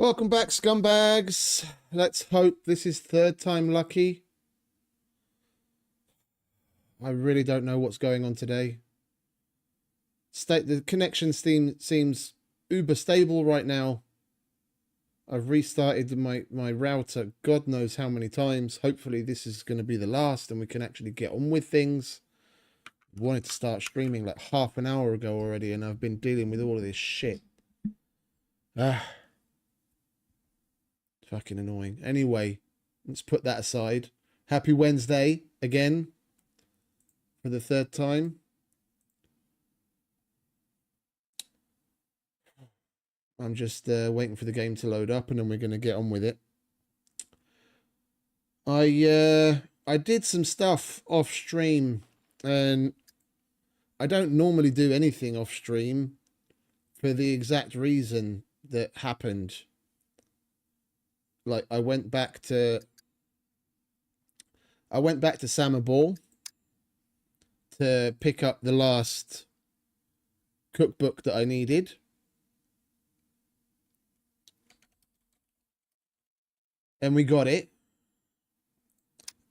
Welcome back, scumbags. Let's hope this is third time lucky. I really don't know what's going on today. The connection seems uber stable right now. I've restarted my router God knows how many times. Hopefully this is going to be the last and we can actually get on with things. I wanted to start streaming like half an hour ago already and I've been dealing with all of this shit. Fucking annoying. Anyway, let's put that aside. Happy Wednesday again for the third time. I'm just waiting for the game to load up and then we're going to get on with it. I did some stuff off stream and I don't normally do anything off stream for the exact reason that happened. Like I went back to Summer Ball to pick up the last cookbook that I needed. And we got it.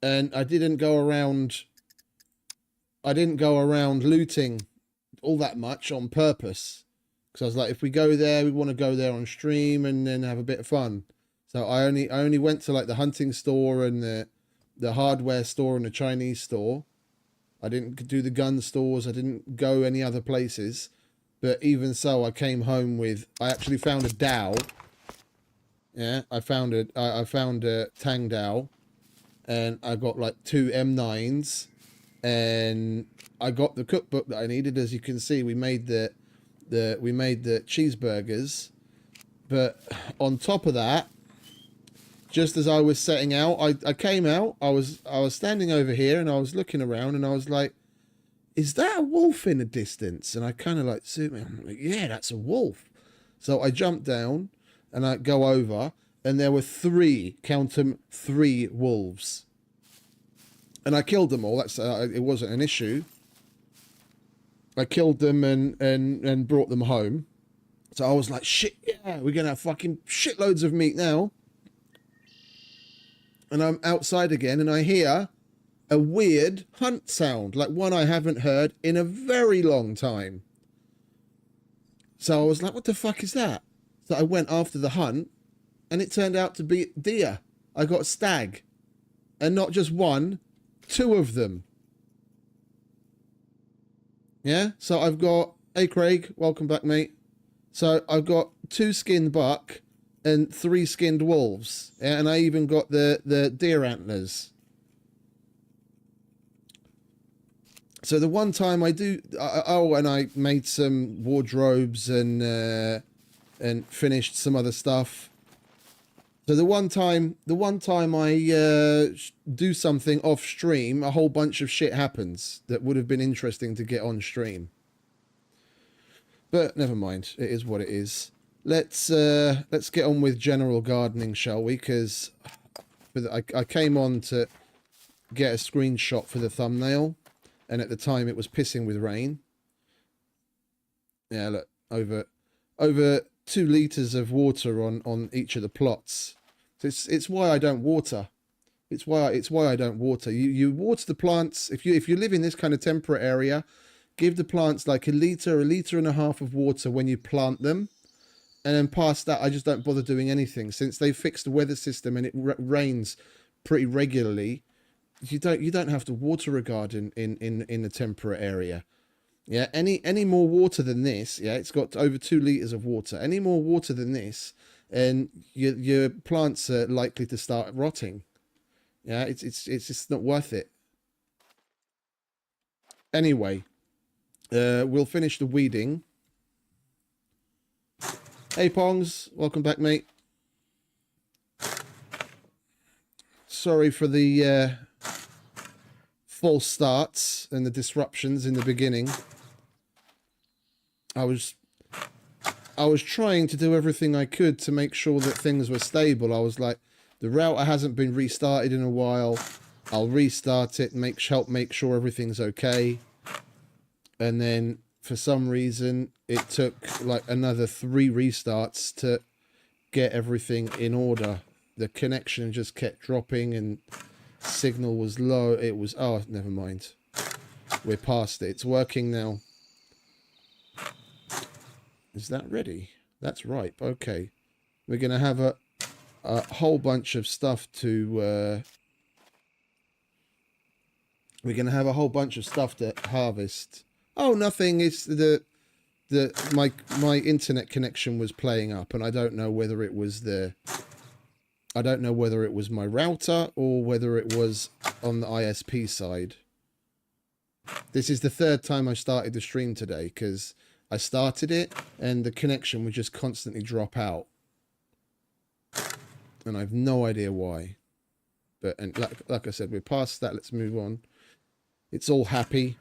And I didn't go around looting all that much on purpose. Because I was like, if we go there, we want to go there on stream and then have a bit of fun. So I only went to like the hunting store and the hardware store and the Chinese store. I didn't do the gun stores. I didn't go any other places. But even so, I came home with, I actually found a Dao. Yeah, I found a Tang Dao. And I got like 2 M9s. And I got the cookbook that I needed. As you can see, we made the cheeseburgers. But on top of that, just as I was setting out, I came out, I was standing over here and I was looking around and I was like, is that a wolf in the distance? And I kind of like, I'm like, yeah, that's a wolf. So I jumped down and I go over and there were 3, count them, 3 wolves. And I killed them all. That's it wasn't an issue. I killed them and brought them home. So I was like, shit, yeah, we're going to have fucking shitloads of meat now. And I'm outside again and I hear a weird hunt sound, like one I haven't heard in a very long time. So I was like, what the fuck is that? So I went after the hunt and it turned out to be deer. I got stag. And not just 1, 2 of them. Yeah, so I've got, hey Craig, welcome back mate. So I've got 2 skinned buck and 3 skinned wolves. And I even got the deer antlers. So the one time I do, and I made some wardrobes and finished some other stuff. So the one time I do something off stream, a whole bunch of shit happens that would have been interesting to get on stream. But never mind, it is what it is. Let's get on with general gardening, shall we? Because I came on to get a screenshot for the thumbnail, and at the time it was pissing with rain. Yeah, look, over 2 liters of water on each of the plots. So it's why I don't water. It's why I don't water. You water the plants if you live in this kind of temperate area. Give the plants like a liter and a half of water when you plant them. And then past that, I just don't bother doing anything. Since they've fixed the weather system and it rains pretty regularly, you don't have to water a garden in a temperate area. Yeah, any more water than this, yeah, it's got over 2 liters of water. Any more water than this, and your plants are likely to start rotting. Yeah, it's just not worth it. Anyway, we'll finish the weeding. Hey Pongs, welcome back, mate. Sorry for the false starts and the disruptions in the beginning. I was trying to do everything I could to make sure that things were stable. I was like, the router hasn't been restarted in a while. I'll restart it and help make sure everything's okay. And then for some reason it took like another 3 restarts to get everything in order. The connection just kept dropping and signal was low. It was, oh, never mind. We're past it. It's working now. Is that ready? That's ripe. Okay. We're going to have a whole bunch of stuff to... we're going to have a whole bunch of stuff to harvest. Oh, nothing. It's my internet connection was playing up, and I don't know whether it was I don't know whether it was my router or whether it was on the ISP side. This is the third time I started the stream today, because I started it and the connection would just constantly drop out. And I have no idea why. But and like I said, we're past that. Let's move on. It's all happy.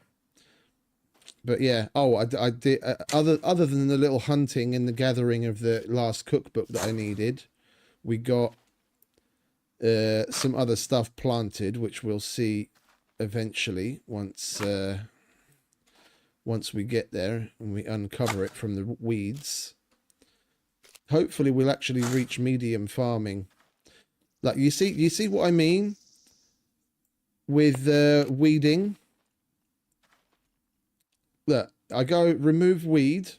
But yeah, oh, I did other than the little hunting and the gathering of the last cookbook that I needed, we got some other stuff planted, which we'll see eventually once we get there and we uncover it from the weeds. Hopefully we'll actually reach medium farming. Like you see what I mean with weeding. Look, I go remove weed,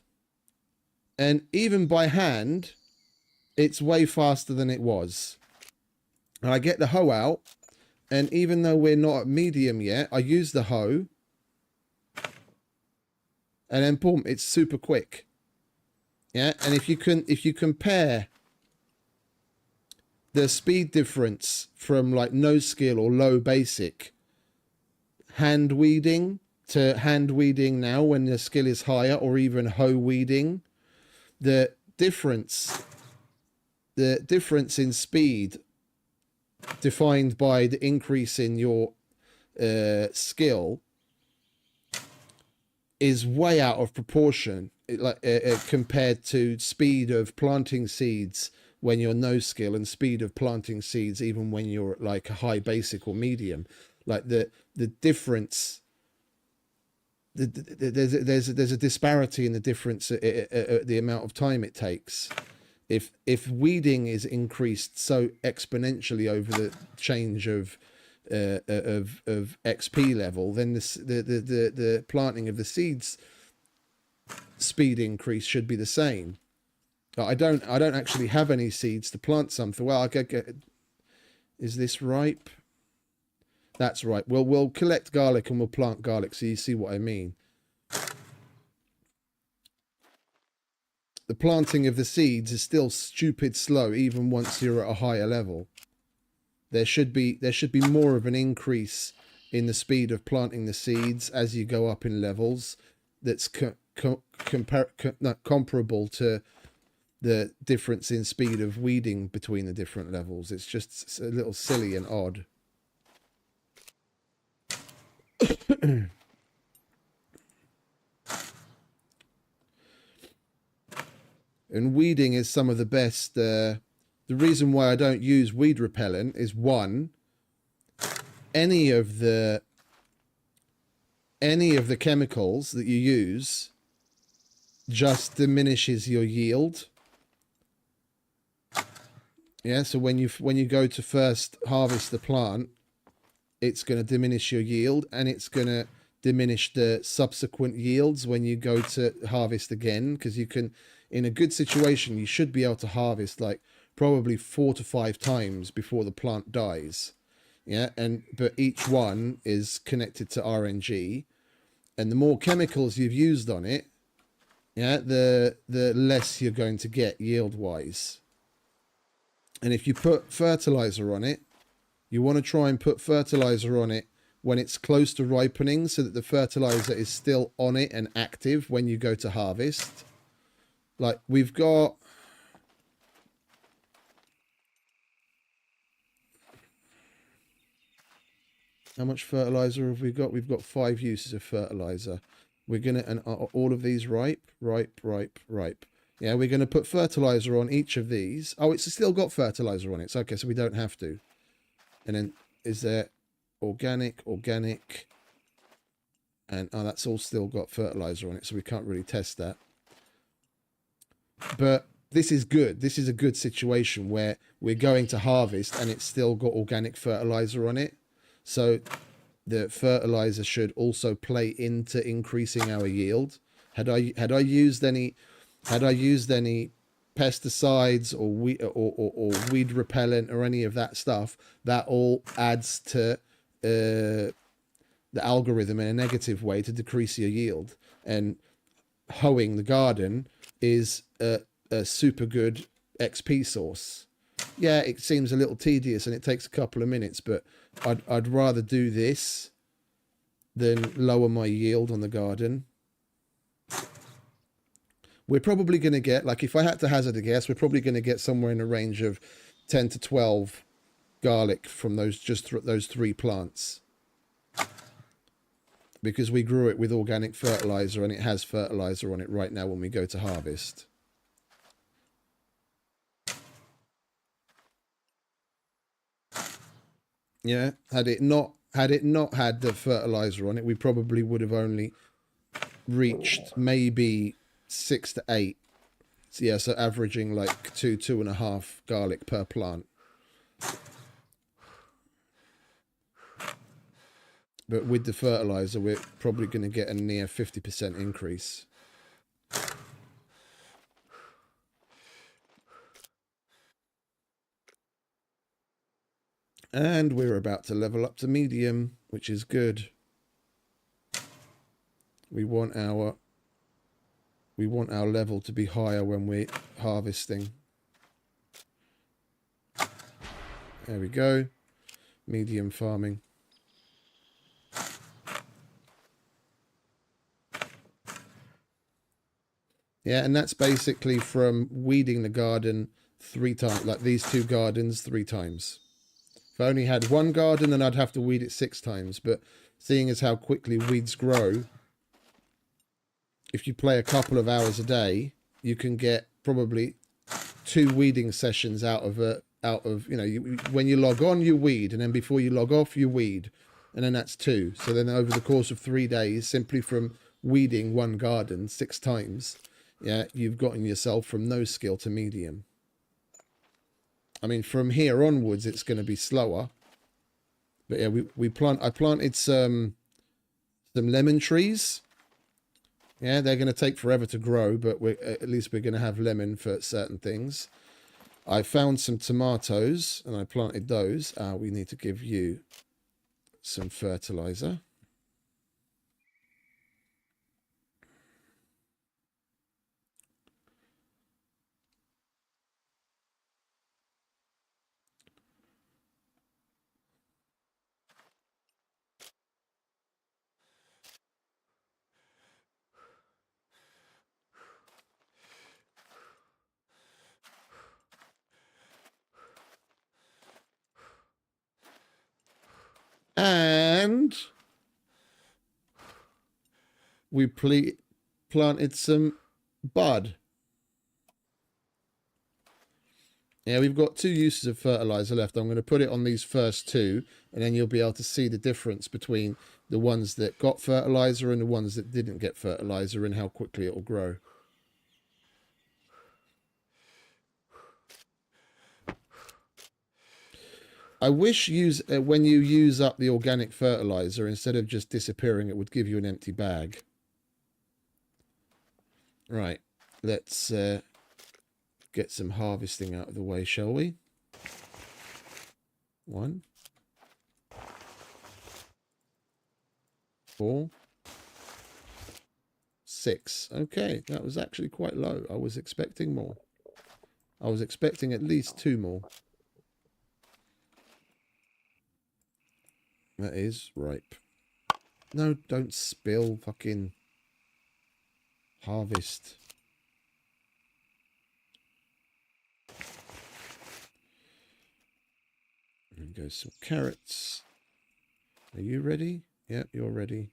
and even by hand, it's way faster than it was. And I get the hoe out, and even though we're not at medium yet, I use the hoe, and then boom, it's super quick. Yeah, and if you compare the speed difference from like no skill or low basic hand weeding to hand weeding now when the skill is higher, or even hoe weeding, the difference in speed defined by the increase in your skill is way out of proportion, compared to speed of planting seeds when you're no skill and speed of planting seeds even when you're like a high basic or medium. Like the difference, there's a disparity in the difference, the amount of time it takes. If weeding is increased so exponentially over the change of XP level, then the planting of the seeds speed increase should be the same. I don't actually have any seeds to plant something. Well, I get. Is this ripe? That's right. We'll collect garlic and we'll plant garlic, so you see what I mean. The planting of the seeds is still stupid slow, even once you're at a higher level. There should be more of an increase in the speed of planting the seeds as you go up in levels. That's comparable to the difference in speed of weeding between the different levels. It's just a little silly and odd. And weeding is some of the best. The reason why I don't use weed repellent is, one, any of the chemicals that you use just diminishes your yield. Yeah, so when you go to first harvest the plant, it's going to diminish your yield, and it's going to diminish the subsequent yields when you go to harvest again, because you can, in a good situation, you should be able to harvest like probably 4 to 5 times before the plant dies. Yeah, but each one is connected to RNG, and the more chemicals you've used on it, yeah, the less you're going to get yield wise. And if you put fertilizer on it, you want to try and put fertilizer on it when it's close to ripening, so that the fertilizer is still on it and active when you go to harvest. Like we've got... How much fertilizer have we got? We've got 5 uses of fertilizer. We're going to... And are all of these ripe? Ripe. Yeah, we're going to put fertilizer on each of these. Oh, it's still got fertilizer on it. So, okay, so we don't have to. And then is there organic, and oh, that's all still got fertilizer on it, so we can't really test that. But this is good. This is a good situation where we're going to harvest and it's still got organic fertilizer on it. So the fertilizer should also play into increasing our yield. Had I used any pesticides or weed repellent or any of that stuff, that all adds to the algorithm in a negative way to decrease your yield. And hoeing the garden is a super good XP source. Yeah, it seems a little tedious and it takes a couple of minutes, but I'd rather do this than lower my yield on the garden. We're probably going to get, like, if I had to hazard a guess, we're probably going to get somewhere in a range of 10 to 12 garlic from those those 3 plants, because we grew it with organic fertilizer and it has fertilizer on it right now when we go to harvest. Yeah, had it not had the fertilizer on it, we probably would have only reached maybe 6 to 8. So yeah, so averaging like 2.5 garlic per plant. But with the fertilizer, we're probably going to get a near 50% increase. And we're about to level up to medium, which is good. We want our level to be higher when we're harvesting. There we go. Medium farming. Yeah, and that's basically from weeding the garden 3 times, like these 2 gardens 3 times. If I only had 1 garden, then I'd have to weed it 6 times. But seeing as how quickly weeds grow, if you play a couple of hours a day, you can get probably 2 weeding sessions out of, you know, when you log on, you weed, and then before you log off, you weed, and then that's 2. So then over the course of 3 days, simply from weeding 1 garden 6 times, yeah, you've gotten yourself from no skill to medium. I mean, from here onwards, it's going to be slower. But yeah, I planted some lemon trees. Yeah, they're going to take forever to grow, but at least we're going to have lemon for certain things. I found some tomatoes and I planted those. We need to give you some fertilizer. And we planted some bud. Yeah, we've got 2 uses of fertilizer left. I'm going to put it on these first 2, and then you'll be able to see the difference between the ones that got fertilizer and the ones that didn't get fertilizer and how quickly it will grow. I wish when you use up the organic fertilizer, instead of just disappearing, it would give you an empty bag. Right, let's get some harvesting out of the way, shall we? 1, 4, 6. Okay, that was actually quite low. I was expecting more. I was expecting at least 2 more. That is ripe. No, don't spill. Fucking harvest. And go some carrots. Are you ready? Yep, you're ready.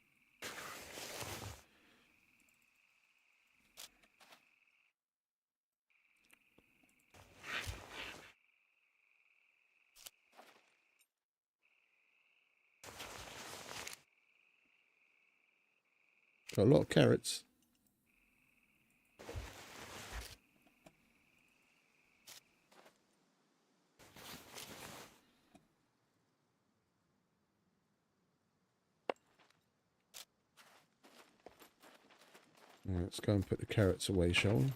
Got a lot of carrots. Let's go and put the carrots away, shall we?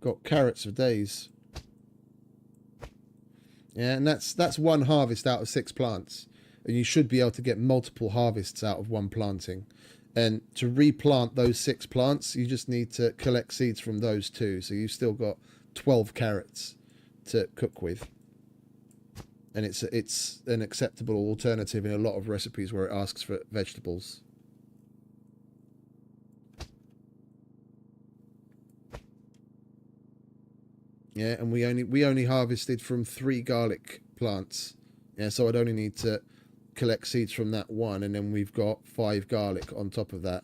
Got carrots for days. Yeah, and that's one harvest out of 6 plants. And you should be able to get multiple harvests out of one planting. And to replant those 6 plants, you just need to collect seeds from those 2. So you've still got 12 carrots to cook with. And it's an acceptable alternative in a lot of recipes where it asks for vegetables. Yeah, and we only harvested from 3 garlic plants. Yeah, so I'd only need to collect seeds from that one, and then we've got 5 garlic on top of that.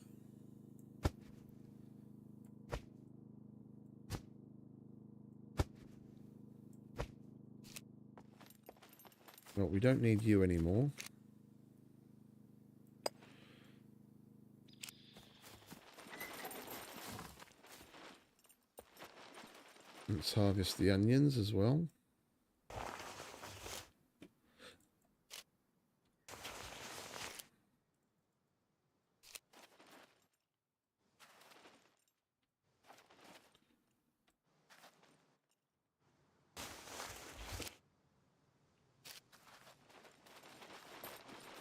Well, we don't need you anymore. Let's harvest the onions as well.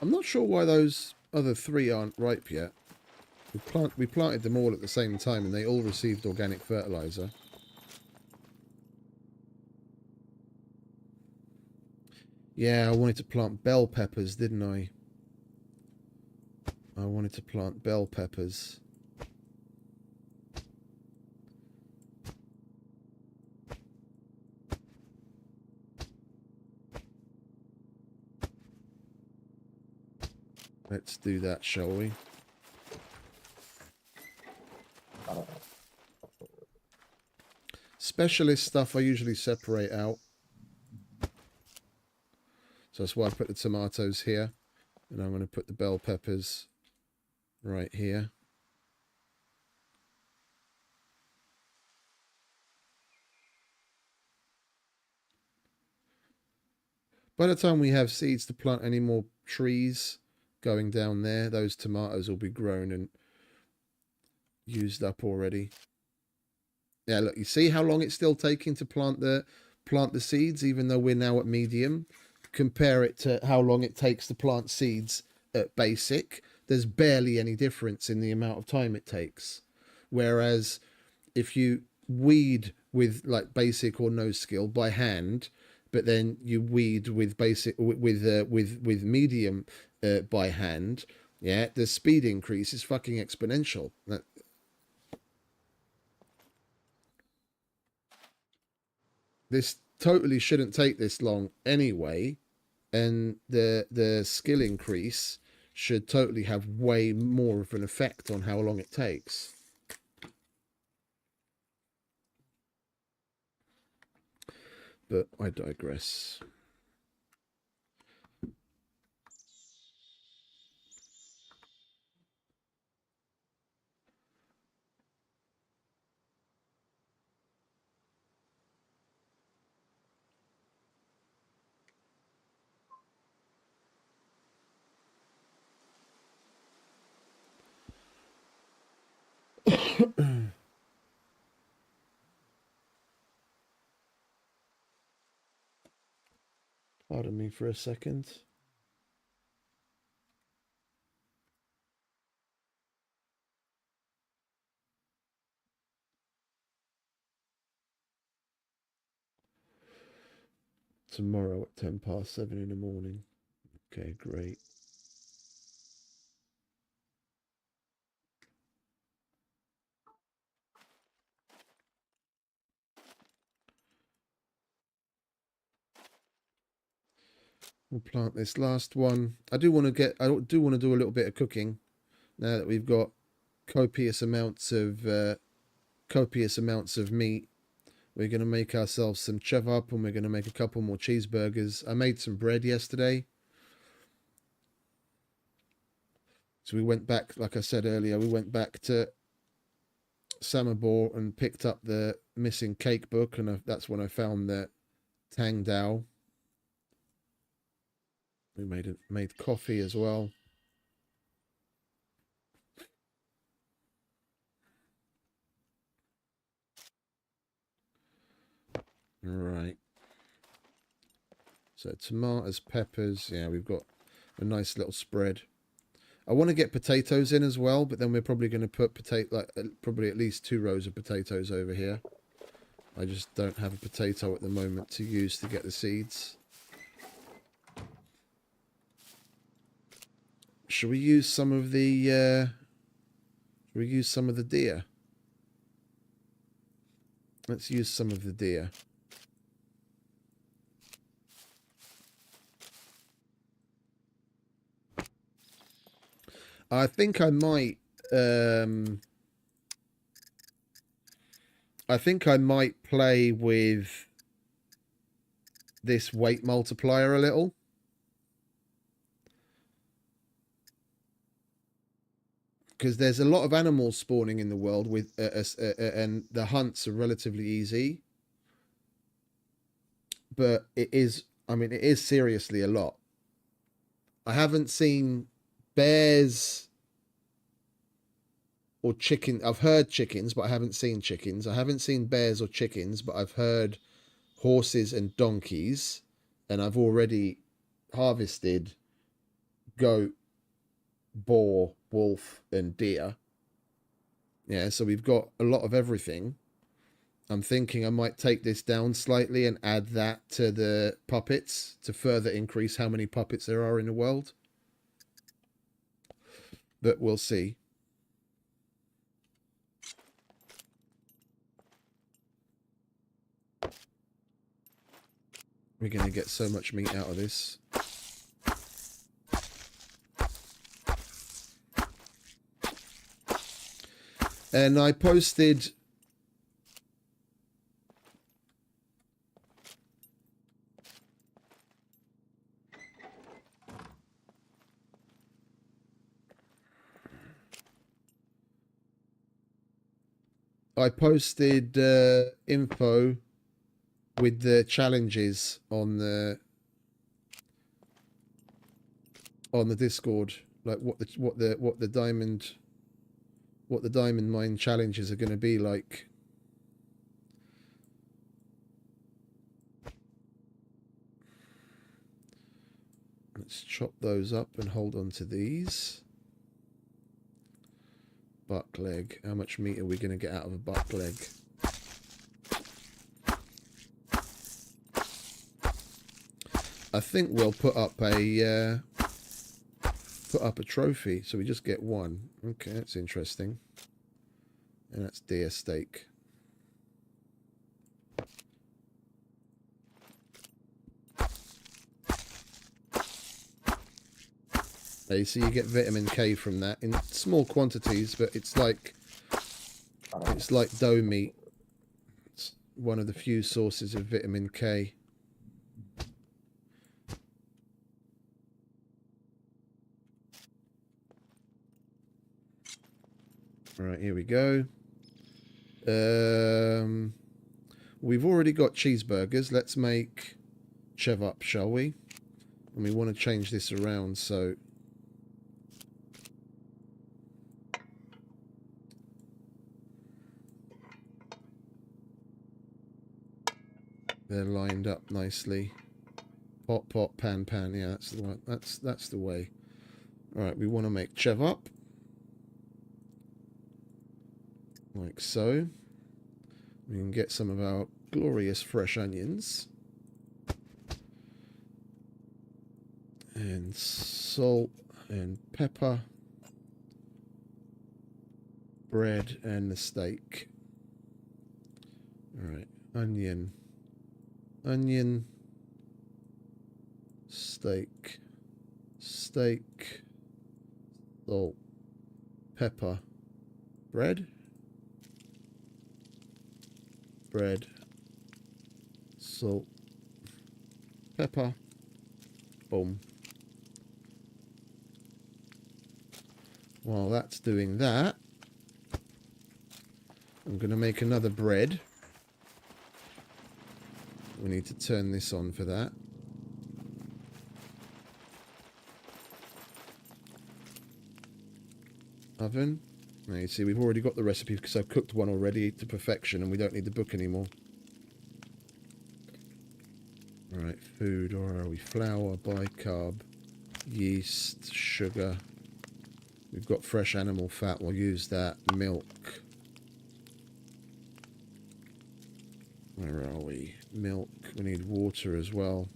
I'm not sure why those other 3 aren't ripe yet. We planted them all at the same time and they all received organic fertilizer. Yeah, I wanted to plant bell peppers, didn't I? I wanted to plant bell peppers. Let's do that, shall we? Specialist stuff I usually separate out. So that's why I put the tomatoes here. And I'm going to put the bell peppers right here. By the time we have seeds to plant any more trees going down there, those tomatoes will be grown and used up already. Yeah, look, you see how long it's still taking to plant the seeds, even though we're now at medium. Compare it to how long it takes to plant seeds at basic. There's barely any difference in the amount of time it takes. Whereas if you weed with like basic or no skill by hand, but then you weed with basic with medium by hand, yeah, the speed increase is fucking exponential. This totally shouldn't take this long anyway, and the skill increase should totally have way more of an effect on how long it takes. But I digress. Pardon me for a second. Tomorrow at 7:10 in the morning. Okay, great. We'll plant this last one. I do want to do a little bit of cooking now that we've got copious amounts of meat. We're going to make ourselves some chevap and we're going to make a couple more cheeseburgers. I made some bread yesterday. So we went back, like I said earlier, we went back to Samabor and picked up the missing cake book, and that's when I found the Tang Dao. We made coffee as well. Right. So tomatoes, peppers. Yeah, we've got a nice little spread. I want to get potatoes in as well, but then we're probably going to put probably at least 2 rows of potatoes over here. I just don't have a potato at the moment to use to get the seeds. Should we use some of the deer? Let's use some of the deer. I think I might play with this weight multiplier a little. Because there's a lot of animals spawning in the world with and the hunts are relatively easy. But it is seriously a lot. I haven't seen bears or chicken. I've heard chickens, but I haven't seen chickens. I haven't seen bears or chickens, but I've heard horses and donkeys, and I've already harvested goat, boar, wolf, and deer. Yeah, so we've got a lot of everything. I'm thinking I might take this down slightly and add that to the puppets to further increase how many puppets there are in the world. But we'll see. We're going to get so much meat out of this. And I posted info with the challenges on the Discord, like what the diamond mine challenges are going to be like. Let's chop those up and hold on to these. Buck leg. How much meat are we going to get out of a buck leg? I think we'll put up a trophy, so we just get one. Okay, that's interesting. And that's deer steak. Hey, so you get vitamin K from that in small quantities, but it's like dough meat. It's one of the few sources of vitamin K. All right, here we go. We've already got cheeseburgers. Let's make chev up, shall we? And we want to change this around, so they're lined up nicely. Pot, pot, pan, pan. Yeah, that's the one. That's the way. All right, we want to make chev up. Like so. We can get some of our glorious fresh onions. And salt and pepper. Bread and the steak. Alright, onion. Onion. Steak. Steak. Salt. Pepper. Bread. Bread, salt, pepper, boom. While that's doing that, I'm going to make another bread. We need to turn this on for that. Oven. Now you see we've already got the recipe because I've cooked one already to perfection and we don't need the book anymore. Alright, food, or are we? Flour, bicarb, yeast, sugar. We've got fresh animal fat, we'll use that. Milk. Where are we? Milk. We need water as well.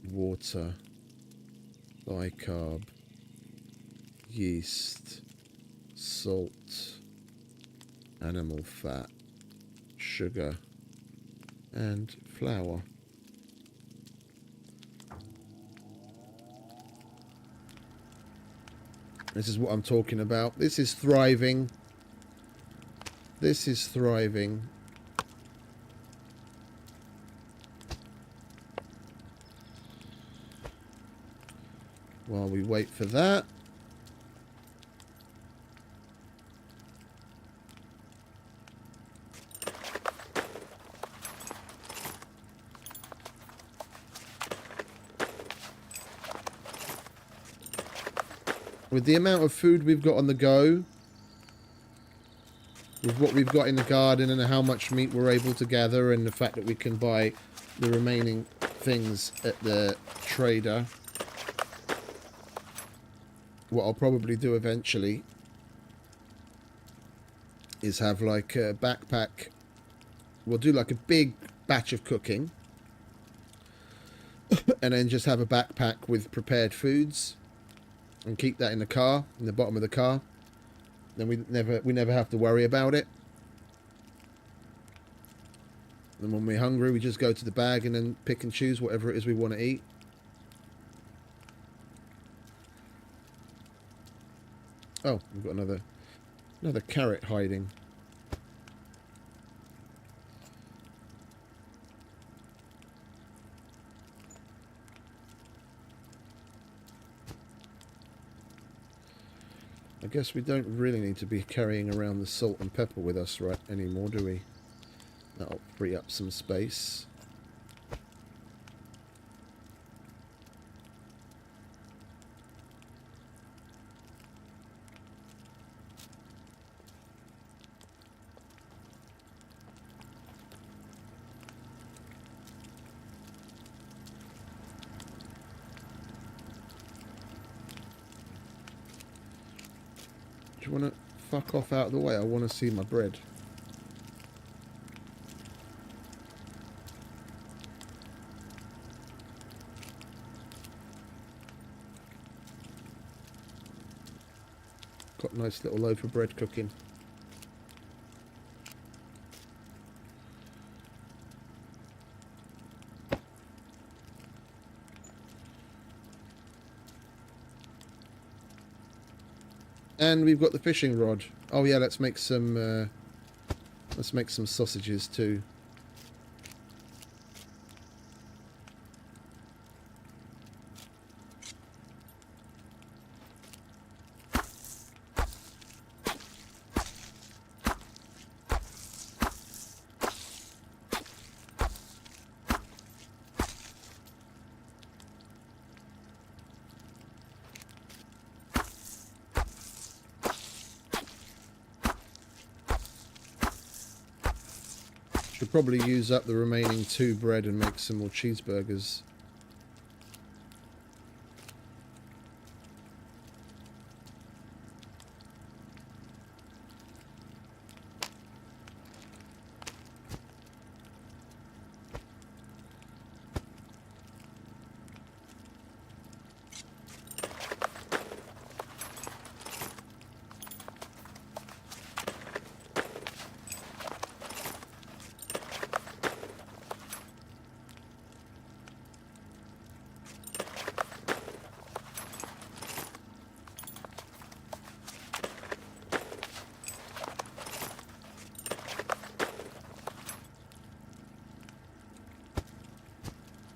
Water. Bicarb. Yeast. Salt. Animal fat. Sugar. And flour. This is what I'm talking about. This is thriving. This is thriving. While we wait for that. With the amount of food we've got on the go, with what we've got in the garden and how much meat we're able to gather and the fact that we can buy the remaining things at the trader, what I'll probably do eventually is have like a backpack. We'll do like a big batch of cooking and then just have a backpack with prepared foods and keep that in the car, in the bottom of the car. Then we never have to worry about it. And when we're hungry, we just go to the bag and then pick and choose whatever it is we want to eat. Oh, we've got another carrot hiding. I guess we don't really need to be carrying around the salt and pepper with us right anymore, do we? That'll free up some space. Do you want to fuck off out of the way? I want to see my bread. Got a nice little loaf of bread cooking. And we've got the fishing rod. Oh yeah, let's make some sausages too. Should probably use up the remaining 2 bread and make some more cheeseburgers.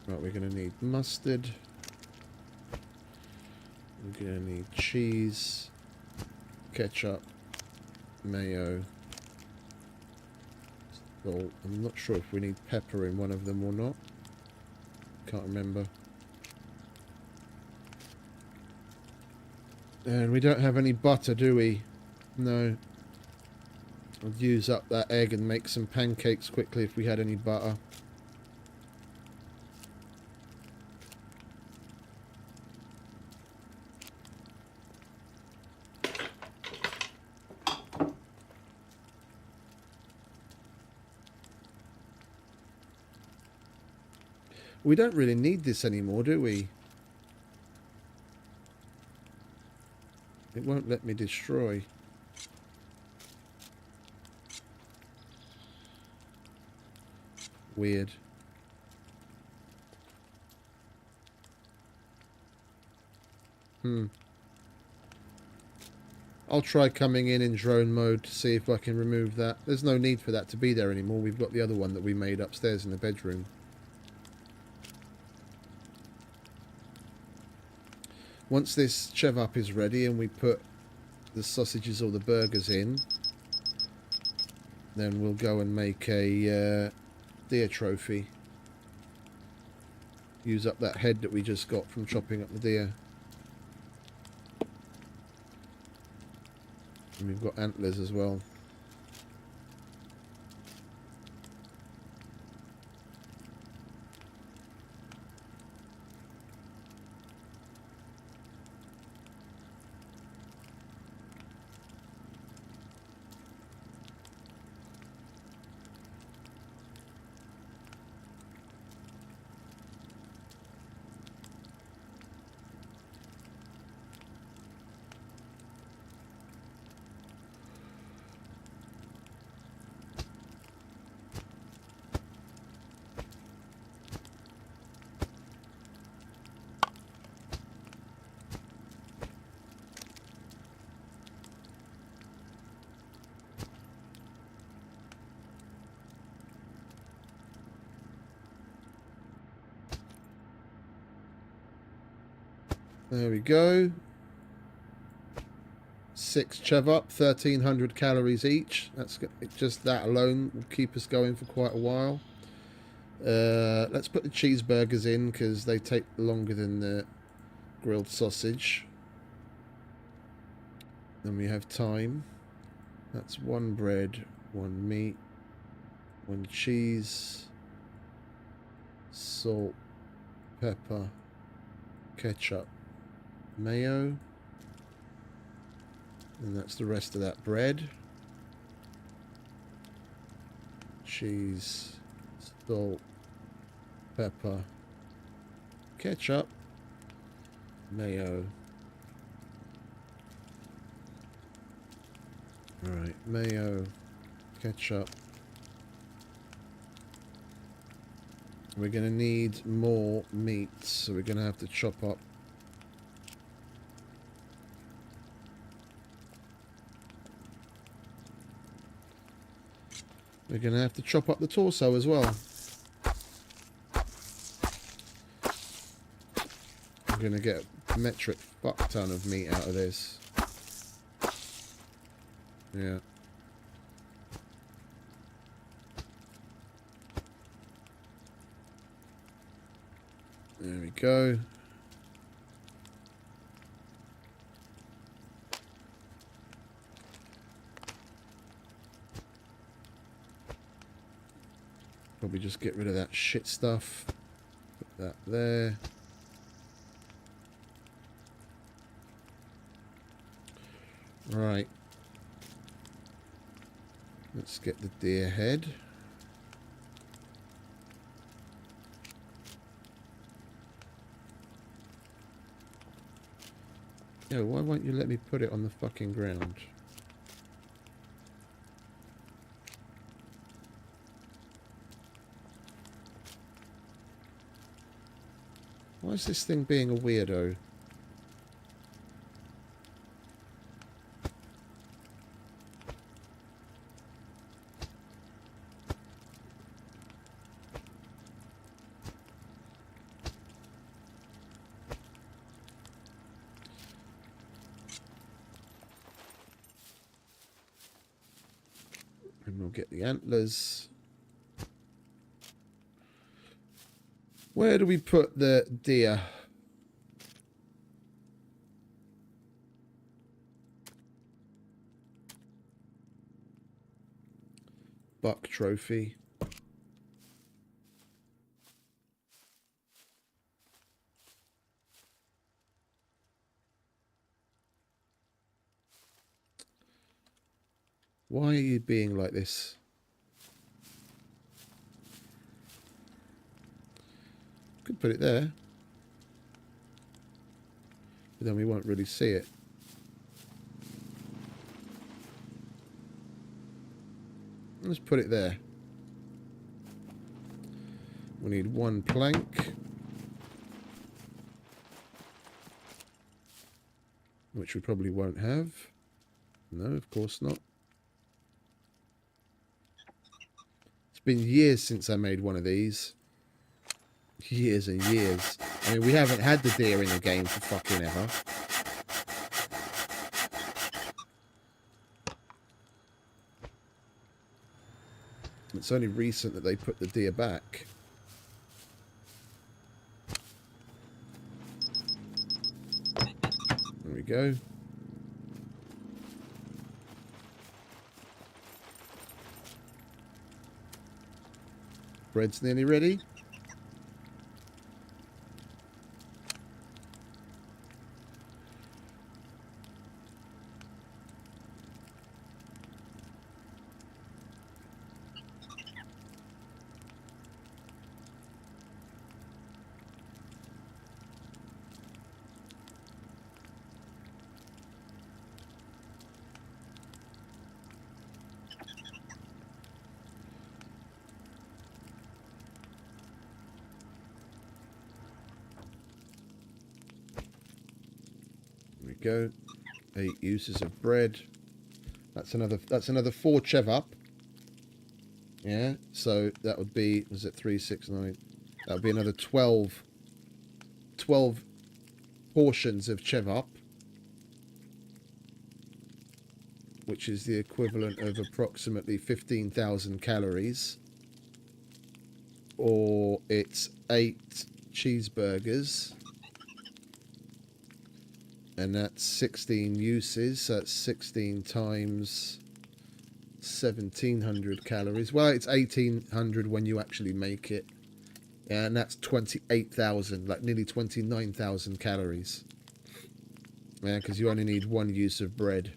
Right, we're going to need mustard. gonna need cheese, ketchup, mayo, salt. I'm not sure if we need pepper in one of them or not. Can't remember. And we don't have any butter, do we? No. I'd use up that egg and make some pancakes quickly if we had any butter. We don't really need this anymore, do we? It won't let me destroy. Weird. I'll try coming in drone mode to see if I can remove that. There's no need for that to be there anymore. We've got the other one that we made upstairs in the bedroom. Once this chev-up is ready and we put the sausages or the burgers in, then we'll go and make a deer trophy. Use up that head that we just got from chopping up the deer. And we've got antlers as well. There we go. 6 chev up, 1300 calories each. That's just that alone will keep us going for quite a while. Let's put the cheeseburgers in because they take longer than the grilled sausage. Then we have time. That's 1 bread, 1 meat, 1 cheese, salt, pepper, ketchup, mayo, and that's the rest of that bread. Cheese, salt, pepper, ketchup, mayo. Alright, mayo, ketchup. We're going to need more meat, so we're going to have to chop up. We're going to have to chop up the torso as well. I'm going to get a metric fuck ton of meat out of this. Yeah. There we go. Probably just get rid of that shit stuff. Put that there. Right. Let's get the deer head. Yo, why won't you let me put it on the fucking ground? Why is this thing being a weirdo? we'll get the antlers. Where do we put the deer? Buck trophy. Why are you being like this? Could put it there. But then we won't really see it. Let's put it there. We need one plank. Which we probably won't have. No, of course not. It's been years since I made one of these. Years and years. I mean, we haven't had the deer in the game for fucking ever. It's only recent that they put the deer back. There we go. Bread's nearly ready. Go. 8 uses of bread. That's another 4 chev up. Yeah, so that would be, was it 3, 6, 9? That would be another 12 portions of chev up, which is the equivalent of approximately 15,000 calories, or it's 8 cheeseburgers. And that's 16 uses, so that's 16 times 1,700 calories. Well, it's 1,800 when you actually make it. Yeah, and that's 28,000, like nearly 29,000 calories. Yeah, because you only need 1 use of bread.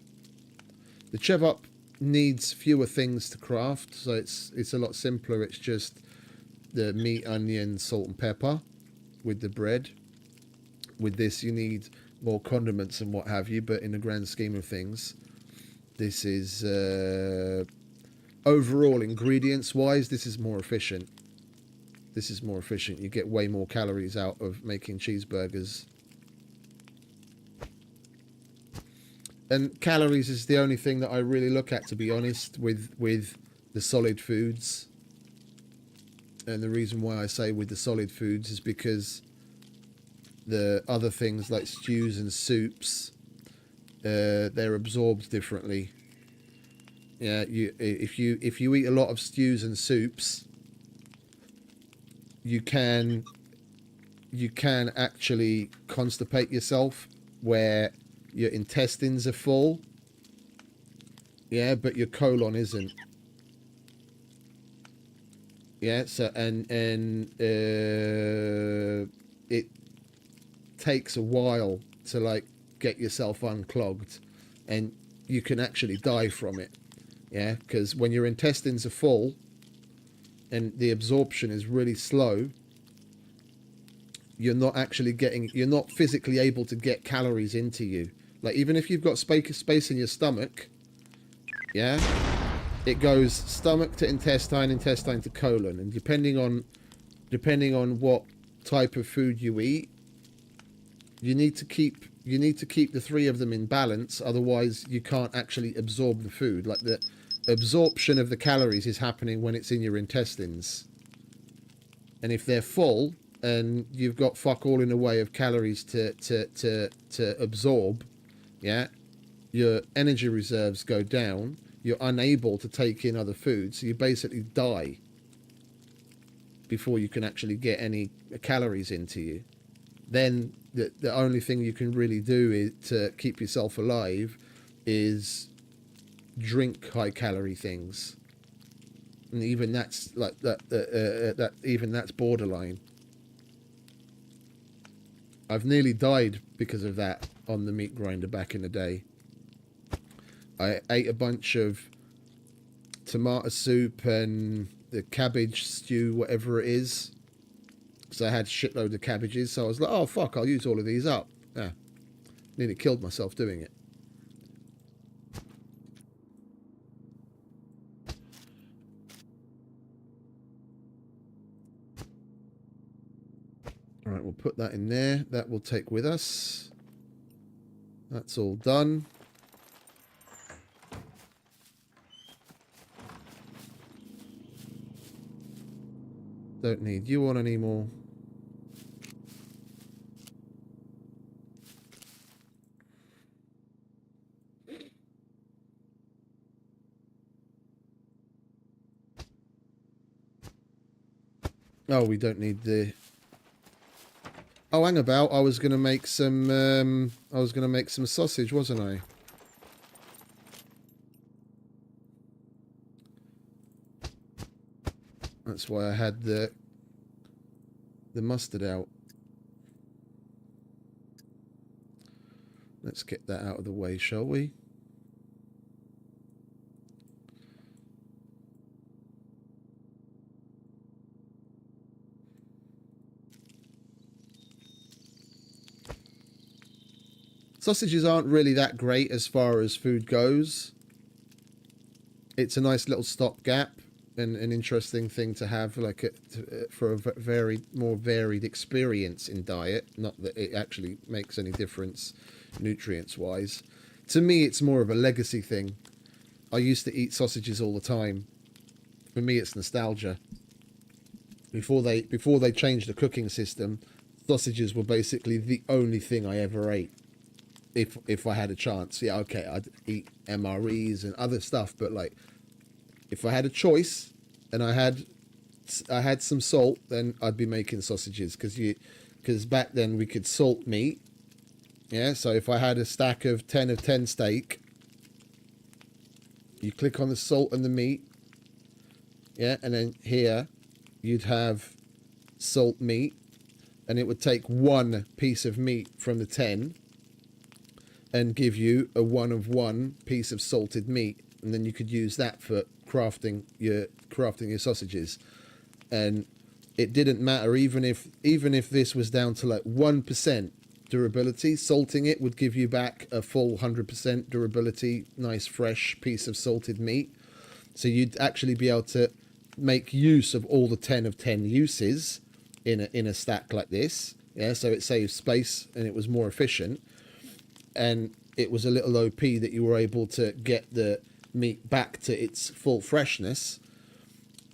The chev up needs fewer things to craft, so it's a lot simpler. It's just the meat, onion, salt and pepper with the bread. With this, you need more condiments and what have you, but in the grand scheme of things, this is overall ingredients wise, this is more efficient. This is more efficient. You get way more calories out of making cheeseburgers. And calories is the only thing that I really look at, to be honest, with the solid foods. And the reason why I say with the solid foods is because the other things like stews and soups, they're absorbed differently. Yeah, if you eat a lot of stews and soups, you can actually constipate yourself, where your intestines are full. Yeah, but your colon isn't. Yeah, so and it takes a while to like get yourself unclogged, and you can actually die from it. Yeah, because when your intestines are full and the absorption is really slow, you're not physically able to get calories into you. Like, even if you've got space in your stomach, yeah, it goes stomach to intestine, intestine to colon, and depending on what type of food you eat, you need to keep the 3 of them in balance. Otherwise, you can't actually absorb the food. Like, the absorption of the calories is happening when it's in your intestines, and if they're full and you've got fuck all in the way of calories to absorb, yeah, your energy reserves go down, you're unable to take in other foods. So you basically die before you can actually get any calories into you. Then the only thing you can really do is to keep yourself alive is drink high calorie things, and even that's like that even that's borderline. I've nearly died because of that on the meat grinder back in the day. I ate a bunch of tomato soup and the cabbage stew, whatever it is. So I had a shitload of cabbages. So I was like, oh, fuck, I'll use all of these up. Yeah. Nearly killed myself doing it. All right, we'll put that in there. That we'll take with us. That's all done. Don't need you on anymore. Oh, we don't need the... Oh, hang about. I was going to make some... sausage, wasn't I? That's why I had the mustard out. Let's get that out of the way, shall we? Sausages aren't really that great as far as food goes. It's a nice little stopgap and an interesting thing to have, like for a more varied experience in diet. Not that it actually makes any difference nutrients-wise. To me, it's more of a legacy thing. I used to eat sausages all the time. For me, it's nostalgia. Before they changed the cooking system, sausages were basically the only thing I ever ate. If I had a chance, yeah, okay, I'd eat MREs and other stuff, but like, if I had a choice and I had some salt, then I'd be making sausages because back then we could salt meat. Yeah, so if I had a stack of 10 of 10 steak, you click on the salt and the meat, yeah, and then here you'd have salt meat, and it would take one piece of meat from the 10 and give you a 1 of 1 piece of salted meat, and then you could use that for crafting your sausages. And it didn't matter, even if this was down to like 1% durability, salting it would give you back a full 100% durability, nice fresh piece of salted meat. So you'd actually be able to make use of all the 10 of 10 uses in a stack like this. Yeah, so it saves space and it was more efficient. And it was a little OP that you were able to get the meat back to its full freshness,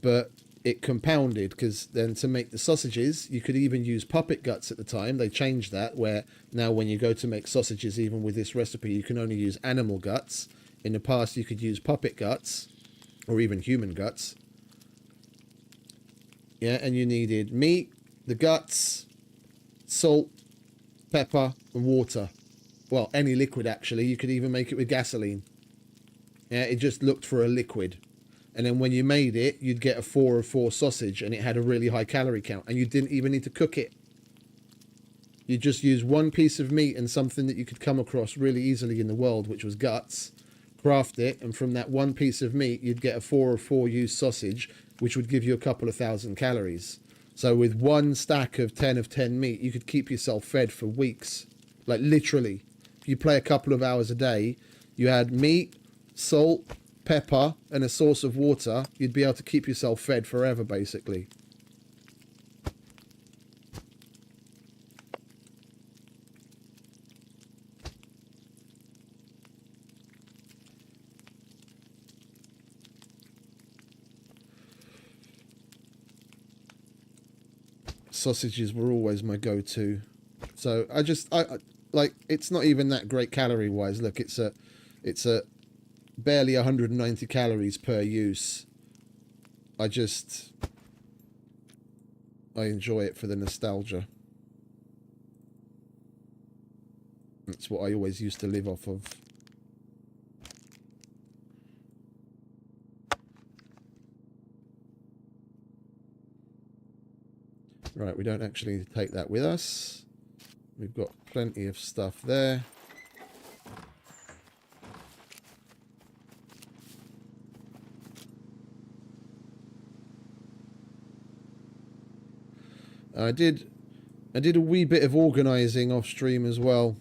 but it compounded, because then to make the sausages you could even use puppet guts. At the time they changed that, where now when you go to make sausages, even with this recipe, you can only use animal guts. In the past you could use puppet guts or even human guts. Yeah, and you needed meat, the guts, salt, pepper and water. Well, any liquid, actually. You could even make it with gasoline. Yeah, it just looked for a liquid. And then when you made it, you'd get a 4 of 4 sausage, and it had a really high calorie count. And you didn't even need to cook it. You just use one piece of meat and something that you could come across really easily in the world, which was guts. Craft it, and from that one piece of meat, you'd get a 4 of 4 used sausage, which would give you a couple of thousand calories. So with one stack of 10 of 10 meat, you could keep yourself fed for weeks. Like, literally. You play a couple of hours a day, you had meat, salt, pepper and a source of water, you'd be able to keep yourself fed forever, basically. Sausages were always my go-to. So I like, it's not even that great calorie wise. Look, it's a barely 190 calories per use. I enjoy it for the nostalgia. That's what I always used to live off of. Right, we don't actually need to take that with us. We've got plenty of stuff there. I did a wee bit of organising off stream as well.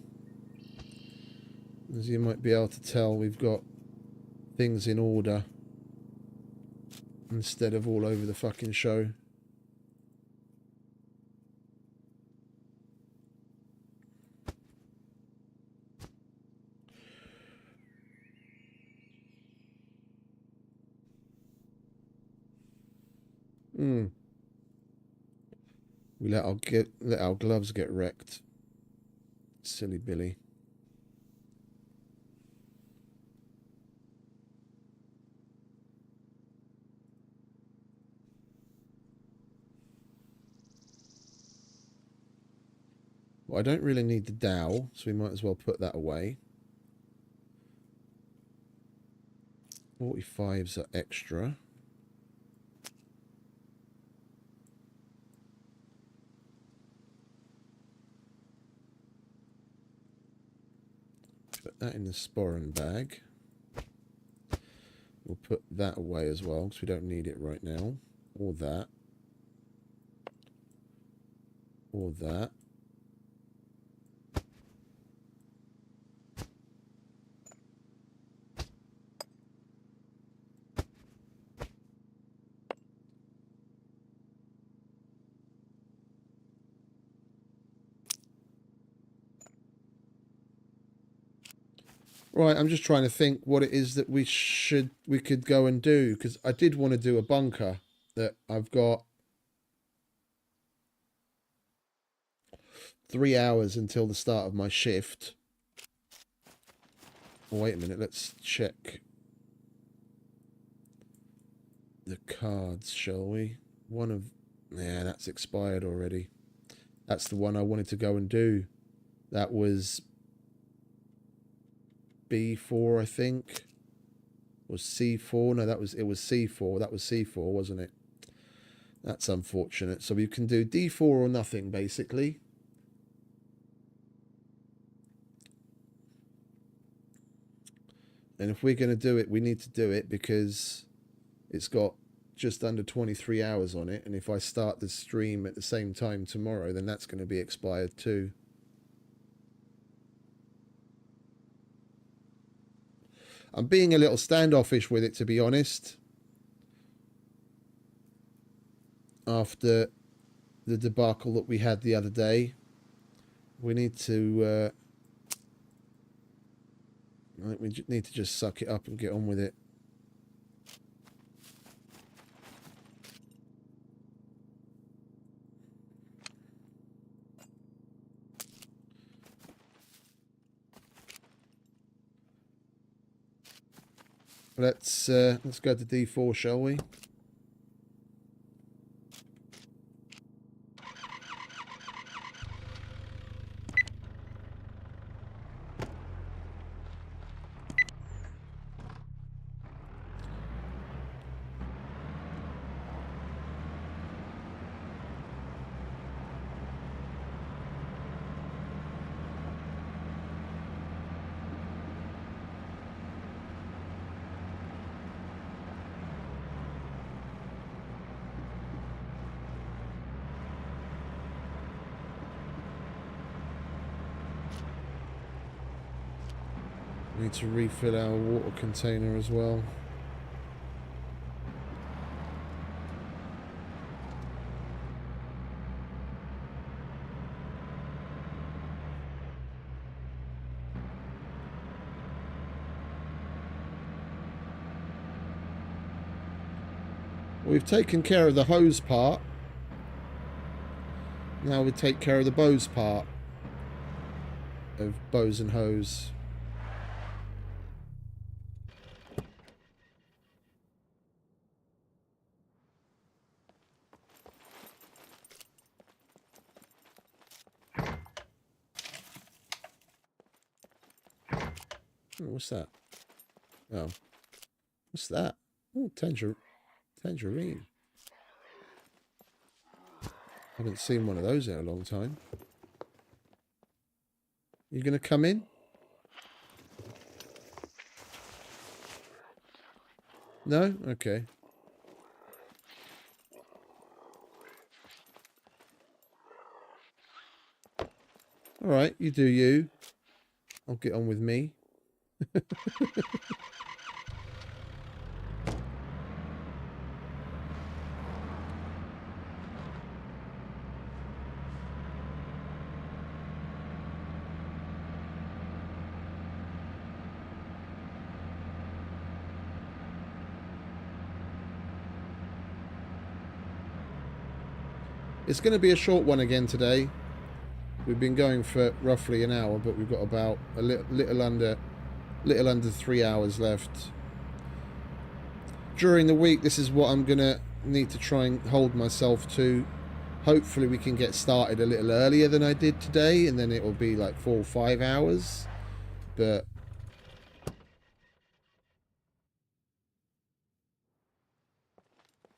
As you might be able to tell, we've got things in order instead of all over the fucking show. We let our gloves get wrecked. Silly Billy. Well, I don't really need the dowel, so we might as well put that away. 45s are extra. Put that in the sporran bag. We'll put that away as well, because we don't need it right now. Or that. Or that. Right, I'm just trying to think what it is that we could go and do, because I did want to do a bunker that I've got 3 hours until the start of my shift. Oh, wait a minute, let's check the cards, shall we? Yeah, that's expired already. That's the one I wanted to go and do. That was B4, I think. Or C4. No, it was C4. That was C4, wasn't it? That's unfortunate. So we can do D4 or nothing, basically. And if we're going to do it, we need to do it because it's got just under 23 hours on it. And if I start the stream at the same time tomorrow, then that's going to be expired too. I'm being a little standoffish with it, to be honest. After the debacle that we had the other day, we need to... I think we need to just suck it up and get on with it. Let's go to D4, shall we? Need to refill our water container as well. We've taken care of the hose part. Now we take care of the bows part of bows and hose. Oh, what's that? Oh, what's that? Oh, tangerine. Haven't seen one of those in a long time. You gonna come in? No? Okay. Alright, you do you. I'll get on with me. It's going to be a short one again today. We've been going for roughly an hour, but we've got about a little under 3 hours left. During the week, this is what I'm going to need to try and hold myself to. Hopefully we can get started a little earlier than I did today, and then it will be like 4 or 5 hours. But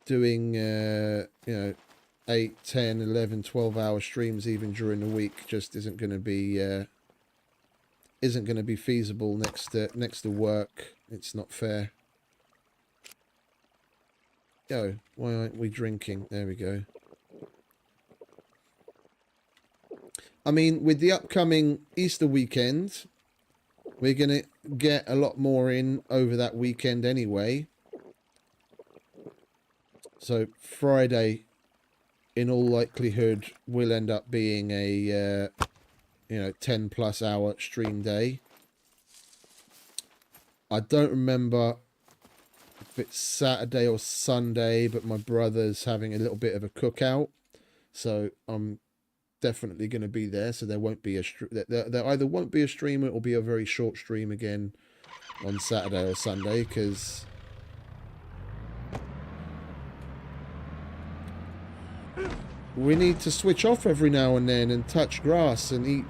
doing, you know, 8, 10, 11, 12-hour streams even during the week just isn't going to be feasible next to work. It's not fair. Yo, why aren't we drinking? There we go. I mean, with the upcoming Easter weekend, we're going to get a lot more in over that weekend anyway. So Friday, in all likelihood, will end up being a, 10+ hour stream day. I don't remember if it's Saturday or Sunday, but my brother's having a little bit of a cookout. So I'm definitely going to be there. So there won't be a there either won't be a stream or it will be a very short stream again on Saturday or Sunday, because we need to switch off every now and then and touch grass and eat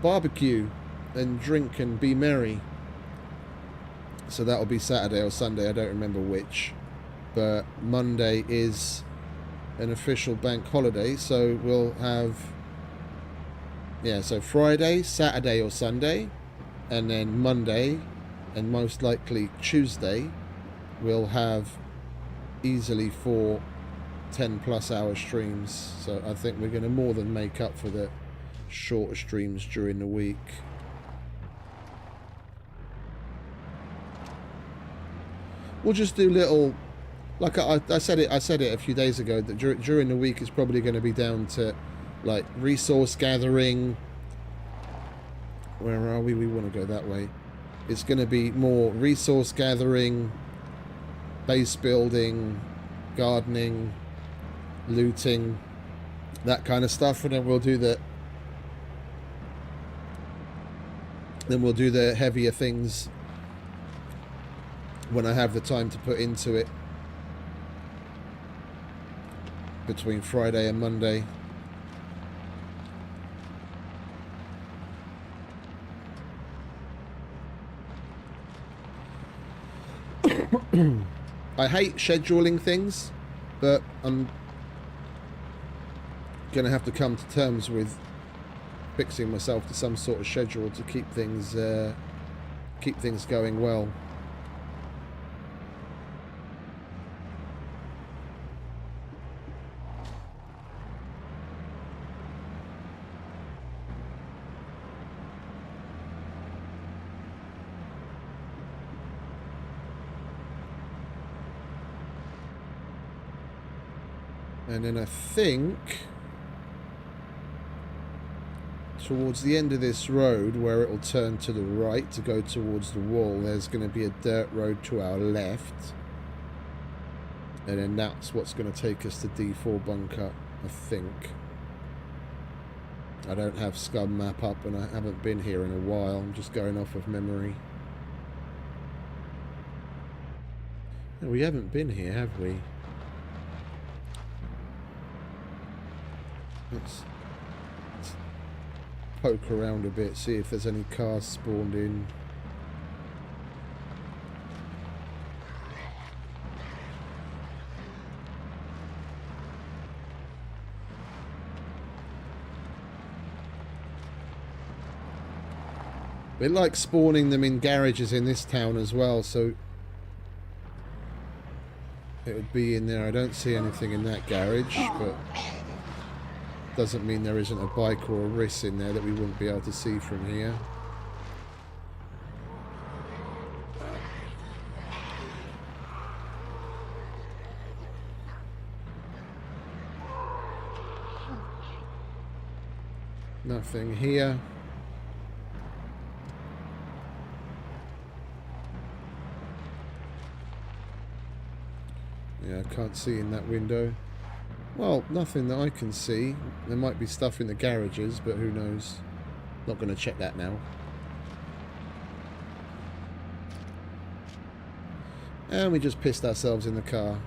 barbecue and drink and be merry. So that'll be Saturday or Sunday, I don't remember which. But Monday is an official bank holiday, so we'll have, yeah, so Friday, Saturday or Sunday, and then Monday, and most likely Tuesday, we'll have easily 4 10+ hour streams. So I think we're going to more than make up for the shorter streams during the week. We'll just do little, like I said it a few days ago, that during the week is probably going to be down to like resource gathering. Where are we? We want to go that way. It's going to be more resource gathering, base building, gardening, looting, that kind of stuff, and then we'll do the heavier things when I have the time to put into it between Friday and Monday. I hate scheduling things, but I'm gonna have to come to terms with fixing myself to some sort of schedule to keep things going well. And then I think towards the end of this road, where it will turn to the right to go towards the wall, there's going to be a dirt road to our left. And then that's what's going to take us to D4 bunker, I think. I don't have SCUM map up and I haven't been here in a while. I'm just going off of memory. No, we haven't been here, have we? poke around a bit, see if there's any cars spawned in. It likes spawning them in garages in this town as well, so it would be in there. I don't see anything in that garage, but doesn't mean there isn't a bike or a RIS in there that we wouldn't be able to see from here. Nothing here. Yeah, I can't see in that window. Well, nothing that I can see. There might be stuff in the garages, but who knows. Not going to check that now. And we just pissed ourselves in the car.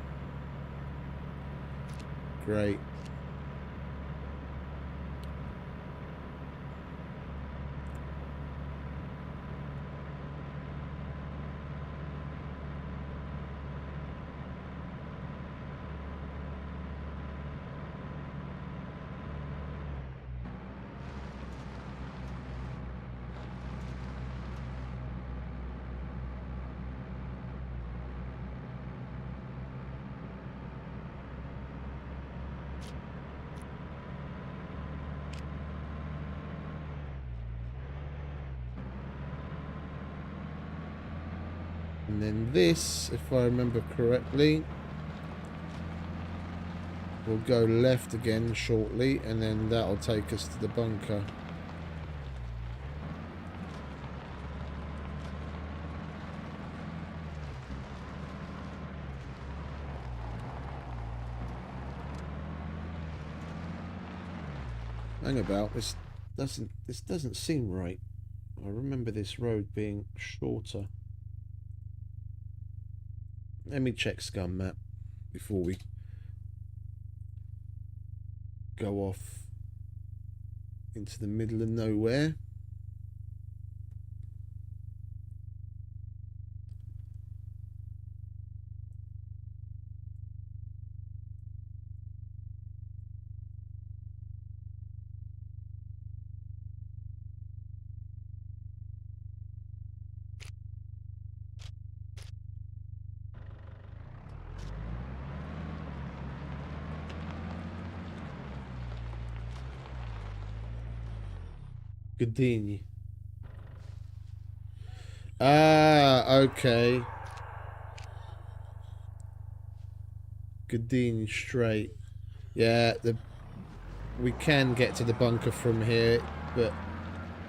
Great. And then this, if I remember correctly, will go left again shortly, and then that'll take us to the bunker. Hang about, this doesn't seem right. I remember this road being shorter. Let me check SCUM map before we go off into the middle of nowhere. Goodini. Ah, okay. Goodini straight. Yeah, we can get to the bunker from here, but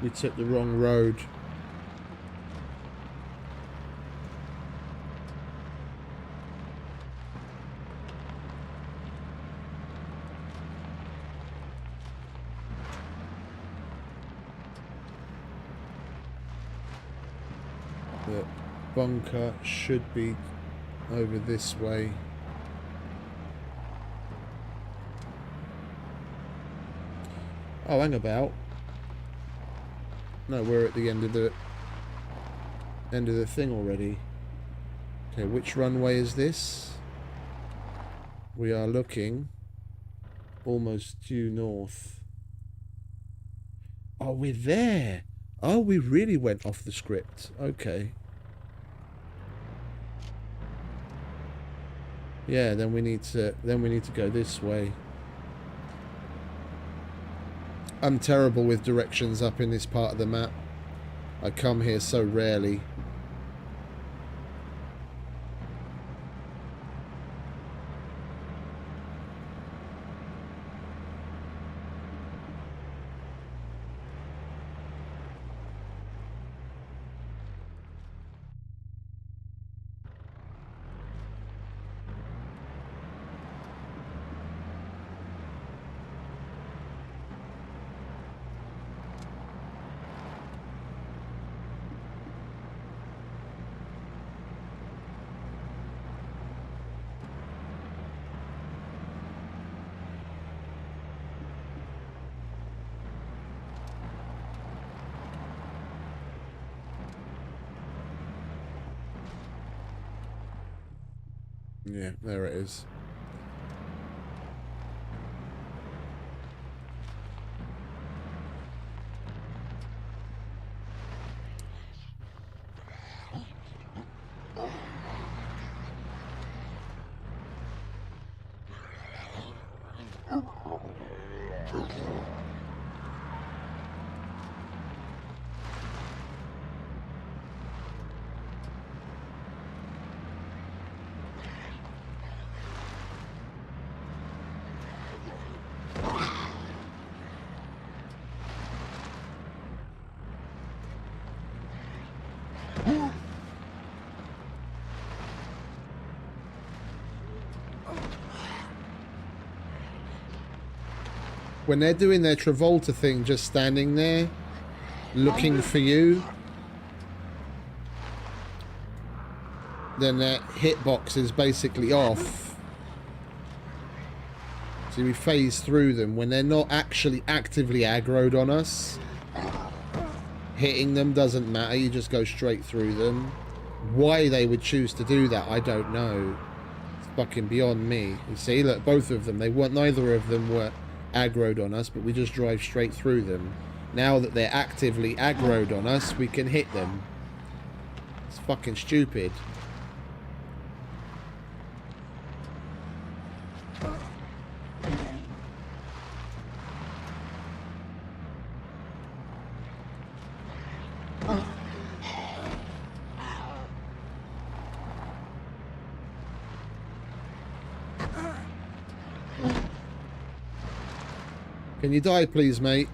we took the wrong road. The bunker should be over this way. Oh, hang about. No, we're at the end of the thing already. Okay, which runway is this? We are looking almost due north. Oh, we're there. Oh, we really went off the script. Okay. Yeah, then we need to go this way. I'm terrible with directions up in this part of the map. I come here so rarely. Yeah, there it is. When they're doing their Travolta thing, just standing there, looking for you, then that hitbox is basically off. So we phase through them. When they're not actually actively aggroed on us, hitting them doesn't matter. You just go straight through them. Why they would choose to do that, I don't know. It's fucking beyond me. You see, look, both of them, neither of them were aggroed on us, but we just drive straight through them. Now that they're actively aggroed on us, we can hit them. It's fucking stupid. Can you die, please, mate?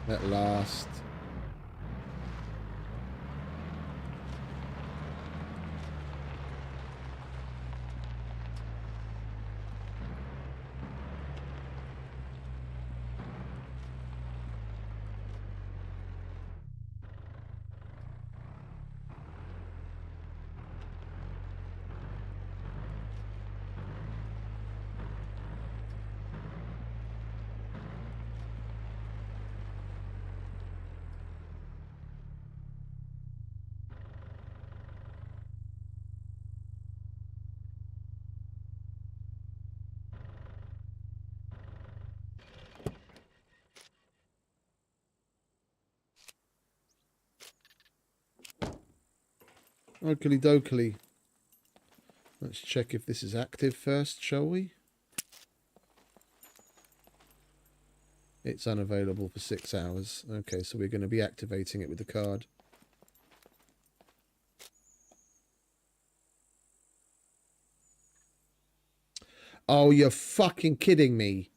At last. Oakley dokley. Let's check if this is active first, shall we? It's unavailable for 6 hours. Okay, so we're going to be activating it with the card. Oh, you're fucking kidding me.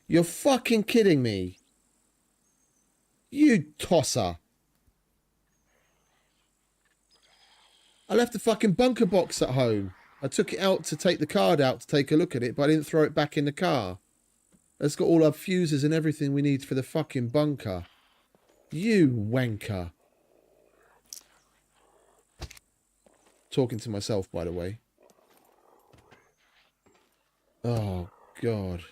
You're fucking kidding me. You tosser. I left the fucking bunker box at home. I took it out to take the card out to take a look at it, but I didn't throw it back in the car. It's got all our fuses and everything we need for the fucking bunker. You wanker. Talking to myself, by the way. Oh, God.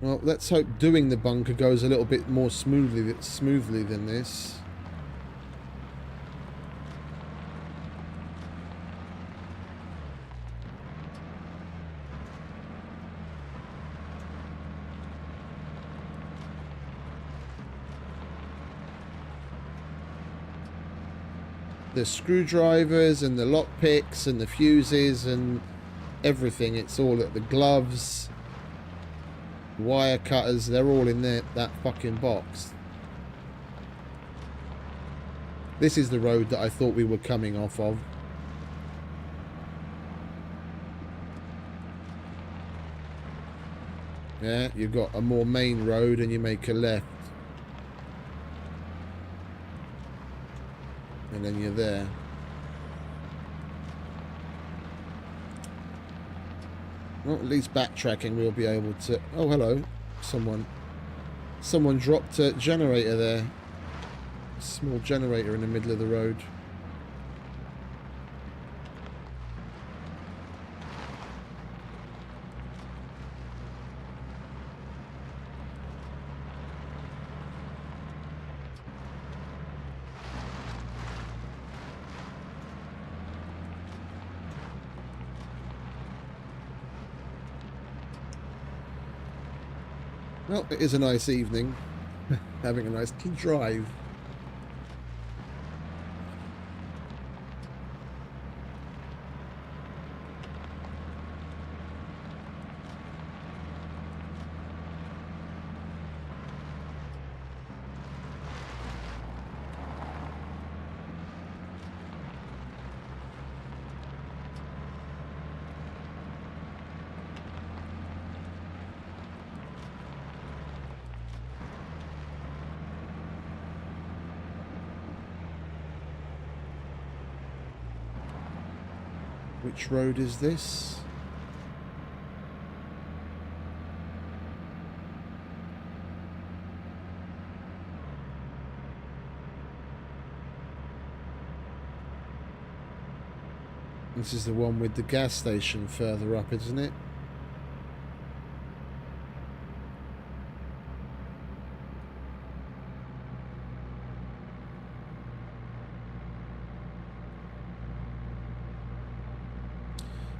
Well, let's hope doing the bunker goes a little bit more smoothly than this. The screwdrivers and the lockpicks and the fuses and everything, it's all at the gloves. Wire cutters, they're all in there, that fucking box. This is the road that I thought we were coming off of. Yeah, you've got a more main road and you make a left. And then you're there. Well, at least backtracking we'll be able to... Oh, hello. Someone dropped a generator there. A small generator in the middle of the road. Well, it is a nice evening. Having a nice little drive. Which road is this? This is the one with the gas station further up, isn't it?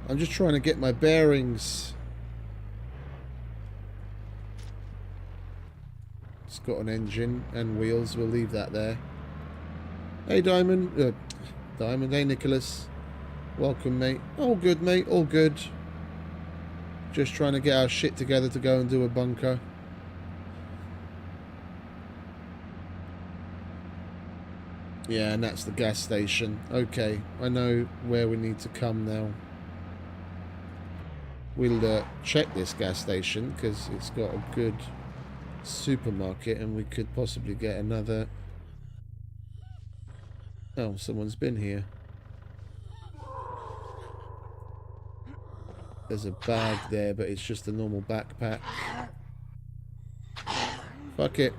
I'm just trying to get my bearings. It's got an engine and wheels. We'll leave that there. Hey, Diamond. Diamond. Hey, Nicholas. Welcome, mate. All good, mate. All good. Just trying to get our shit together to go and do a bunker. Yeah, and that's the gas station. Okay, I know where we need to come now. We'll check this gas station because it's got a good supermarket and we could possibly get another... Oh, someone's been here. There's a bag there, but it's just a normal backpack. Fuck it.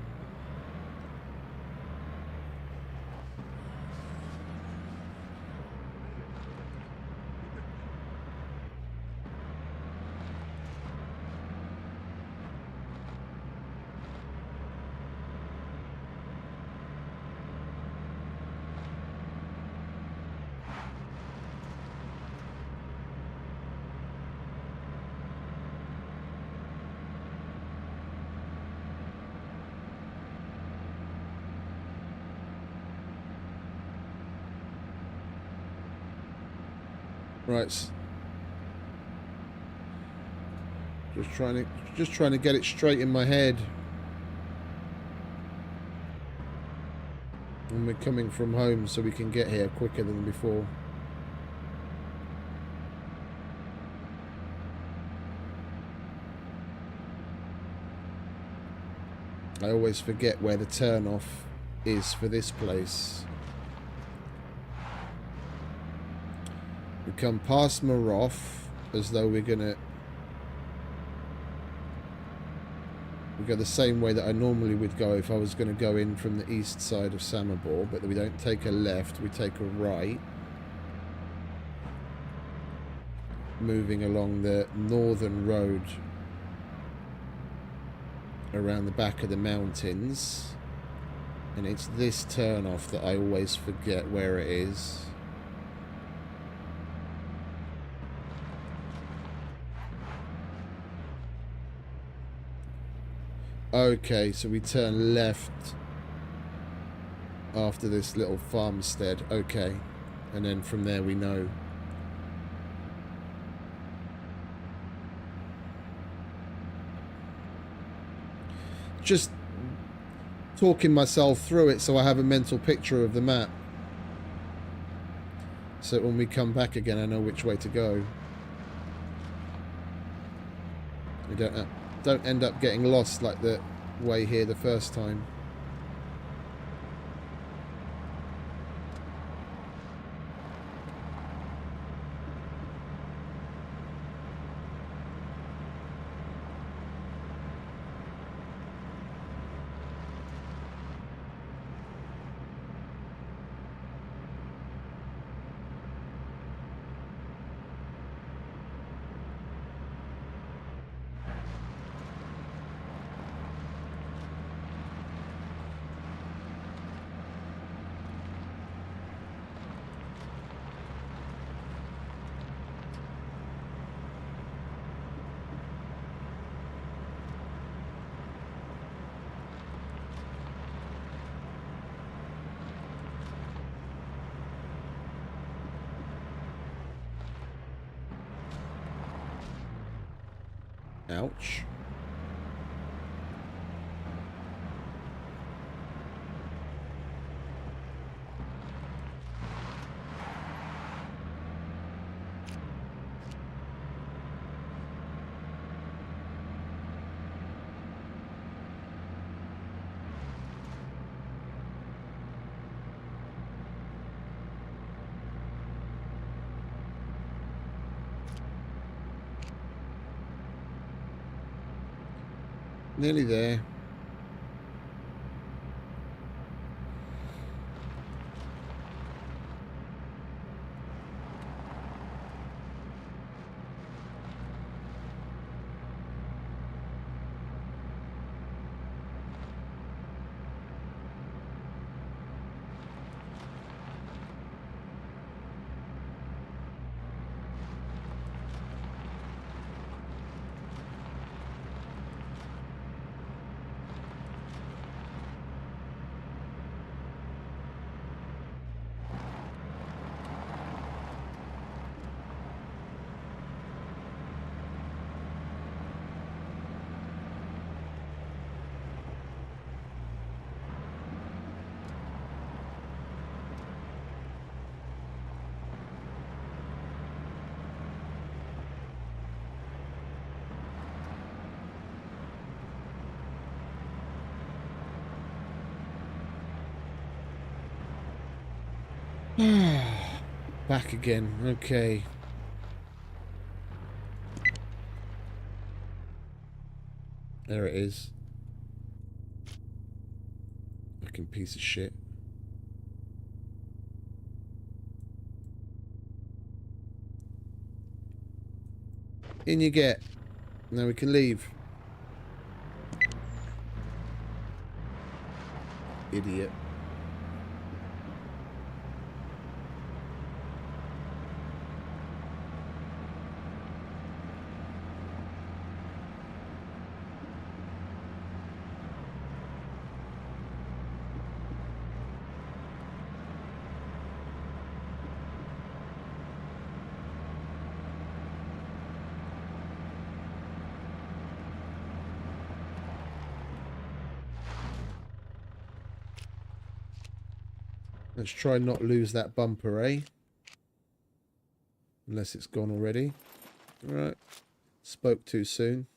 Right. Just trying to get it straight in my head. And we're coming from home so we can get here quicker than before. I always forget where the turn off is for this place. We come past Maroff as though we're gonna... We go the same way that I normally would go if I was going to go in from the east side of Samobor, but we don't take a left, we take a right. Moving along the northern road around the back of the mountains. And it's this turn off that I always forget where it is. Okay, so we turn left after this little farmstead. Okay, and then from there we know. Just talking myself through it so I have a mental picture of the map. So when we come back again, I know which way to go. We don't end up getting lost like the way here the first time. Ouch. Nearly there. Back again. Okay. There it is. Fucking piece of shit. In you get. Now we can leave. Idiot. Let's try not lose that bumper, eh? Unless it's gone already. Alright. Spoke too soon.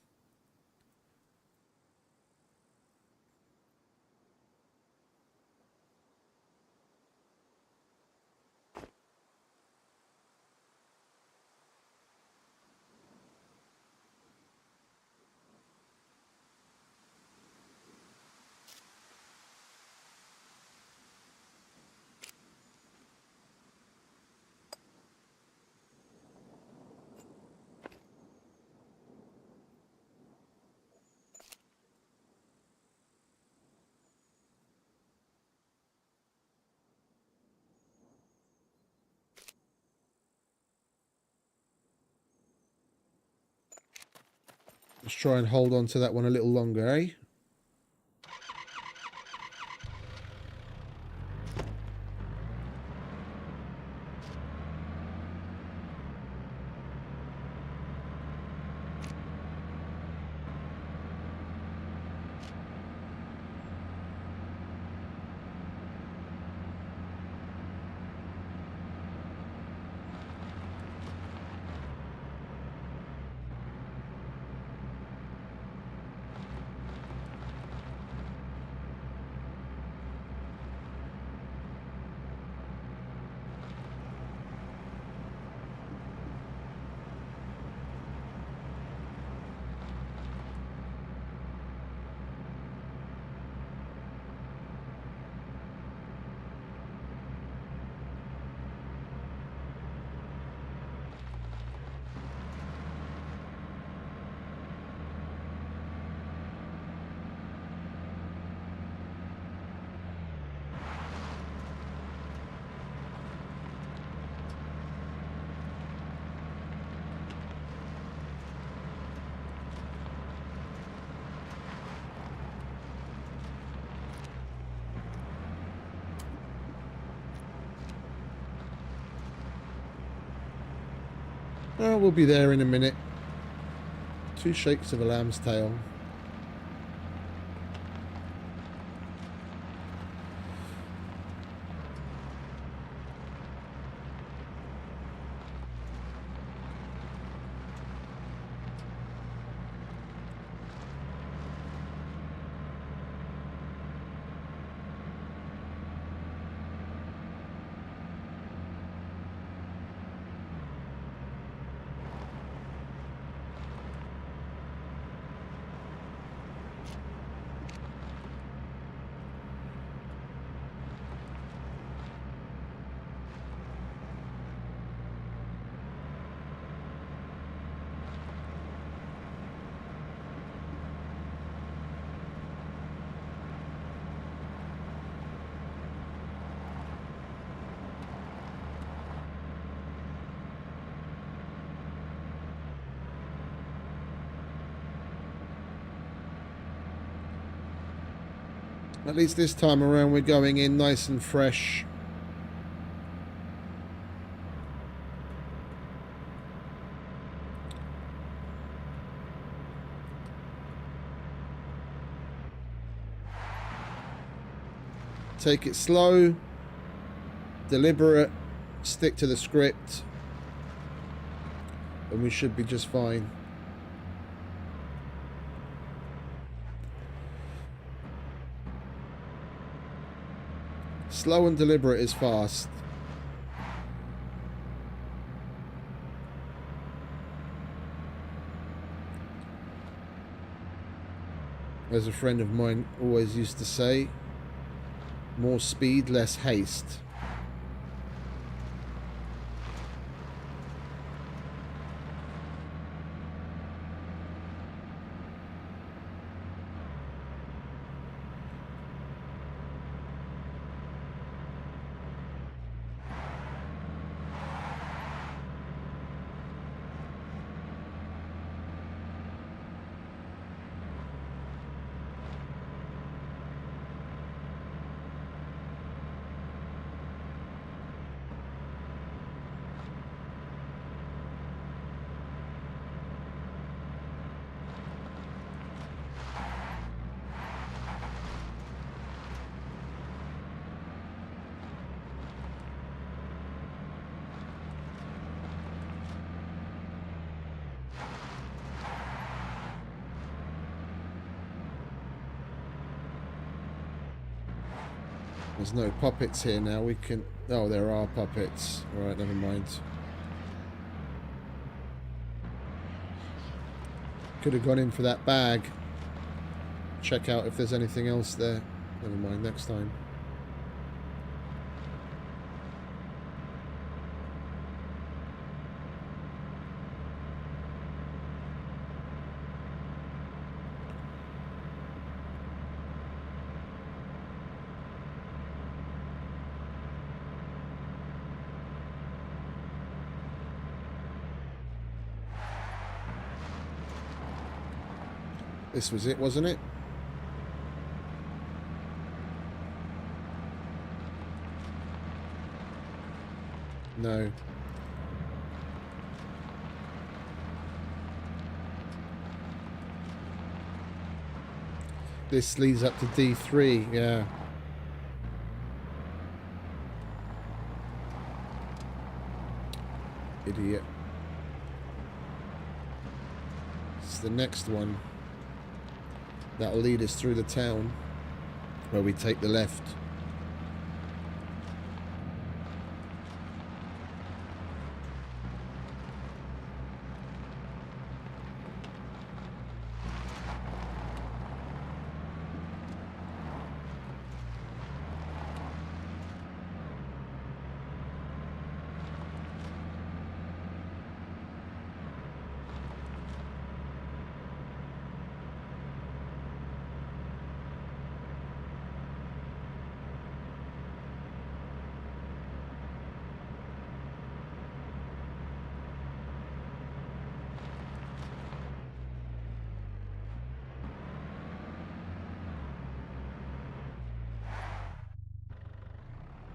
Let's try and hold on to that one a little longer, eh? Oh, we'll be there in a minute. 2 shakes of a lamb's tail. At least this time around we're going in nice and fresh. Take it slow, deliberate, stick to the script, and we should be just fine. Slow and deliberate is fast. As a friend of mine always used to say, more speed, less haste. There's no puppets here now. We can... Oh, there are puppets. Alright, never mind. Could have gone in for that bag. Check out if there's anything else there. Never mind, next time. This was it, wasn't it? No. This leads up to D3, yeah. Idiot. It's the next one. That'll lead us through the town, where we take the left.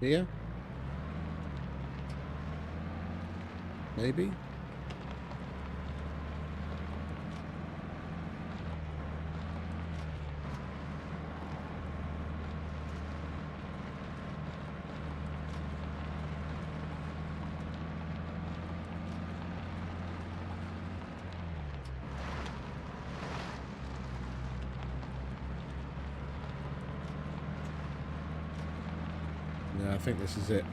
Here? Maybe? Yeah, I think this is it.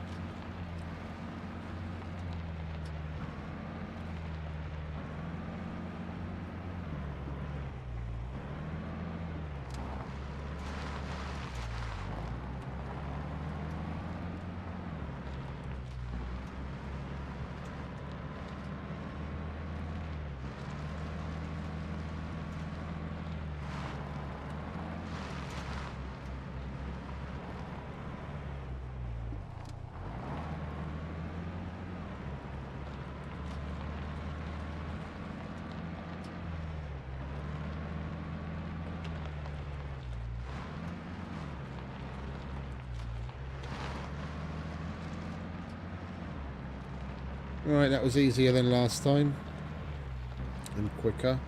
Alright, that was easier than last time. And quicker.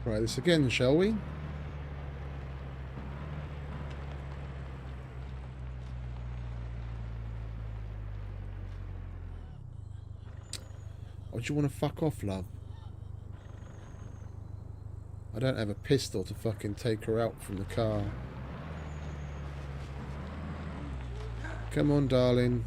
Try this again, shall we? Or do you want to fuck off, love? I don't have a pistol to fucking take her out from the car. Come on, darling.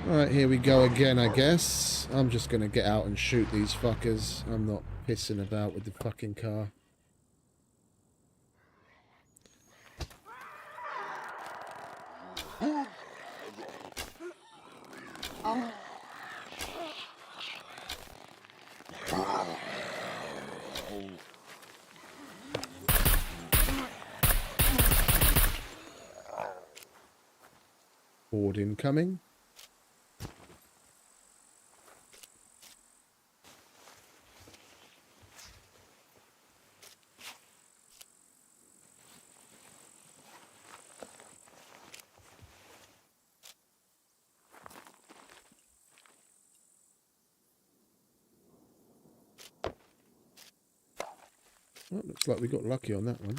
Alright, here we go again, I guess. I'm just going to get out and shoot these fuckers. I'm not pissing about with the fucking car. Board incoming. Well, looks like we got lucky on that one.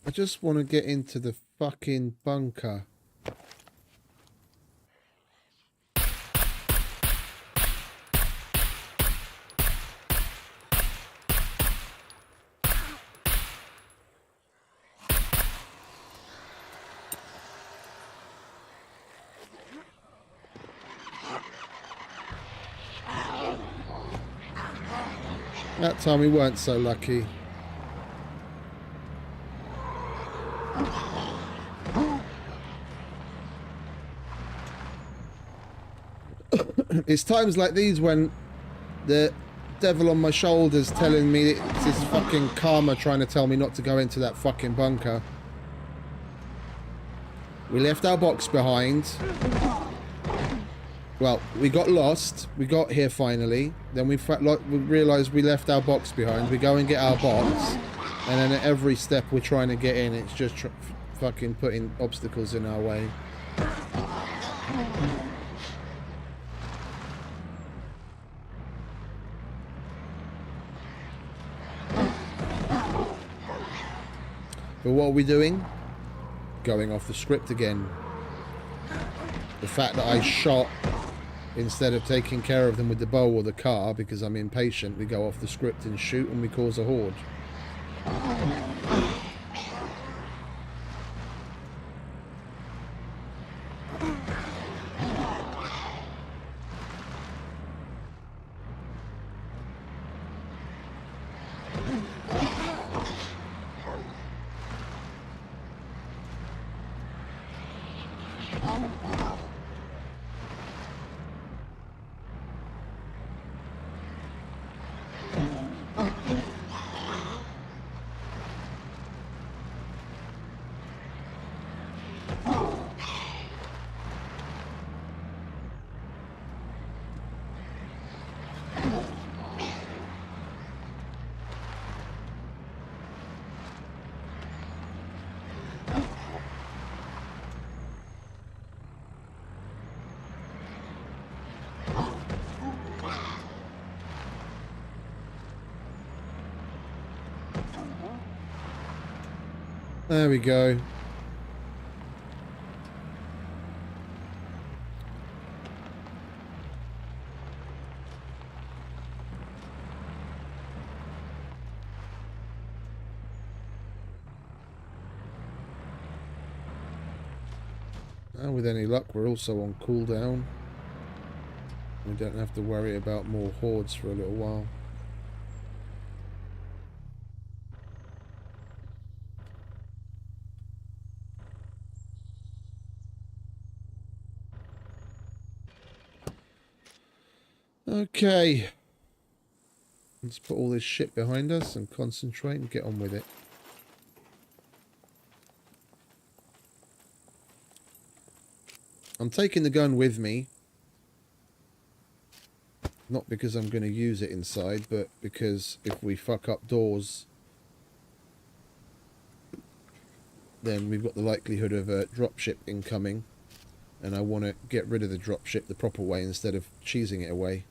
I just want to get into the fucking bunker. That time we weren't so lucky. It's times like these when the devil on my shoulder's telling me it's this fucking karma trying to tell me not to go into that fucking bunker. We left our box behind. Well, we got lost. We got here finally. Then we realised we left our box behind. We go and get our box. And then at every step we're trying to get in, it's just fucking putting obstacles in our way. But what are we doing? Going off the script again. The fact that I shot instead of taking care of them with the bow or the car because I'm impatient, we go off the script and shoot and we cause a horde. There we go. And with any luck, we're also on cooldown. We don't have to worry about more hordes for a little while. Okay. Let's put all this shit behind us and concentrate and get on with it. I'm taking the gun with me. Not because I'm going to use it inside, but because if we fuck up doors, then we've got the likelihood of a dropship incoming. And I want to get rid of the dropship the proper way instead of cheesing it away.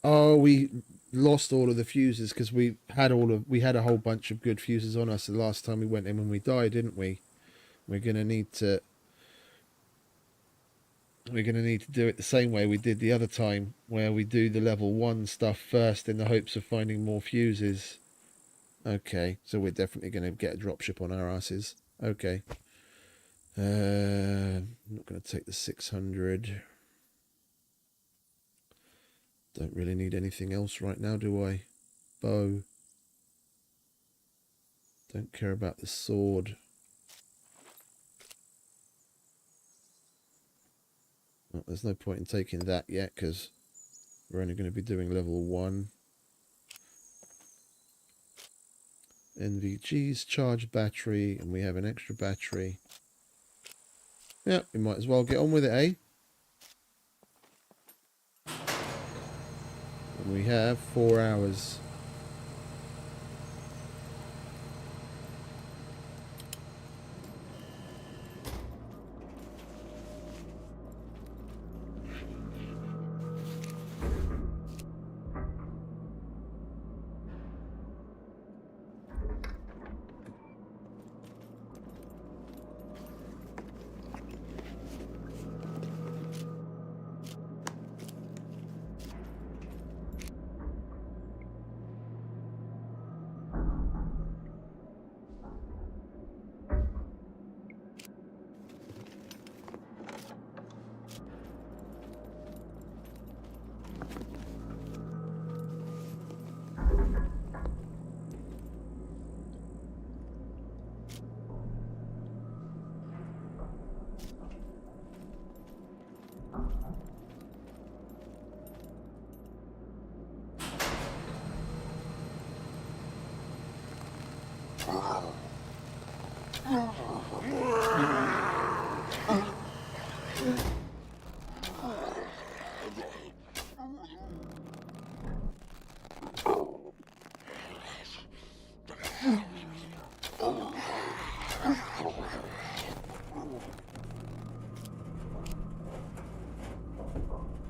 Oh, we lost all of the fuses because we had a whole bunch of good fuses on us the last time we went in when we died, didn't we? We're gonna need to do it the same way we did the other time, where we do the level 1 stuff first in the hopes of finding more fuses, Okay, so we're definitely going to get a dropship on our asses. Okay. I'm not going to take the 600. Don't really need anything else right now, do I? Bow. Don't care about the sword. Well, there's no point in taking that yet because we're only going to be doing level 1. NVG's charge battery, and we have an extra battery. Yeah, we might as well get on with it, eh? And we have 4 hours.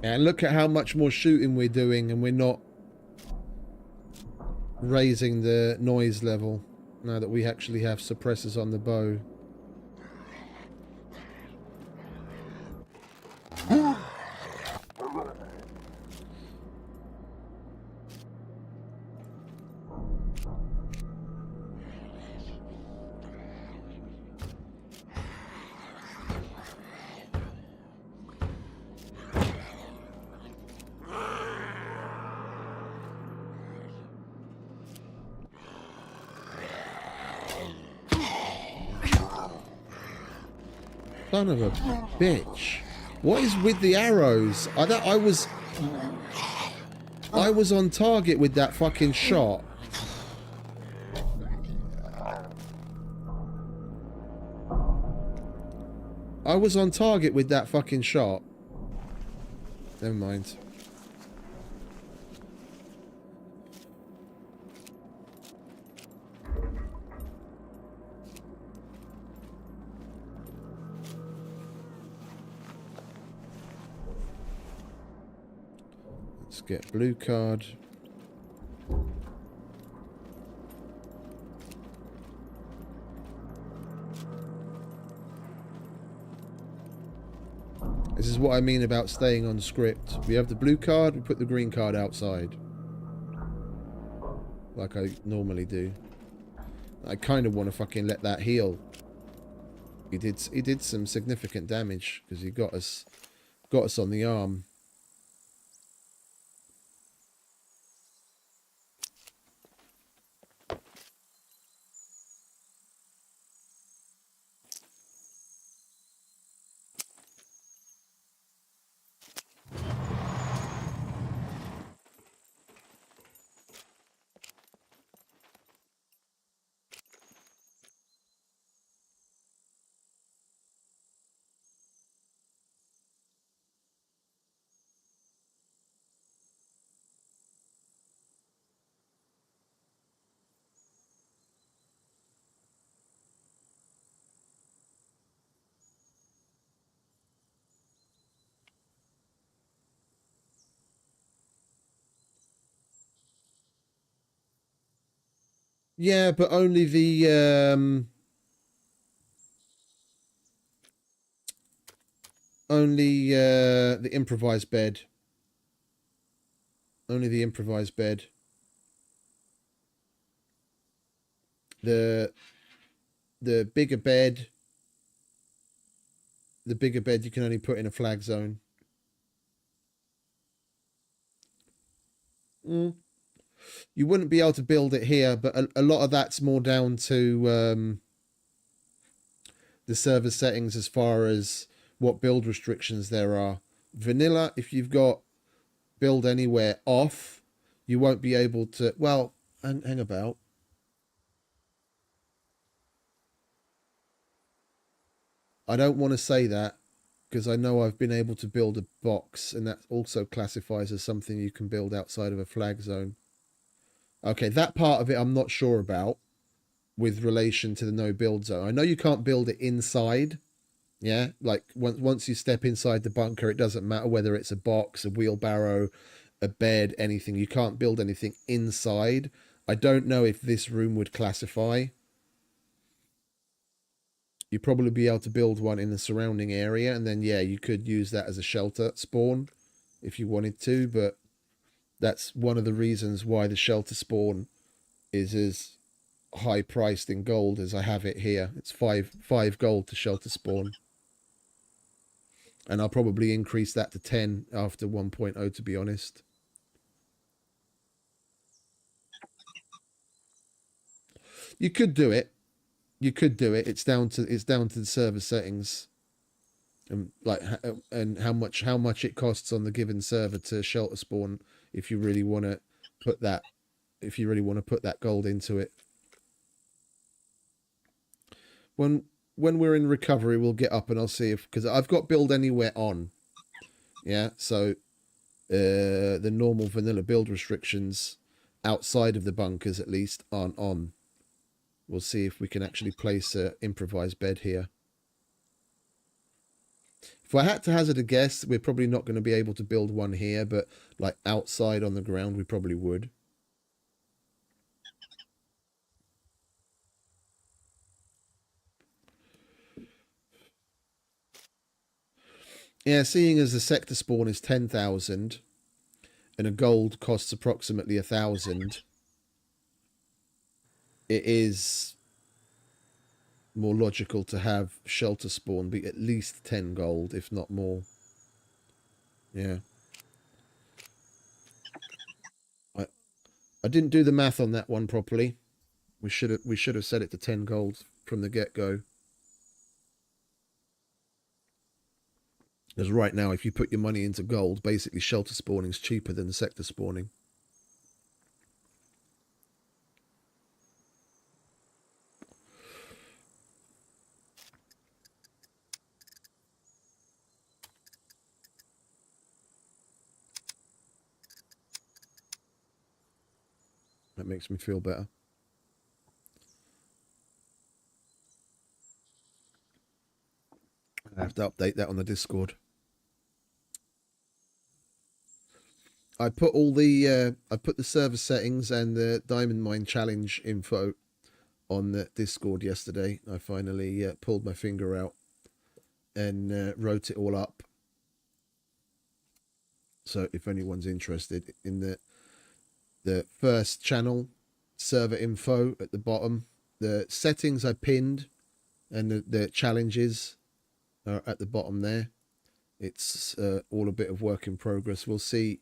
And look at how much more shooting we're doing, and we're not raising the noise level now that we actually have suppressors on the bow. Son of a bitch. What is with the arrows? I was on target with that fucking shot. I was on target with that fucking shot. Never mind. Let's get blue card. This is what I mean about staying on script. We have the blue card, we put the green card outside. Like I normally do. I kind of want to fucking let that heal. He did some significant damage because he got us on the arm. Yeah, but only the improvised bed. Only the improvised bed. The the bigger bed, you can only put in a flag zone. You wouldn't be able to build it here, but a lot of that's more down to the server settings as far as what build restrictions there are. Vanilla, if you've got build anywhere off, you won't be able to, well, hang about. I don't want to say that because I know I've been able to build a box, and that also classifies as something you can build outside of a flag zone. Okay, that part of it I'm not sure about with relation to the no build zone. I know you can't build it inside. Yeah, like once you step inside the bunker, it doesn't matter whether it's a box, a wheelbarrow, a bed, anything. You can't build anything inside. I don't know if this room would classify. You'd probably be able to build one in the surrounding area, and then yeah, you could use that as a shelter spawn if you wanted to, but that's one of the reasons why the shelter spawn is as high priced in gold as I have it here. It's five gold to shelter spawn. And I'll probably increase that to 10 after 1.0, to be honest. You could do it. You could do it. It's down to the server settings, and like and how much it costs on the given server to shelter spawn if you really want to put that gold into it. When we're in recovery, we'll get up and I'll see if, because I've got build anywhere on. Yeah, so the normal vanilla build restrictions outside of the bunkers at least aren't on. We'll see if we can actually place an improvised bed here. If I had to hazard a guess, we're probably not going to be able to build one here, but like outside on the ground, we probably would. Yeah, seeing as the sector spawn is 10,000 and a gold costs approximately 1,000, it is more logical to have shelter spawn be at least 10 gold, if not more. Yeah. I didn't do the math on that one properly. We should have set it to 10 gold from the get-go. Because right now, if you put your money into gold, basically shelter spawning is cheaper than sector spawning. That makes me feel better. I have to update that on the Discord. I put all the I put the server settings and the Diamond Mine challenge info on the Discord yesterday. I finally pulled my finger out and wrote it all up. So if anyone's interested in the first channel, server info at the bottom, the settings I pinned, and the challenges are at the bottom there. It's all a bit of work in progress. We'll see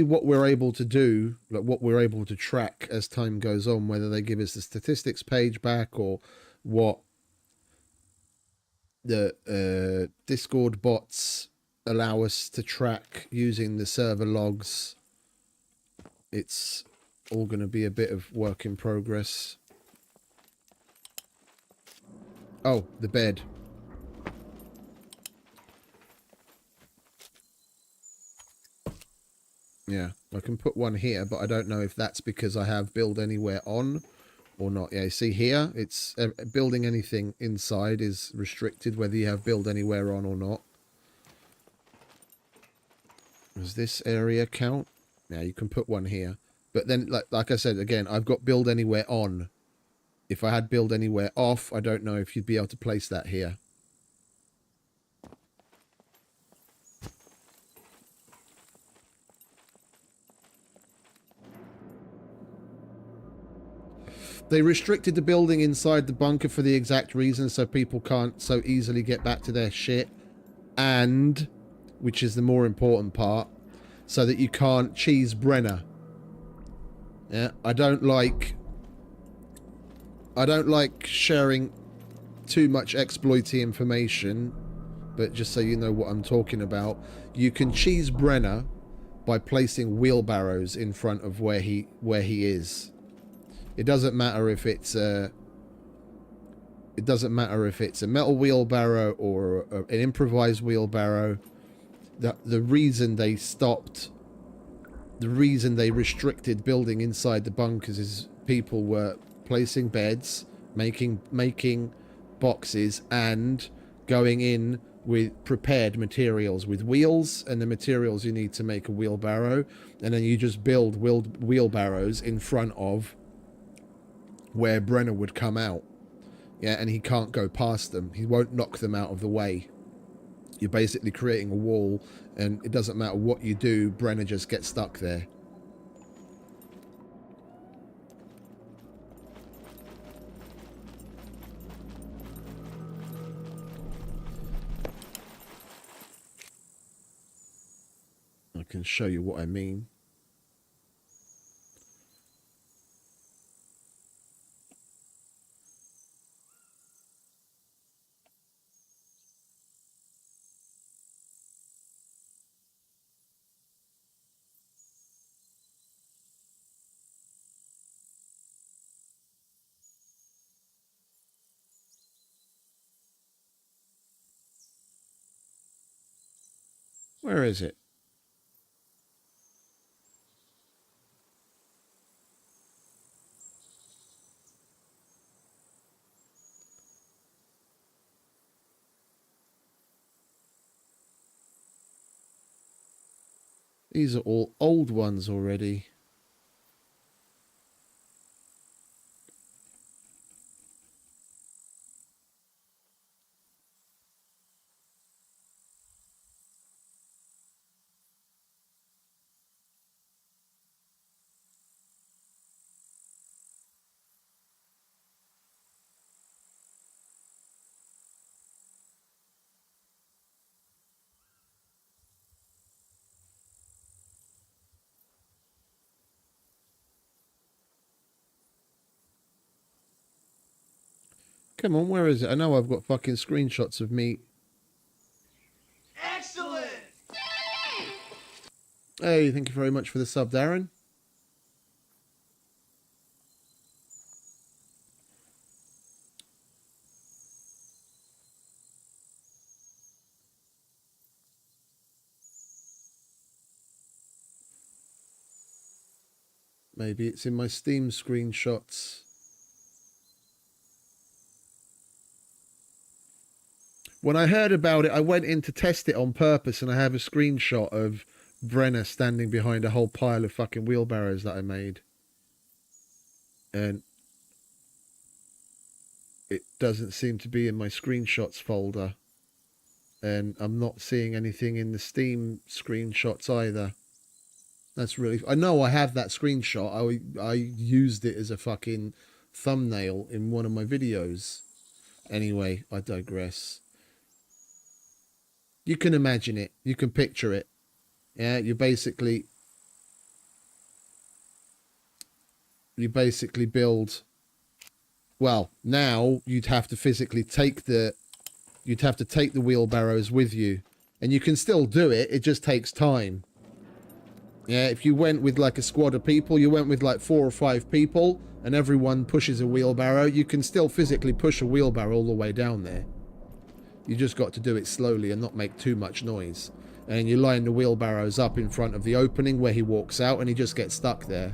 what we're able to do, like what we're able to track as time goes on, whether they give us the statistics page back or what the Discord bots allow us to track using the server logs. It's all going to be a bit of work in progress. Oh, the bed. Yeah, I can put one here, but I don't know if that's because I have build anywhere on or not. Yeah, see here, it's building anything inside is restricted whether you have build anywhere on or not. Does this area count? Yeah, you can put one here. But then, like I said, again, I've got build anywhere on. If I had build anywhere off, I don't know if you'd be able to place that here. They restricted the building inside the bunker for the exact reason so people can't so easily get back to their shit. And, which is the more important part, so that you can't cheese Brenner. Yeah, I don't like sharing too much exploity information, but just so you know what I'm talking about, you can cheese Brenner by placing wheelbarrows in front of where he is. It doesn't matter if it's a metal wheelbarrow or an improvised wheelbarrow. The reason they restricted building inside the bunkers is people were placing beds, making boxes, and going in with prepared materials, with wheels and the materials you need to make a wheelbarrow, and then you just build wheelbarrows in front of where Brenner would come out. Yeah, and he can't go past them. He won't knock them out of the way. You're basically creating a wall, and it doesn't matter what you do, Brenner just gets stuck there. I can show you what I mean. Where is it? These are all old ones already. Come on, where is it? I know I've got fucking screenshots of me. Excellent! Hey, thank you very much for the sub, Darren. Maybe it's in my Steam screenshots. When I heard about it, I went in to test it on purpose, and I have a screenshot of Brenner standing behind a whole pile of fucking wheelbarrows that I made. And it doesn't seem to be in my screenshots folder. And I'm not seeing anything in the Steam screenshots either. That's really... I know I have that screenshot. I used it as a fucking thumbnail in one of my videos. Anyway, I digress. You can imagine it. You can picture it. Yeah, you basically build... Well, now you'd have to physically take the... You'd have to take the wheelbarrows with you. And you can still do it. It just takes time. Yeah, if you went with like a squad of people, you went with like 4 or 5 people, and everyone pushes a wheelbarrow, you can still physically push a wheelbarrow all the way down there. You just got to do it slowly and not make too much noise. And you line the wheelbarrows up in front of the opening where he walks out, and he just gets stuck there.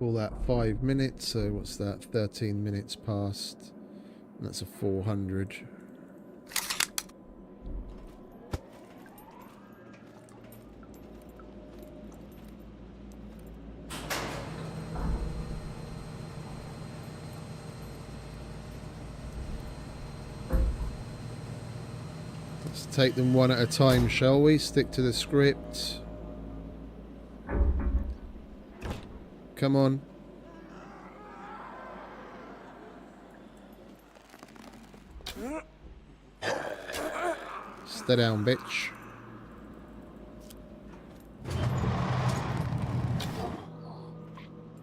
Call that 5 minutes. So what's that? 13 minutes past. And that's a 400. Let's take them one at a time, shall we? Stick to the script. Come on. Stay down, bitch.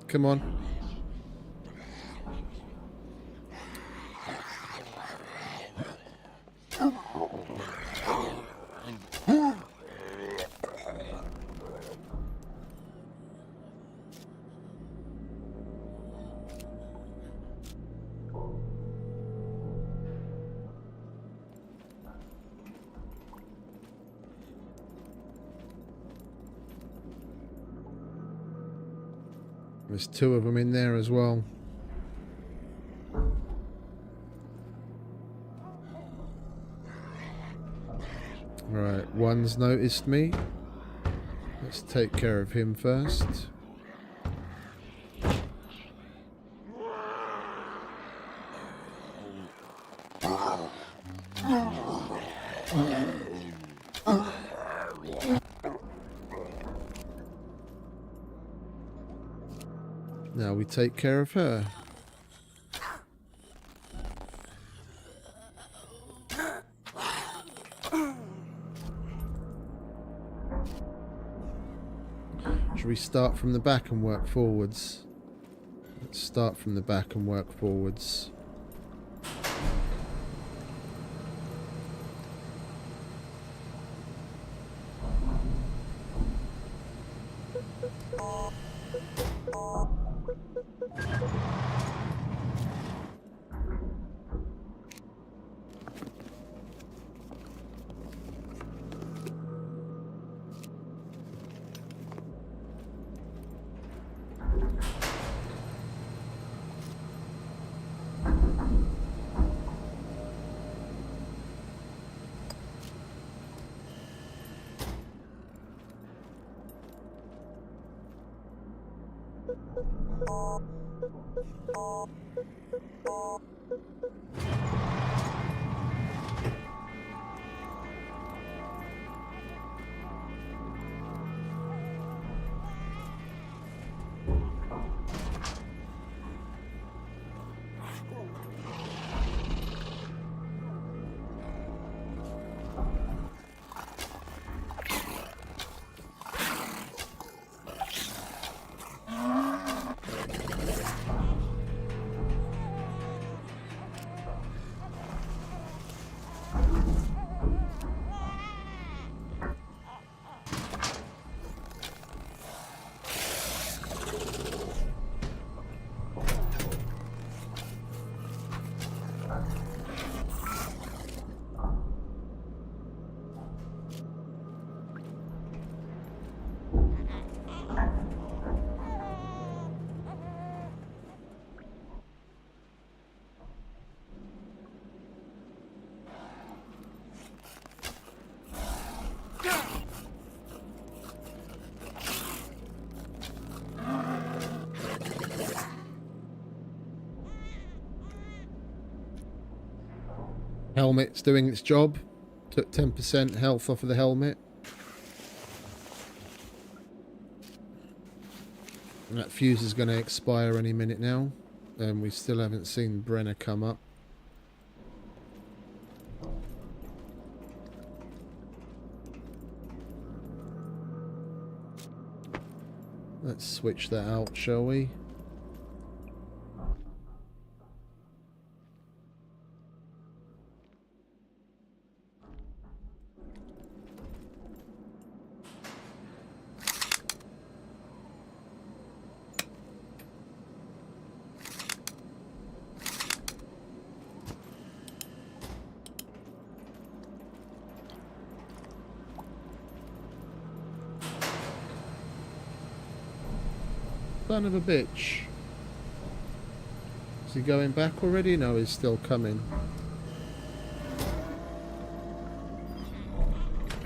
Come on. There's 2 of them in there as well. Right, one's noticed me. Let's take care of him first. Now we take care of her. Should we start from the back and work forwards? Let's start from the back and work forwards. Helmet's doing its job. Took 10% health off of the helmet. And that fuse is going to expire any minute now. And we still haven't seen Brenner come up. Let's switch that out, shall we? Son of a bitch. Is he going back already? No, he's still coming.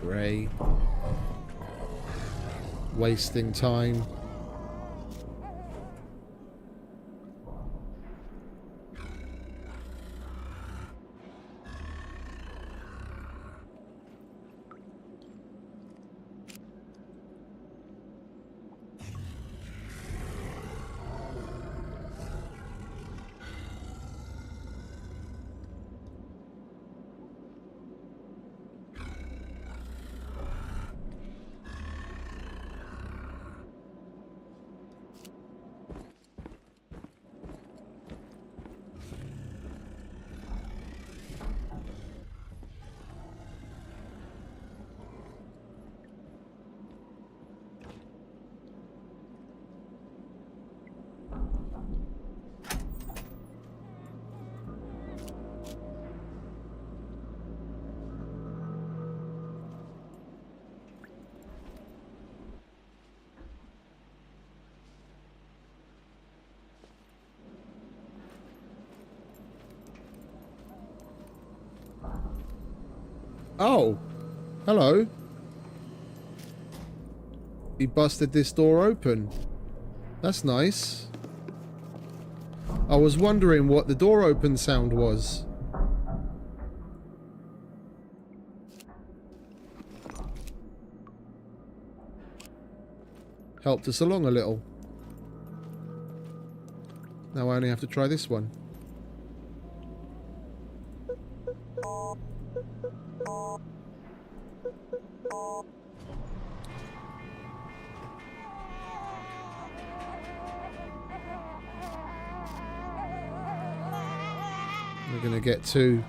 Great. Wasting time. Oh, hello. He busted this door open. That's nice. I was wondering what the door open sound was. Helped us along a little. Now I only have to try this one. We're gonna get two.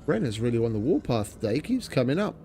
Brenner's really on the warpath today. He keeps coming up.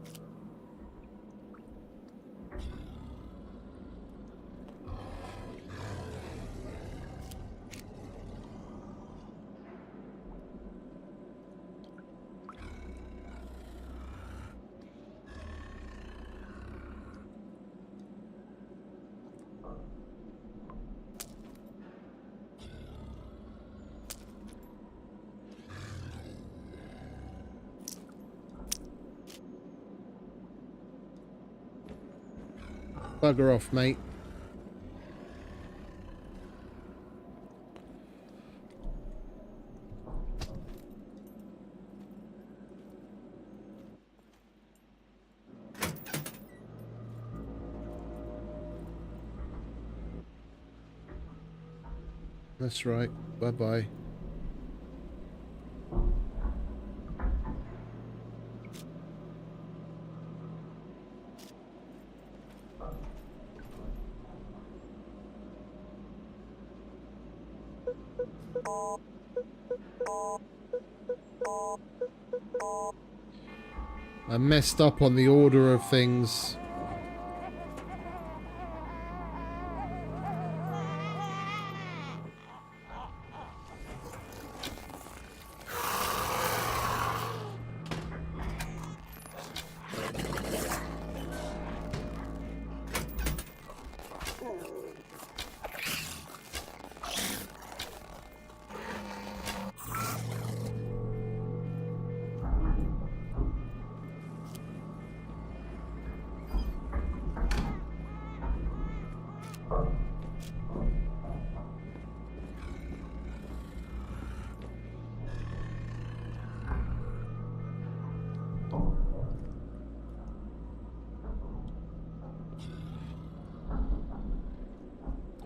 Bugger off, mate. That's right. Bye-bye. I messed up on the order of things.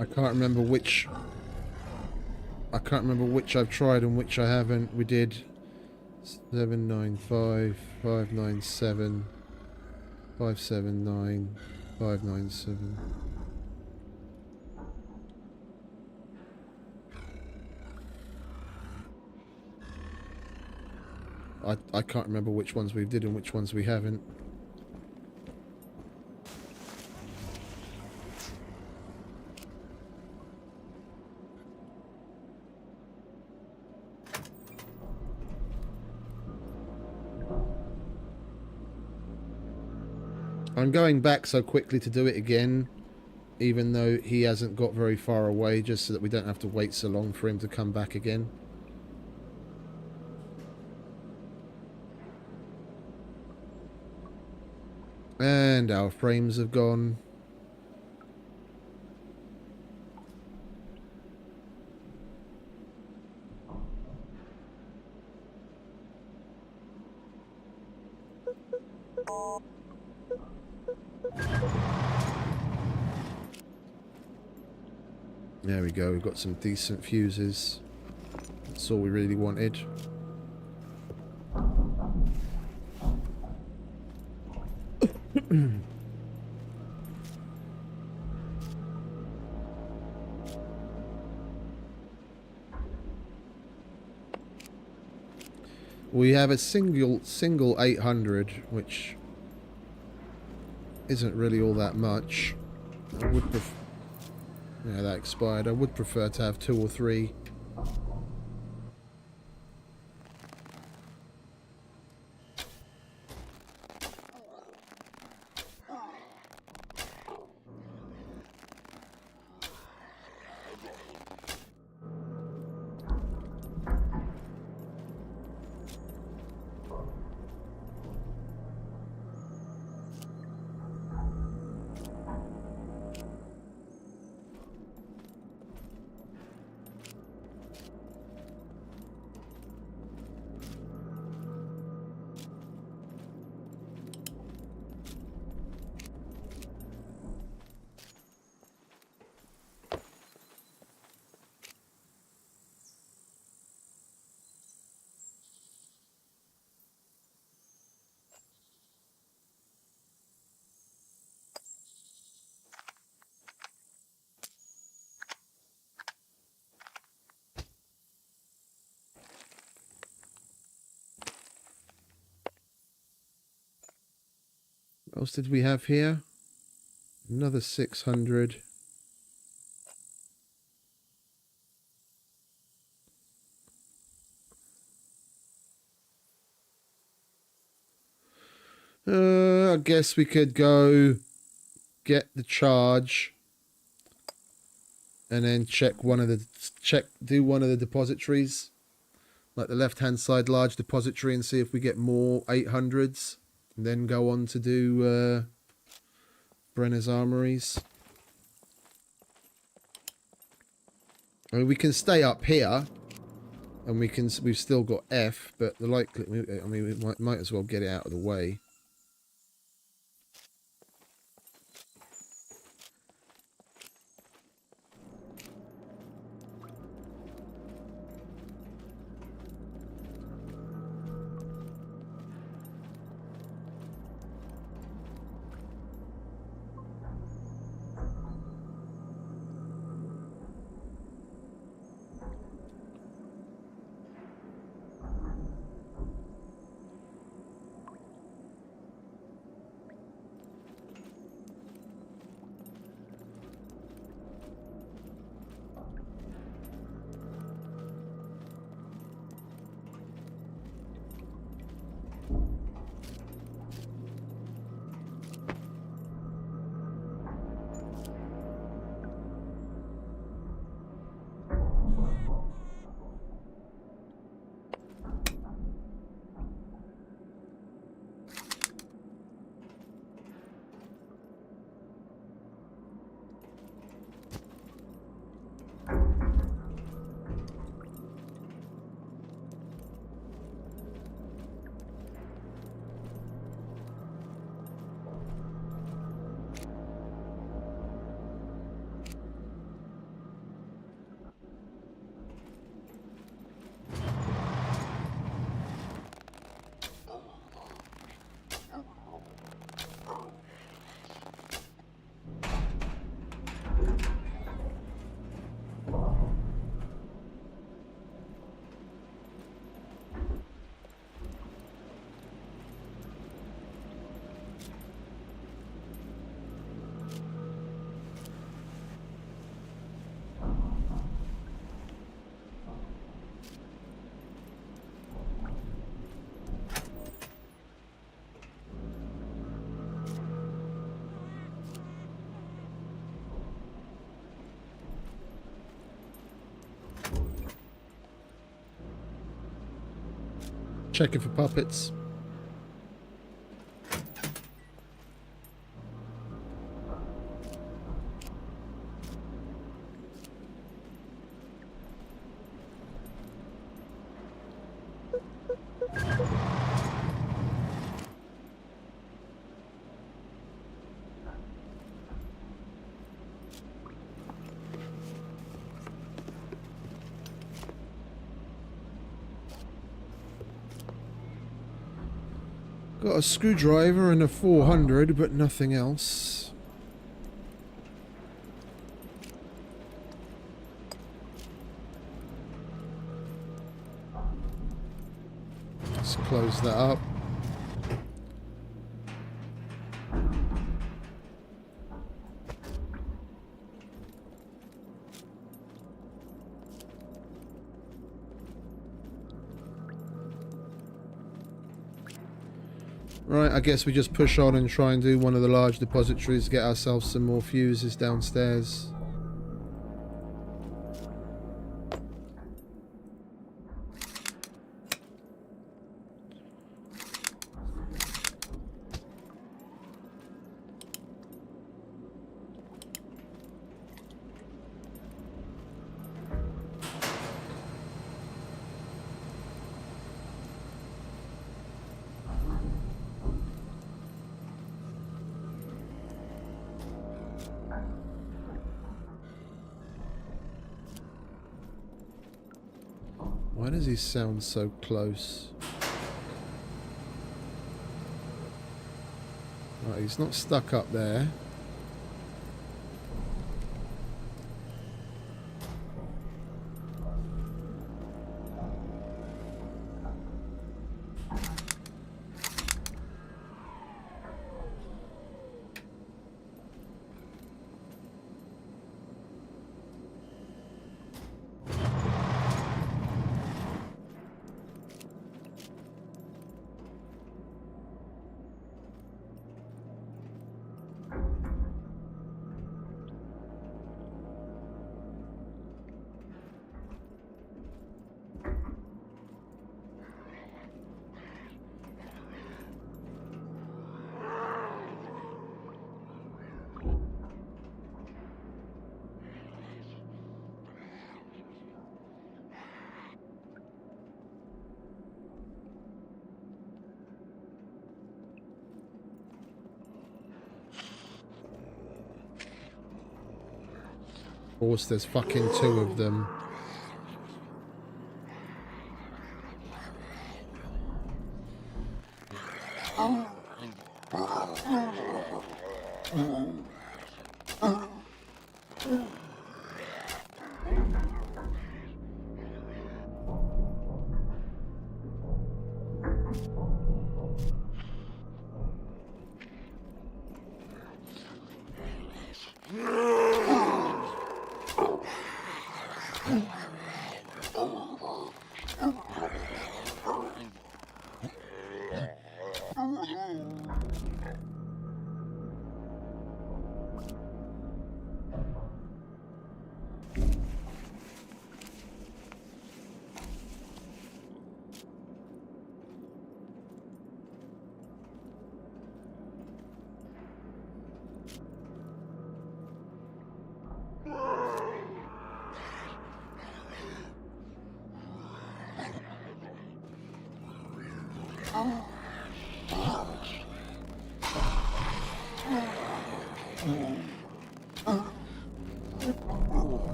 I can't remember which I've tried and which I haven't. We did 795, 597, 579, 597. I can't remember which ones we did and which ones we haven't. I'm going back so quickly to do it again, even though he hasn't got very far away, just so that we don't have to wait so long for him to come back again. And our frames have gone. There we go, we've got some decent fuses. That's all we really wanted. We have a single 800, which isn't really all that much. I would yeah, that expired. I would prefer to have 2 or 3. What else did we have here? Another 600. I guess we could go get the charge and then do one of the depositories, like the left-hand side large depository, and see if we get more 800s, and then go on to do Brenner's Armories. I mean, we can stay up here, and we've still got F, but the likely, I mean, we might as well get it out of the way. checking for puppets. Got a screwdriver and a 400, but nothing else. Let's close that up. Right, I guess we just push on and try and do one of the large depositories, get ourselves some more fuses downstairs. Why does he sound so close? Right, he's not stuck up there. Of course, there's fucking two of them.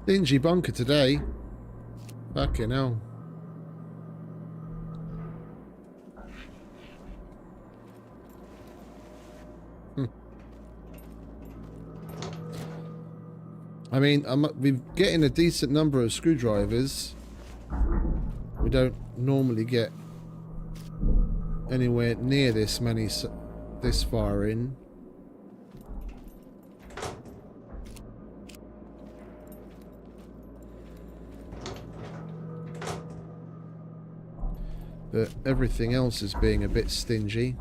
Dingy bunker today. Fucking hell. I mean, we're getting a decent number of screwdrivers. We don't normally get anywhere near this many this far in. But everything else is being a bit stingy.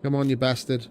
Come on, you bastard.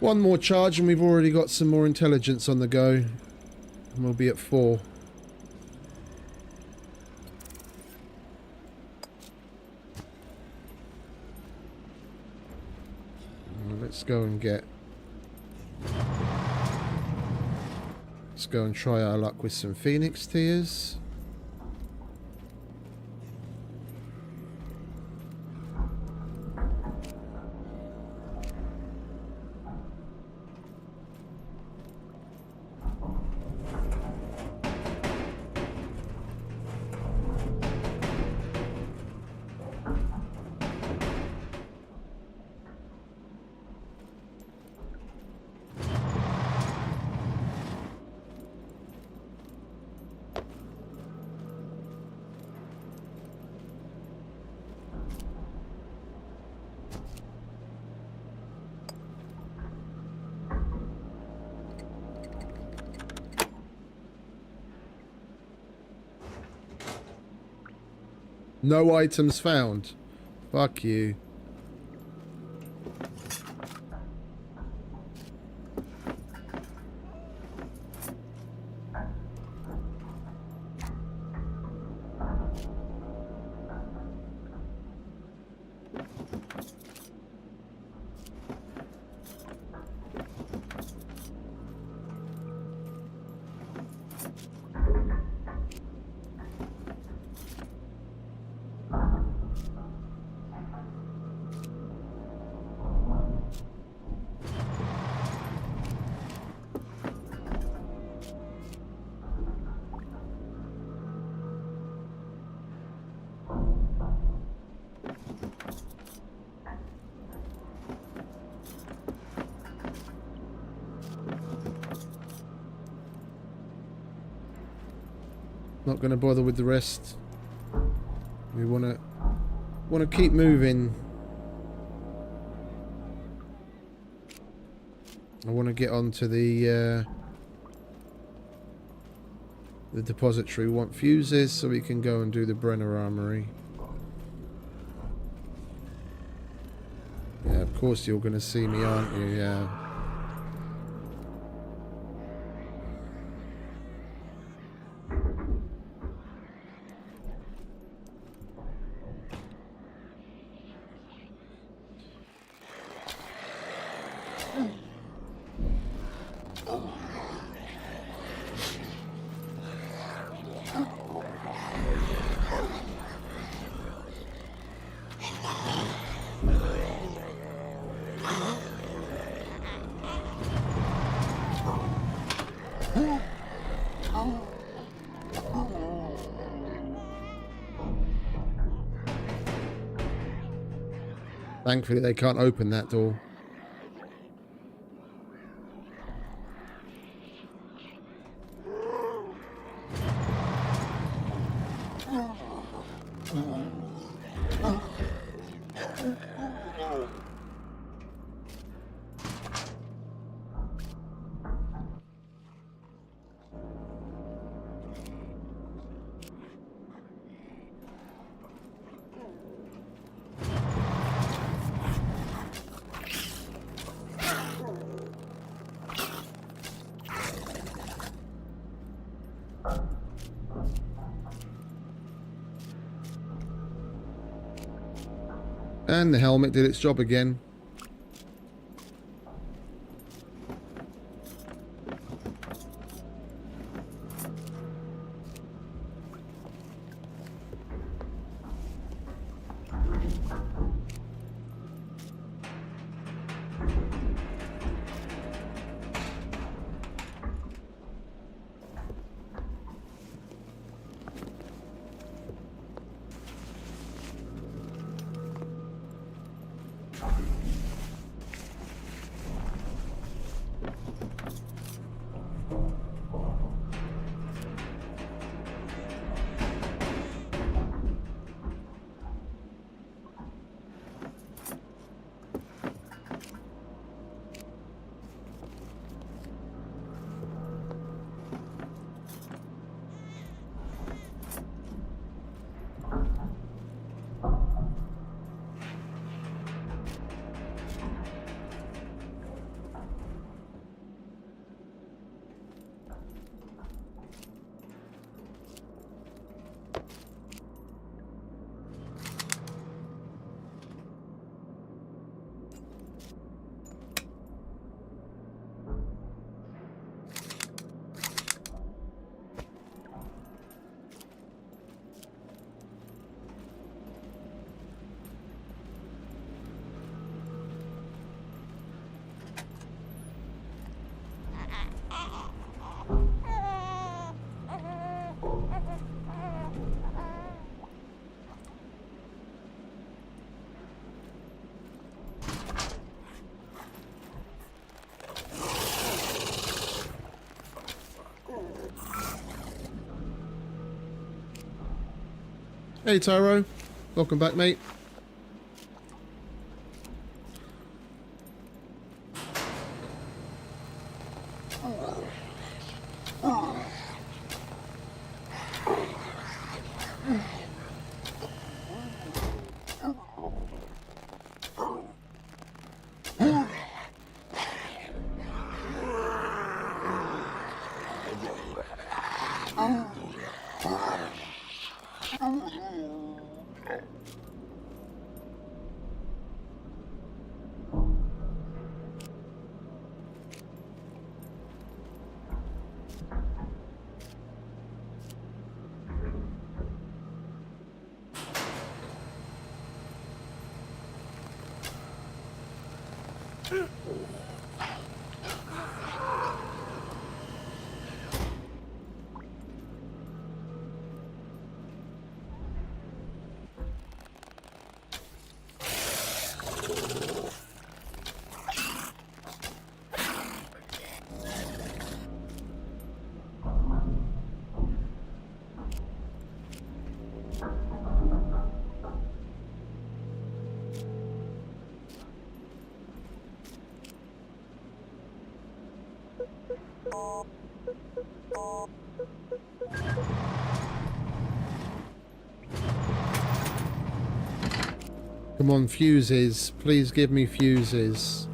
One more charge and we've already got some more intelligence on the go. And we'll be at 4. Let's go and get... Let's go and try our luck with some Phoenix Tears. No items found. Fuck you. Not going to bother with the rest. We want to keep moving. I want to get onto the depository. We want fuses so we can go and do the Brenner Armory. Yeah, of course you're going to see me, aren't you? Yeah. Thankfully, they can't open that door. And the helmet did its job again. Hey Tyro, welcome back, mate. Come on, fuses. Please give me fuses.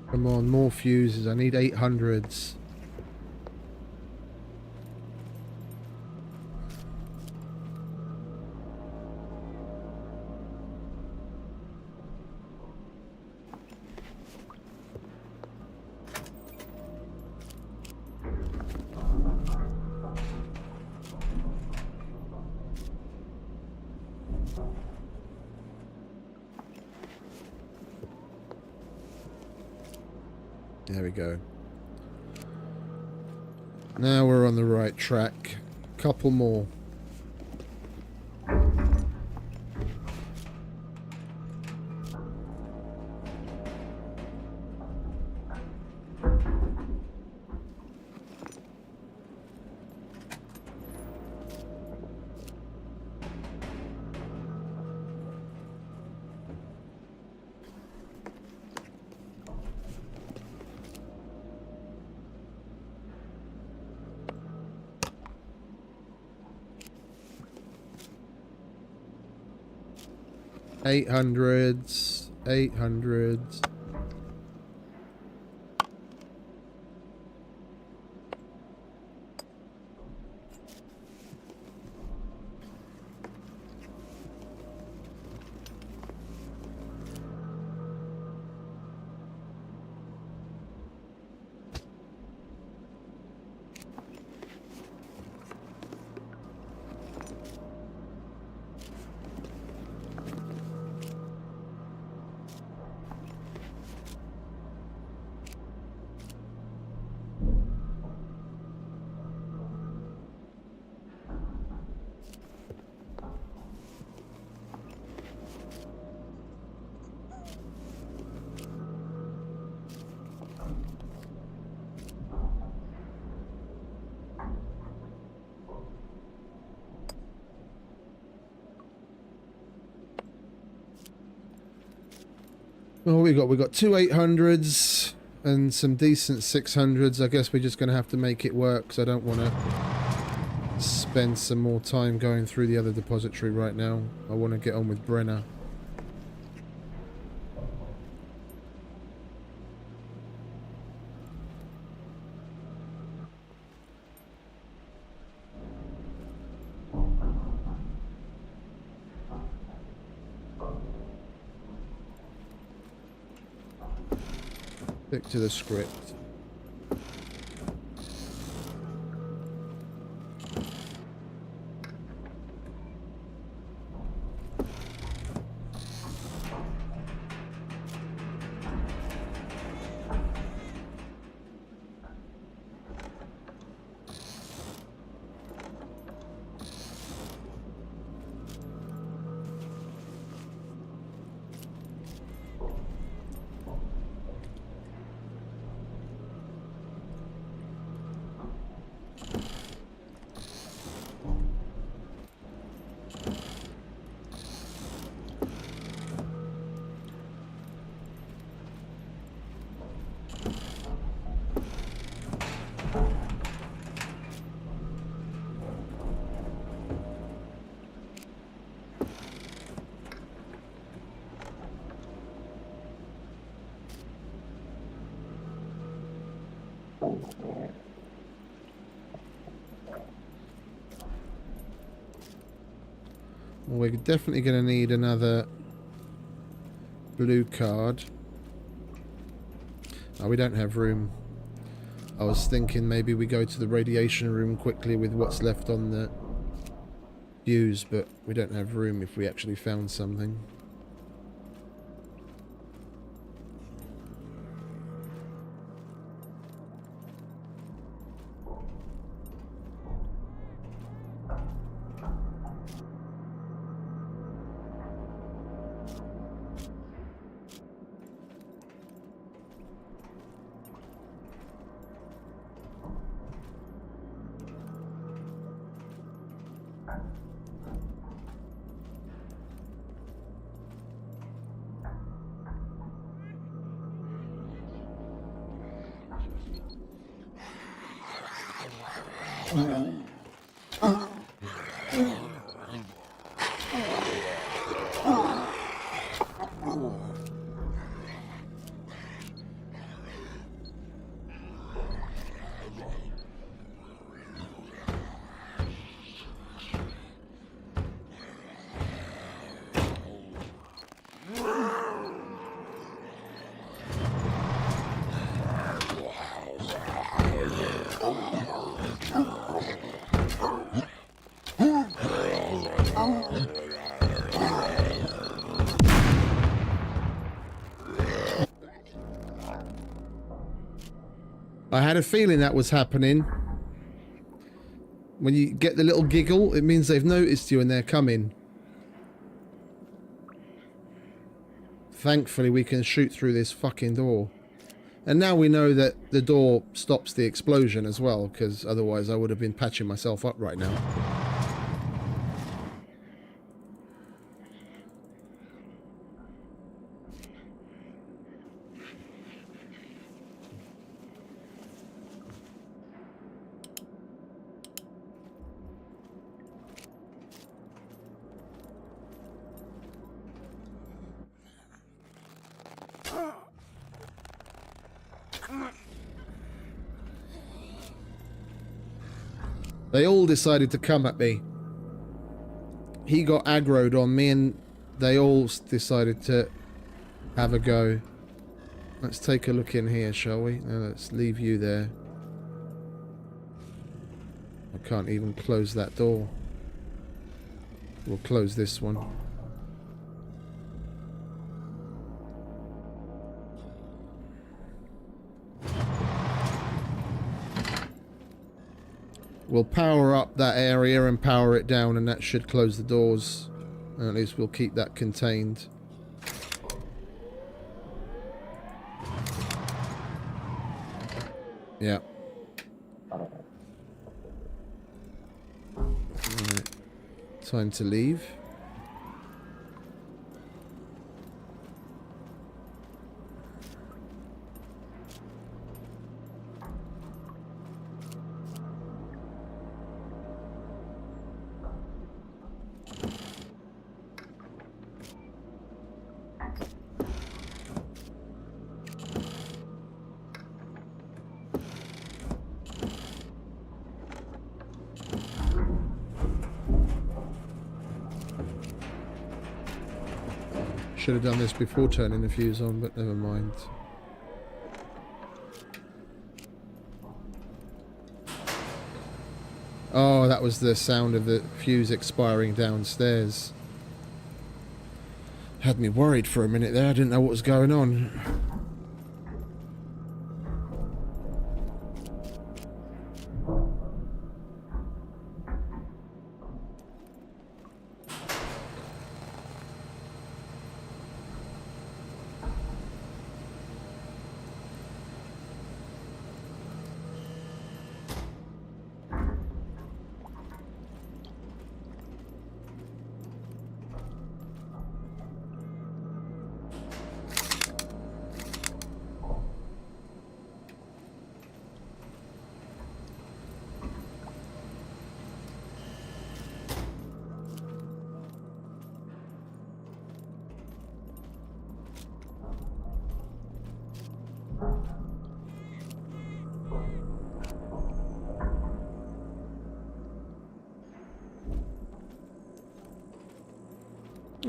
Come on, more fuses. I need 800s. There we go. Now we're on the right track. Couple more. Eight hundreds. Well, we got two 800s and some decent 600s. I guess we're just going to have to make it work, because I don't want to spend some more time going through the other depository right now. I want to get on with Brenner. Stick to the script. We're definitely going to need another blue card. Oh, we don't have room. I was thinking maybe we go to the radiation room quickly with what's left on the fuse, but we don't have room if we actually found something. I had a feeling that was happening. When you get the little giggle, it means they've noticed you and they're coming. Thankfully, we can shoot through this fucking door. And now we know that the door stops the explosion as well, because otherwise I would have been patching myself up right now. They all decided to come at me. He got aggroed on me and they all decided to have a go. Let's take a look in here, shall we? Now let's leave you there. I can't even close that door. We'll close this one. We'll power up that area and power it down, and that should close the doors. At least we'll keep that contained. Yeah. Right. Time to leave. Should have done this before turning the fuse on, but never mind. Oh, that was the sound of the fuse expiring downstairs. Had me worried for a minute there. I didn't know what was going on.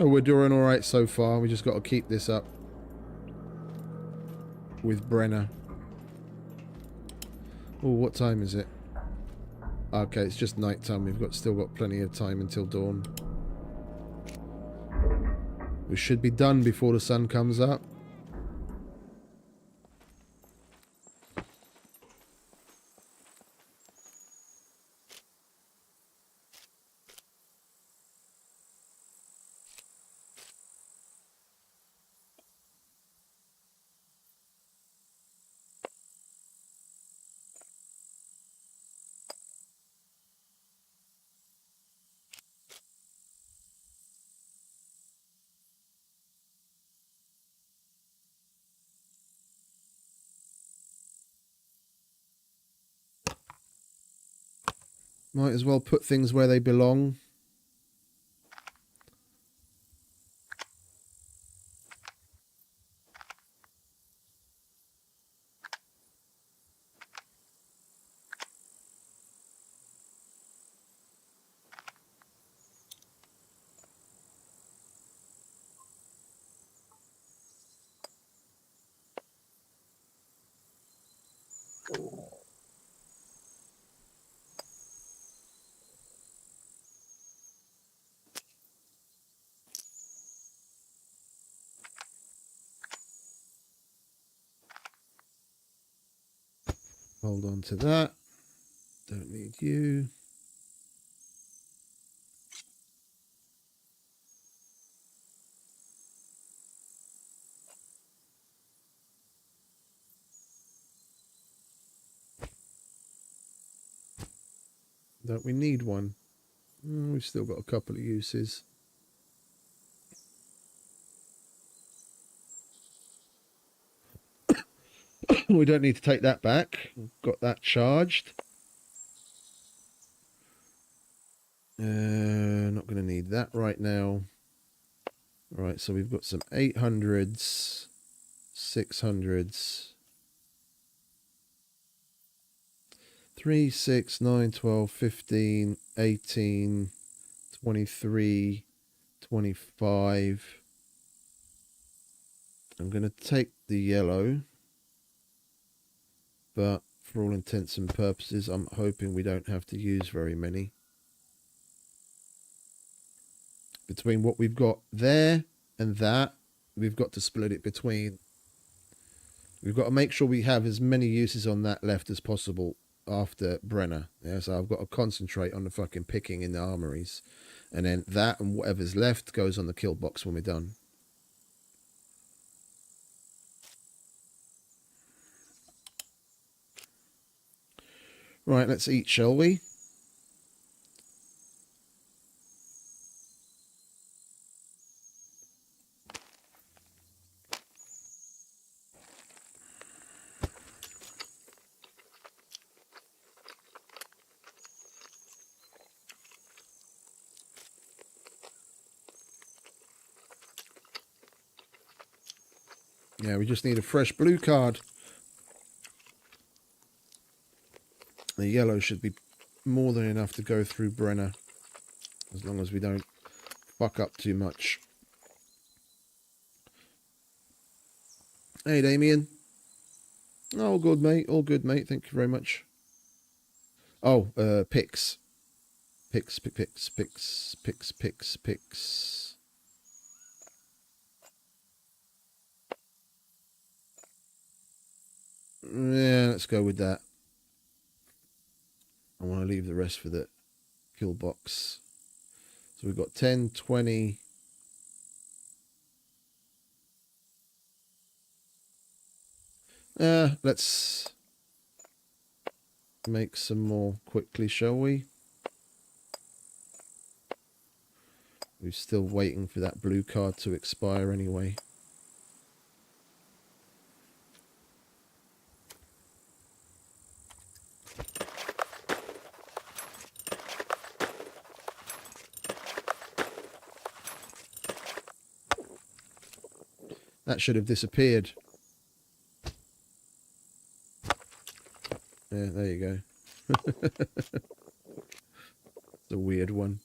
Oh, we're doing all right so far. We just got to keep this up with Brenner. Oh, what time is it? Okay, it's just night time. We've still got plenty of time until dawn. We should be done before the sun comes up. Might as well put things where they belong. Hold on to that. Don't need you. Don't we need one? We've still got a couple of uses. We don't need to take that back. We've got that charged. Not going to need that right now. Right, so we've got some 800s, 600s. 3, 6, 9, 12, 15, 18, 23, 25. I'm going to take the yellow, but for all intents and purposes, I'm hoping we don't have to use very many. Between what we've got there and that, we've got to split it between. We've got to make sure we have as many uses on that left as possible after Brenner. Yeah, so I've got to concentrate on the fucking picking in the armories. And then that and whatever's left goes on the kill box when we're done. Right, let's eat, shall we? Yeah, we just need a fresh blue card. The yellow should be more than enough to go through Brenner, as long as we don't fuck up too much. Hey, Damien. All good, mate. All good, mate. Thank you very much. Oh, picks. Picks. Yeah, let's go with that. I want to leave the rest for the kill box. So we've got 10, 20. Let's make some more quickly, shall we? We're still waiting for that blue card to expire anyway. That should have disappeared. Yeah, there you go. It's a weird one.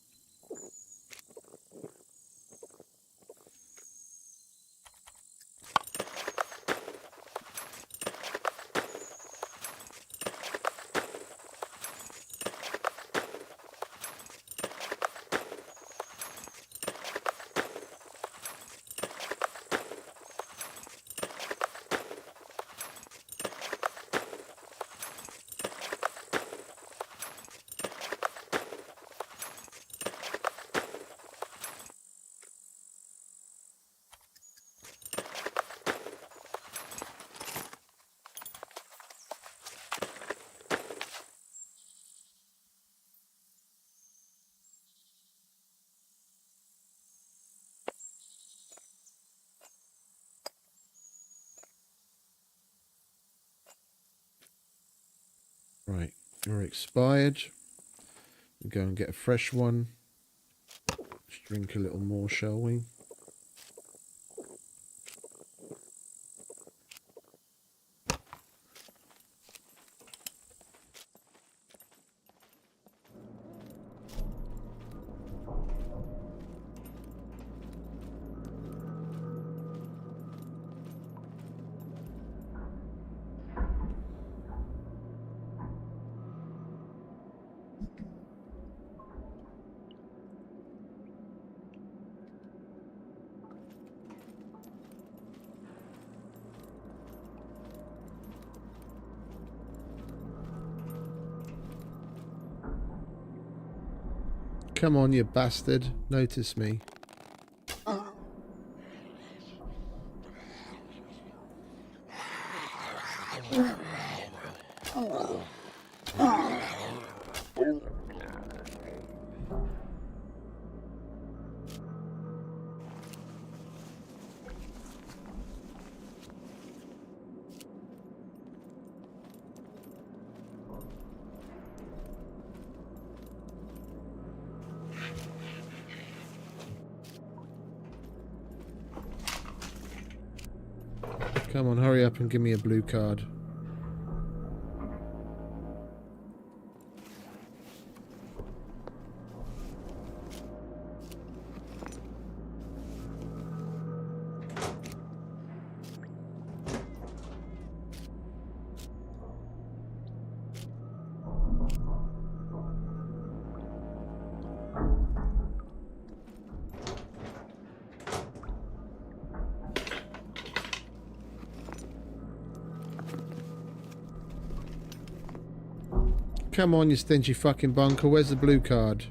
Right, you're expired. We'll go and get a fresh one. Let's drink a little more, shall we? Come on, you bastard. Notice me. Come on, hurry up and give me a blue card. Come on, you stingy fucking bunker. Where's the blue card?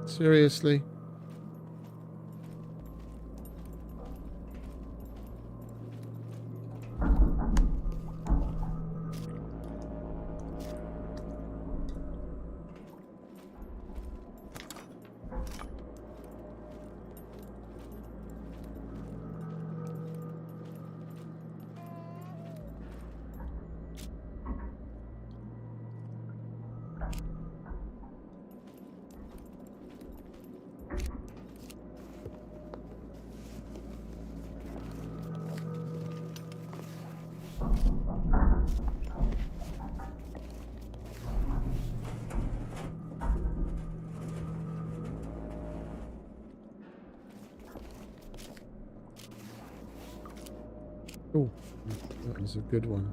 Seriously? Oh, that was a good one.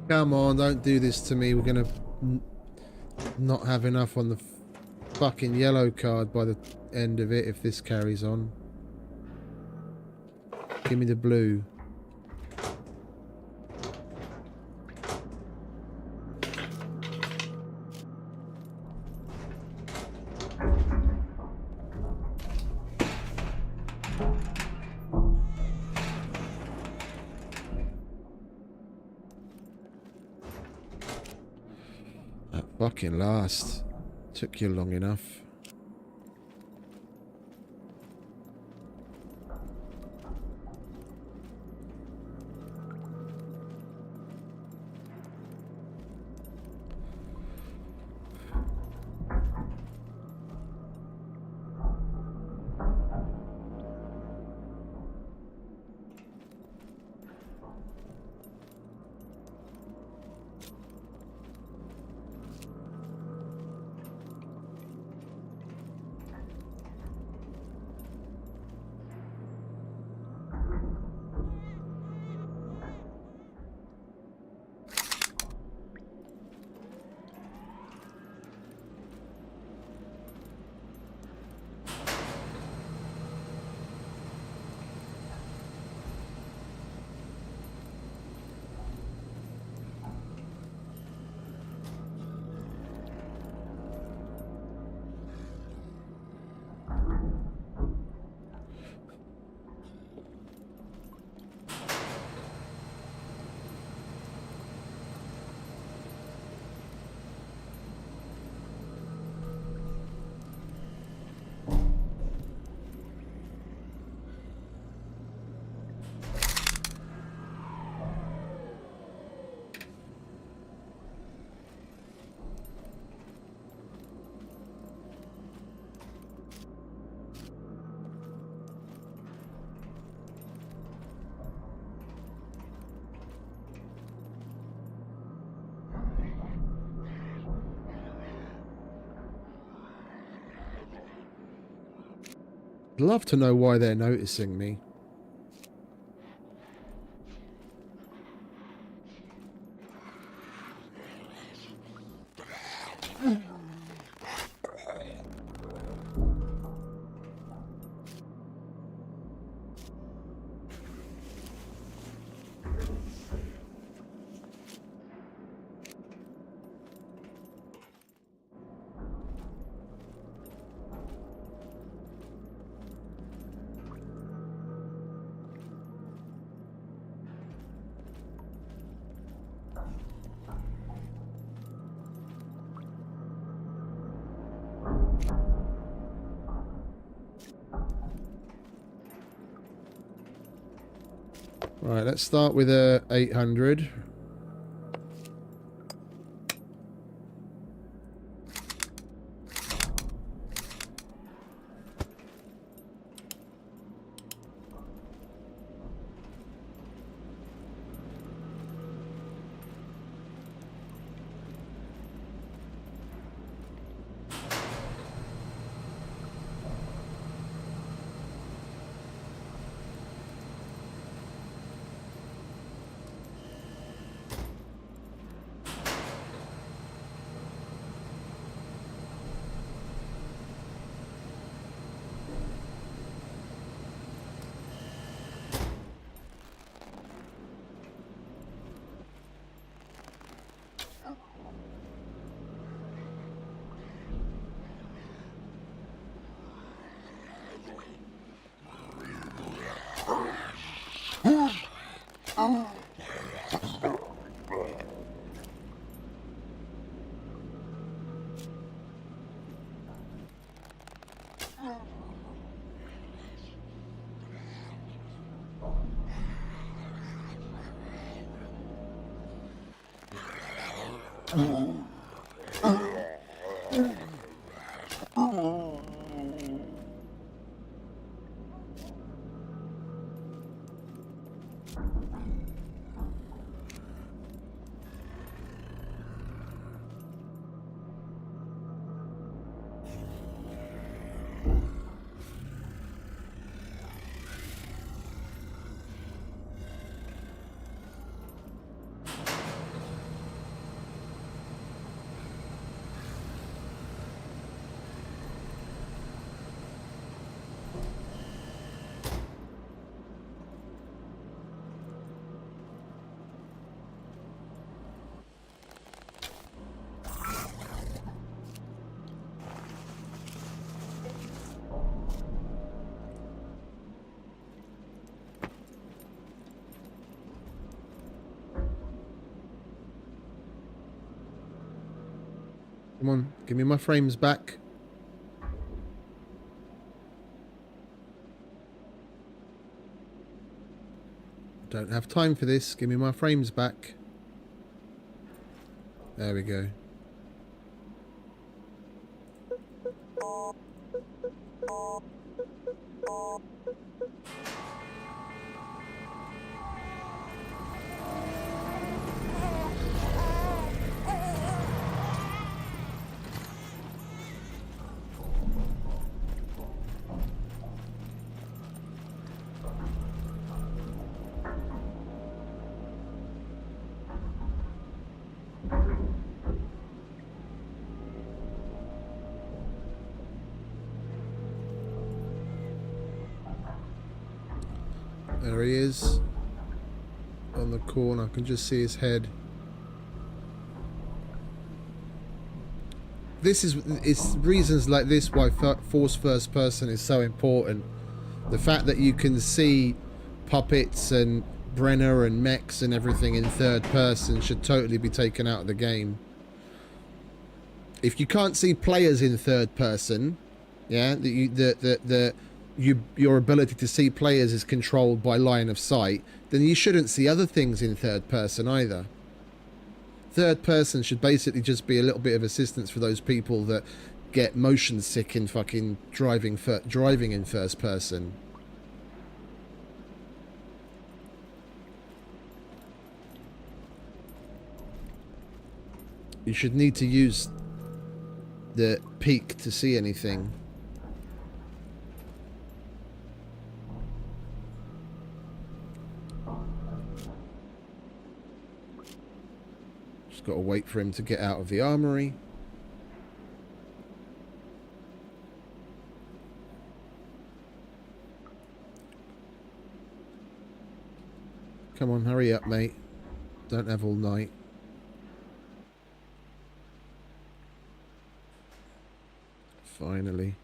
Come on, don't do this to me. We're going to not have enough on the fucking yellow card by the end of it if this carries on. Give me the blue. Fucking last. Took you long enough. I'd love to know why they're noticing me. Right, let's start with a 800. Come on, give me my frames back. Don't have time for this. Give me my frames back. There we go. There he is on the corner. I can just see his head. It's reasons like this why force first person is so important. The fact that you can see puppets and Brenner and mechs and everything in third person should totally be taken out of the game. If you can't see players in third person, yeah, your ability to see players is controlled by line of sight, then you shouldn't see other things in third person either. Third person should basically just be a little bit of assistance for those people that get motion sick in fucking driving in first person. You should need to use the peak to see anything. Just got to wait for him to get out of the armory. Come on, hurry up, mate. Don't have all night. Finally.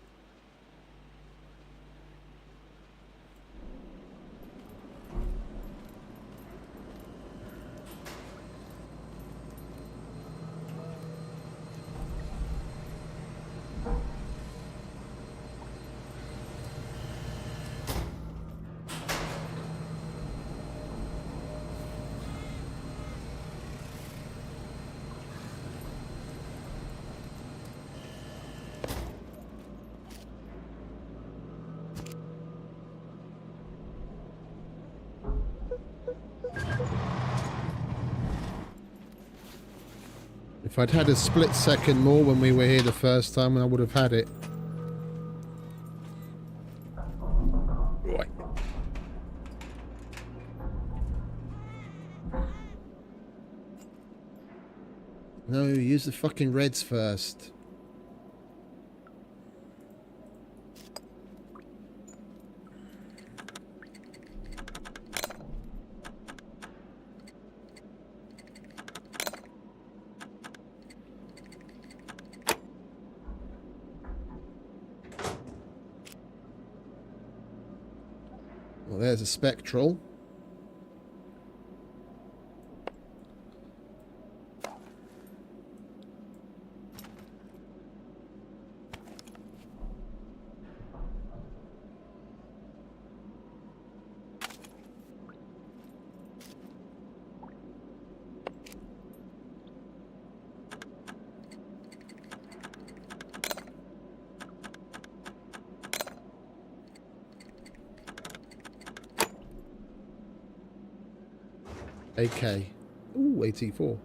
If I'd had a split second more when we were here the first time, I would have had it. Right. No, use the fucking reds first. Well, there's a spectral. AK. Ooh, AT4.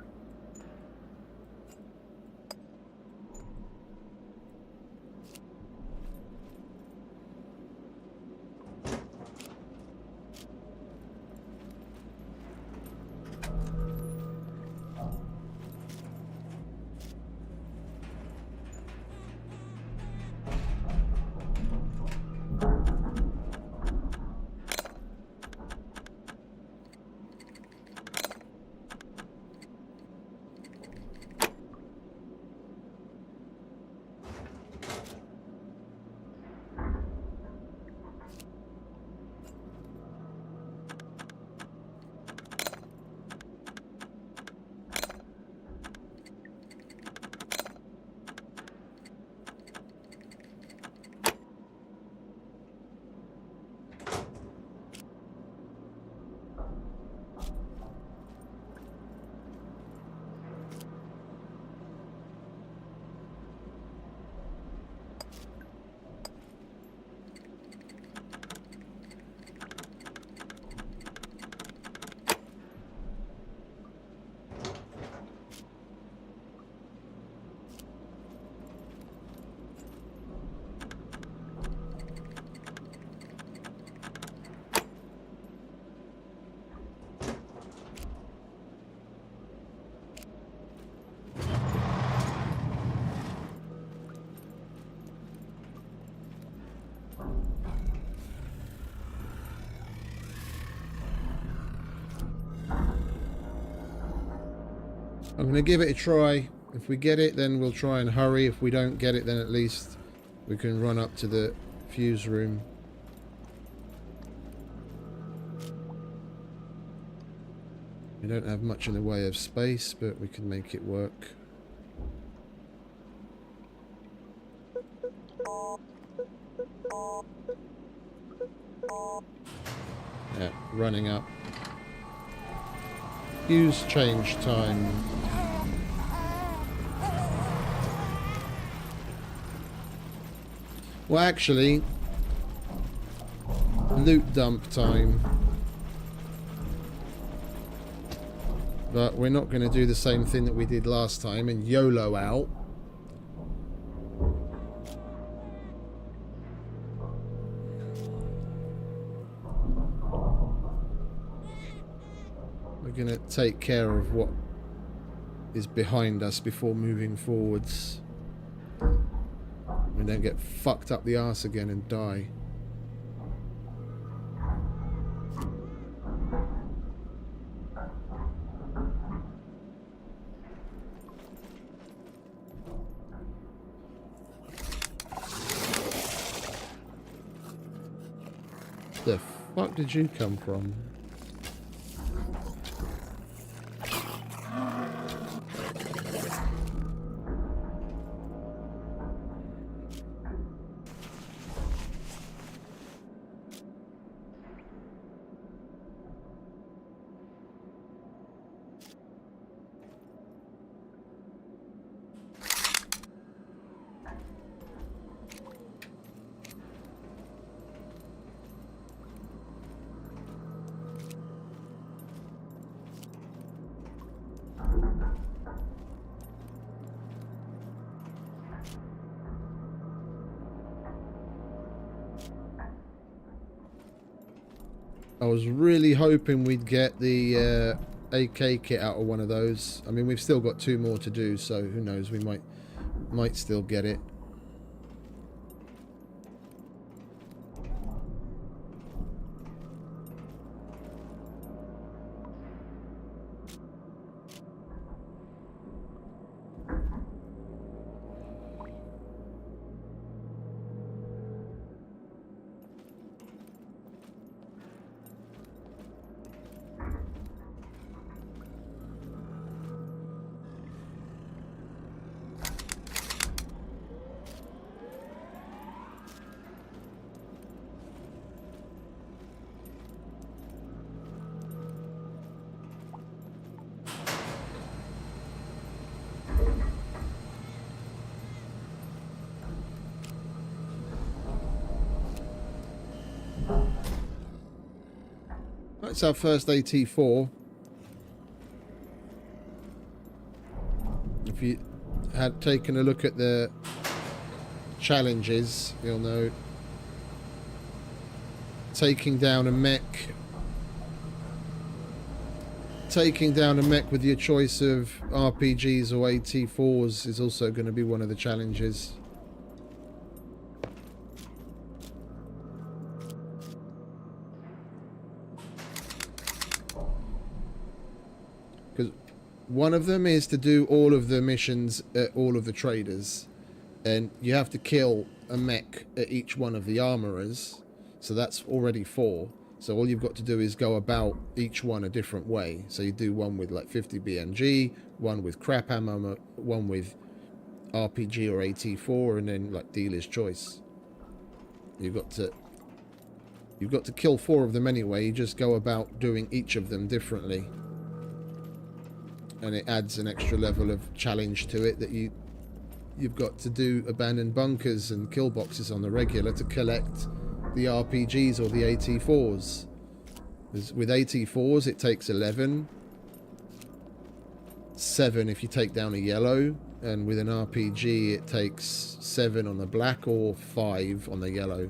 I'm going to give it a try. If we get it, then we'll try and hurry. If we don't get it, then at least we can run up to the fuse room. We don't have much in the way of space, but we can make it work. Yeah, running up. Fuse change time. Well, actually, loot dump time. But we're not going to do the same thing that we did last time and YOLO out. We're going to take care of what is behind us before moving forwards. We don't get fucked up the arse again and die. The fuck did you come from? I was really hoping we'd get the AK kit out of one of those. I mean, we've still got 2 more to do, so who knows? We might still get it. That's our first AT4. If you had taken a look at the challenges, you'll know taking down a mech with your choice of RPGs or AT4s is also going to be one of the challenges. Because one of them is to do all of the missions at all of the traders, and you have to kill a mech at each one of the armorers, so that's already 4. So all you've got to do is go about each one a different way. So you do one with like 50 BMG, one with crap ammo, one with RPG or AT4, and then like dealer's choice. You've got to kill 4 of them anyway. You just go about doing each of them differently, and it adds an extra level of challenge to it that you've got to do abandoned bunkers and kill boxes on the regular to collect the RPGs or the AT4s. With AT4s it takes 11, 7 if you take down a yellow, and with an RPG it takes 7 on the black or 5 on the yellow.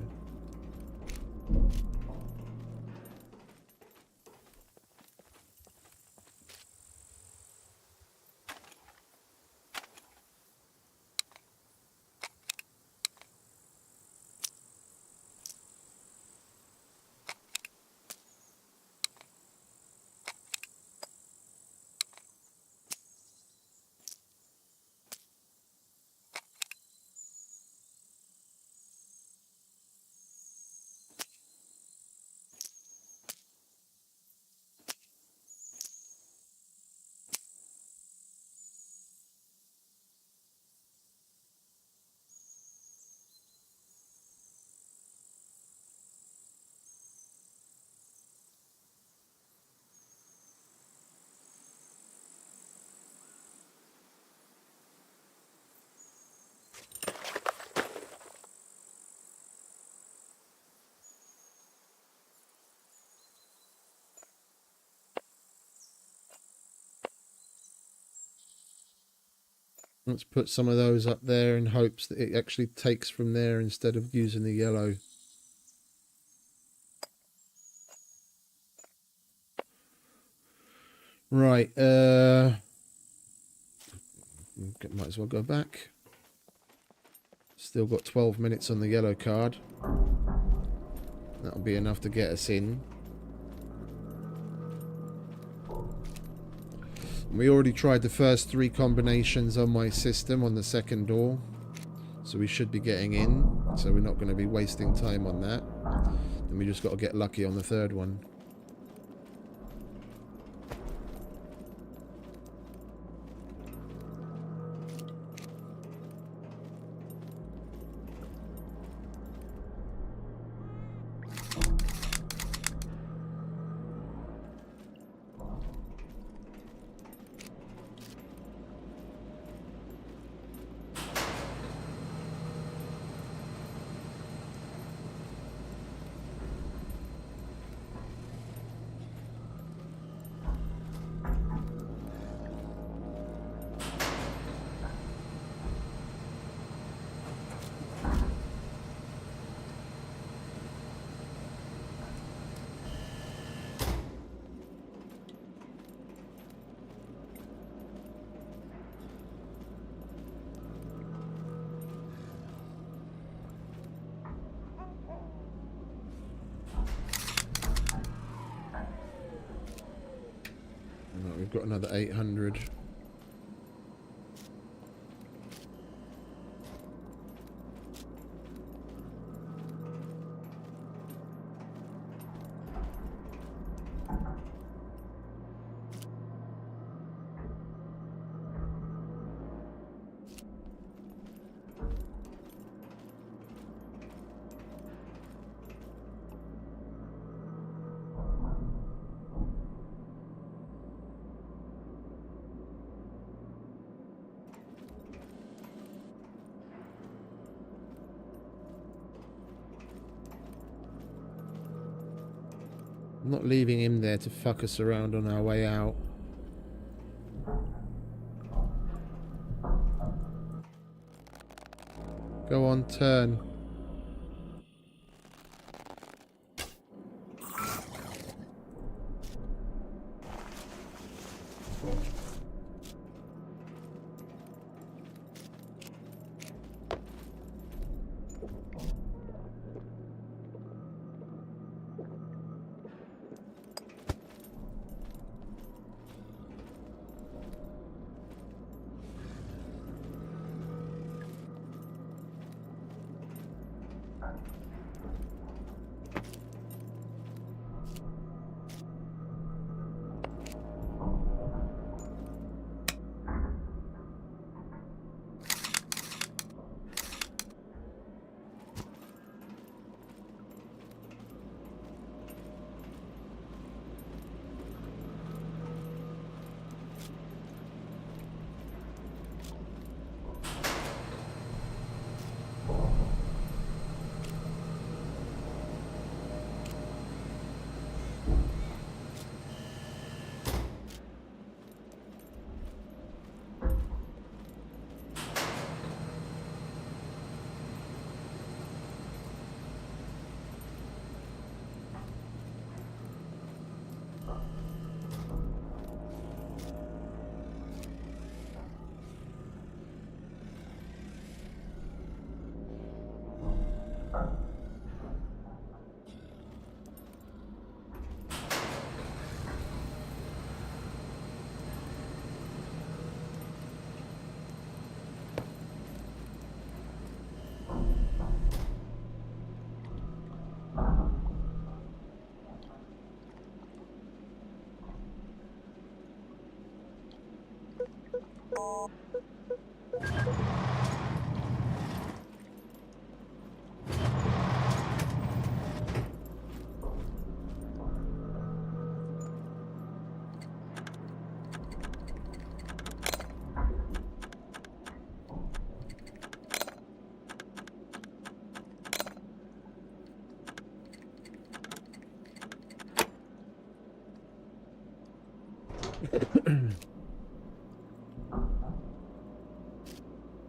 Let's put some of those up there in hopes that it actually takes from there instead of using the yellow. Right, Might as well go back. Still got 12 minutes on the yellow card. That'll be enough to get us in. We already tried the first 3 combinations on my system on the second door. So we should be getting in. So we're not going to be wasting time on that. And we just got to get lucky on the third one. We've got another 800. I'm not leaving him there to fuck us around on our way out. Go on, turn.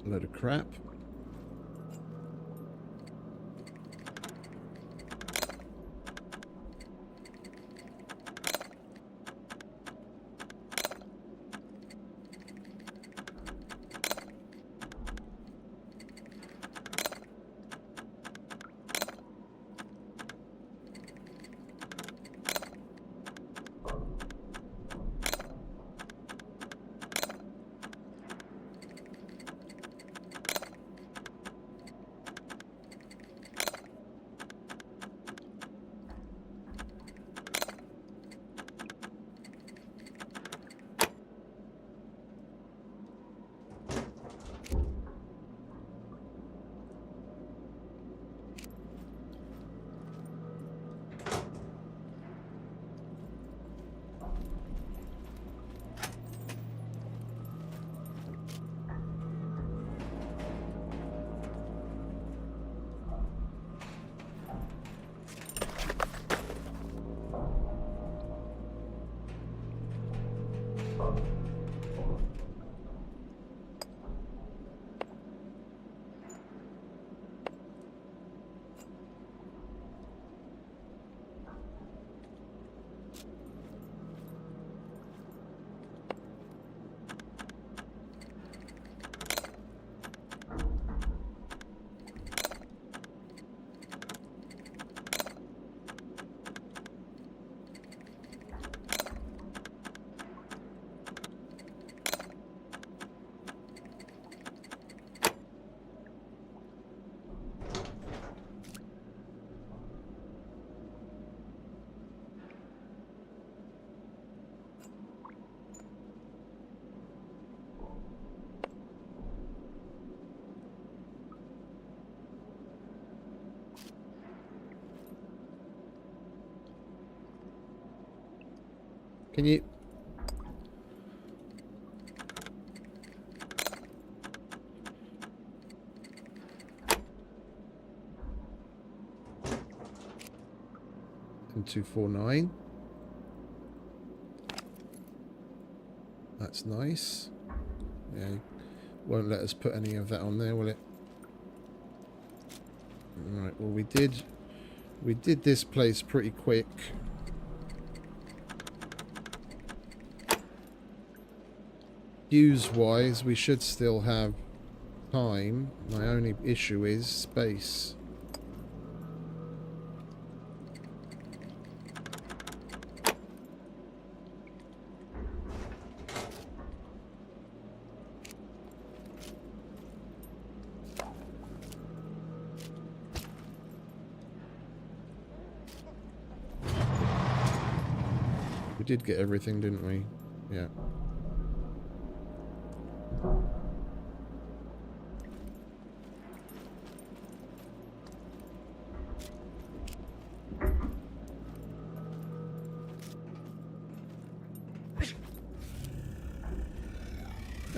Load of crap. Can you... And 249. That's nice. Yeah, won't let us put any of that on there, will it? Right, well we did this place pretty quick. Fuse wise, we should still have time. My only issue is space. We did get everything, didn't we? Yeah.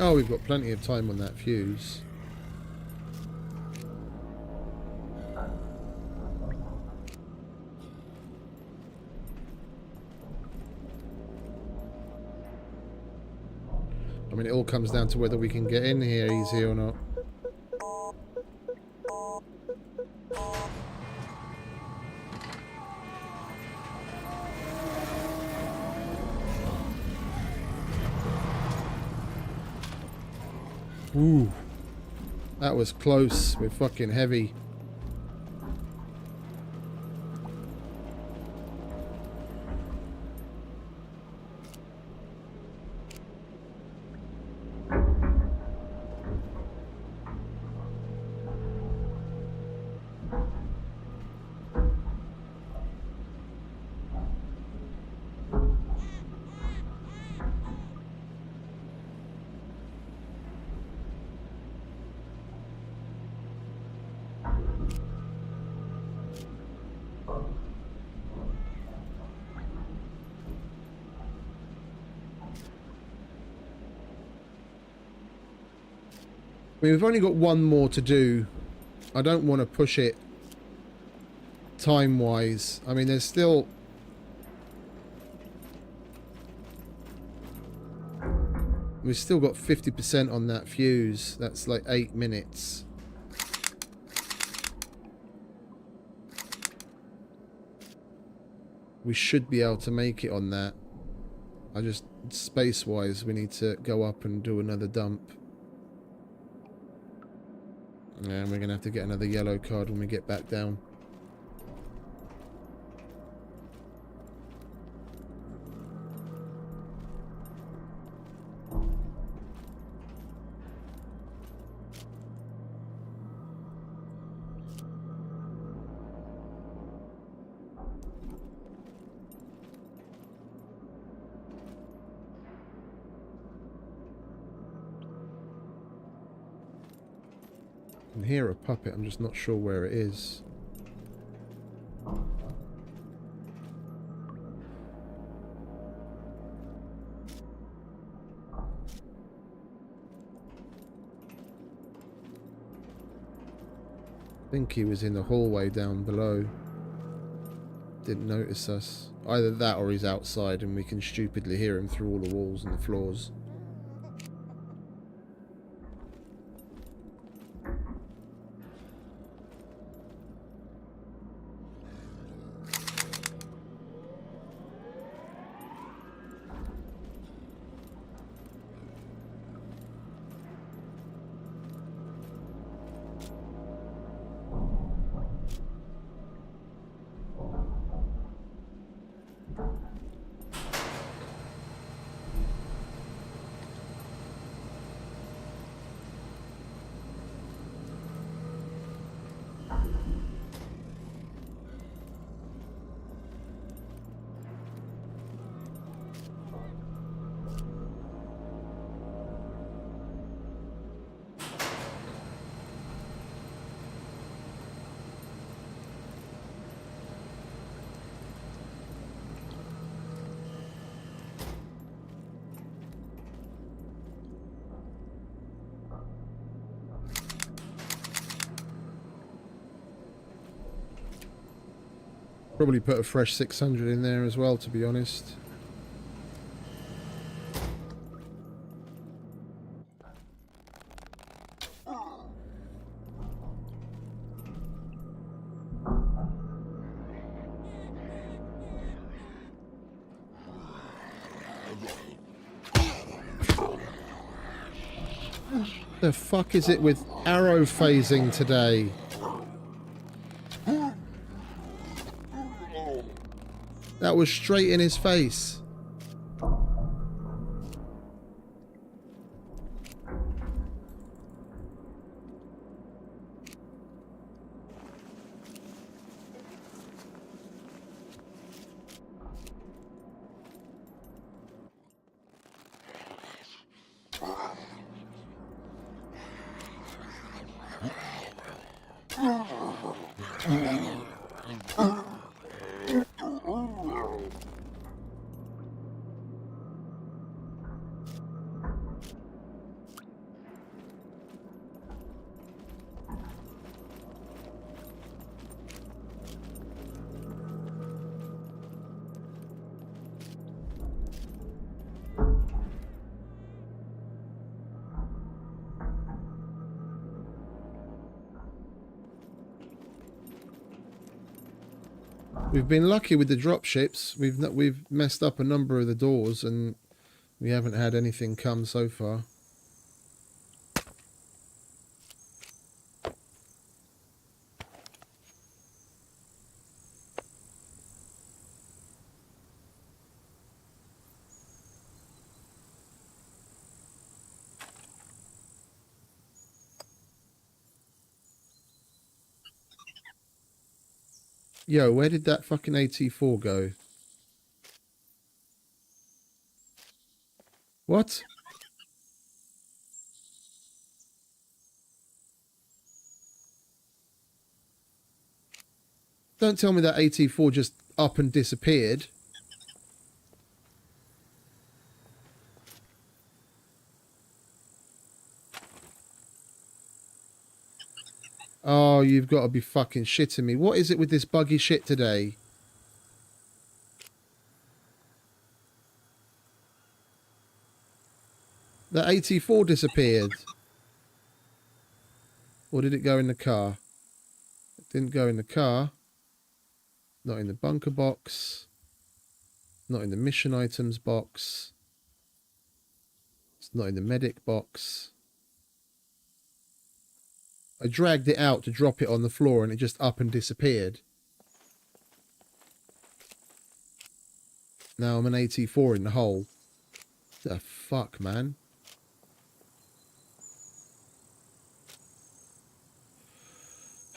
Oh, we've got plenty of time on that fuse. I mean, it all comes down to whether we can get in here easy or not. Ooh, that was close. We're fucking heavy. I mean, we've only got one more to do. I don't want to push it time-wise. I mean, there's still... We've still got 50% on that fuse. That's like 8 minutes. We should be able to make it on that. I just... Space-wise, we need to go up and do another dump. And we're going to have to get another yellow card when we get back down. I can hear a puppet, I'm just not sure where it is. I think he was in the hallway down below. Didn't notice us. Either that or he's outside and we can stupidly hear him through all the walls and the floors. Probably put a fresh 600 in there as well, to be honest. The fuck is it with arrow phasing today? That was straight in his face. We've been lucky with the drop ships. We've messed up a number of the doors and we haven't had anything come so far. Yo, where did that fucking AT4 go? What? Don't tell me that AT4 just up and disappeared. Oh, you've got to be fucking shitting me. What is it with this buggy shit today? The AT4 disappeared. Or did it go in the car? It didn't go in the car. Not in the bunker box. Not in the mission items box. It's not in the medic box. I dragged it out to drop it on the floor and it just up and disappeared. Now I'm an AT4 in the hole. The fuck, man?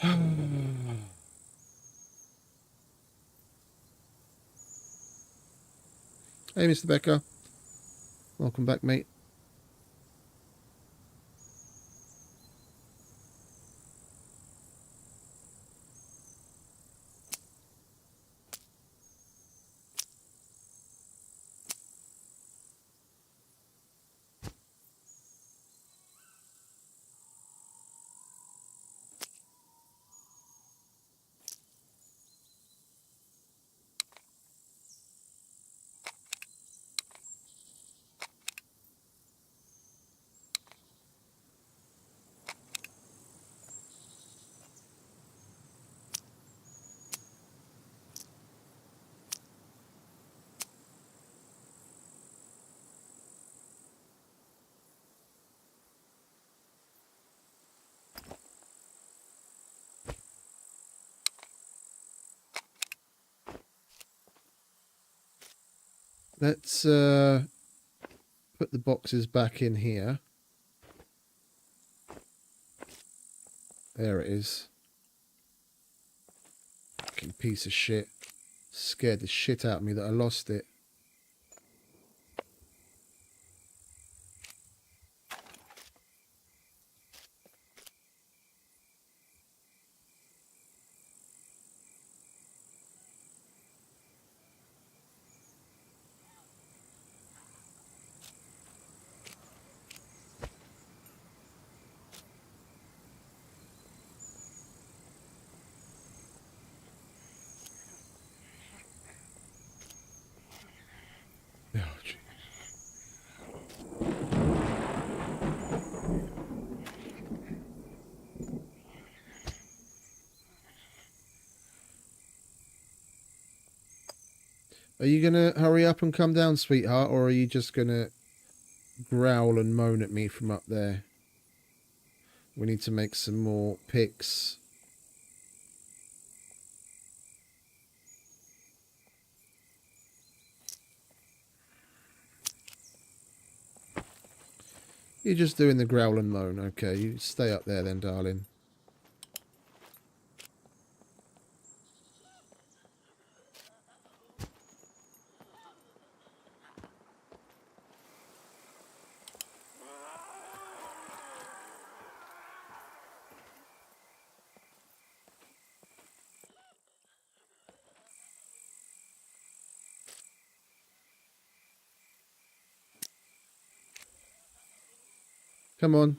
Hey, Mr. Becker. Welcome back, mate. Let's put the boxes back in here. There it is. Fucking piece of shit. Scared the shit out of me that I lost it. Are you going to hurry up and come down, sweetheart, or are you just going to growl and moan at me from up there? We need to make some more picks. You're just doing the growl and moan. Okay, you stay up there then, darling. Come on.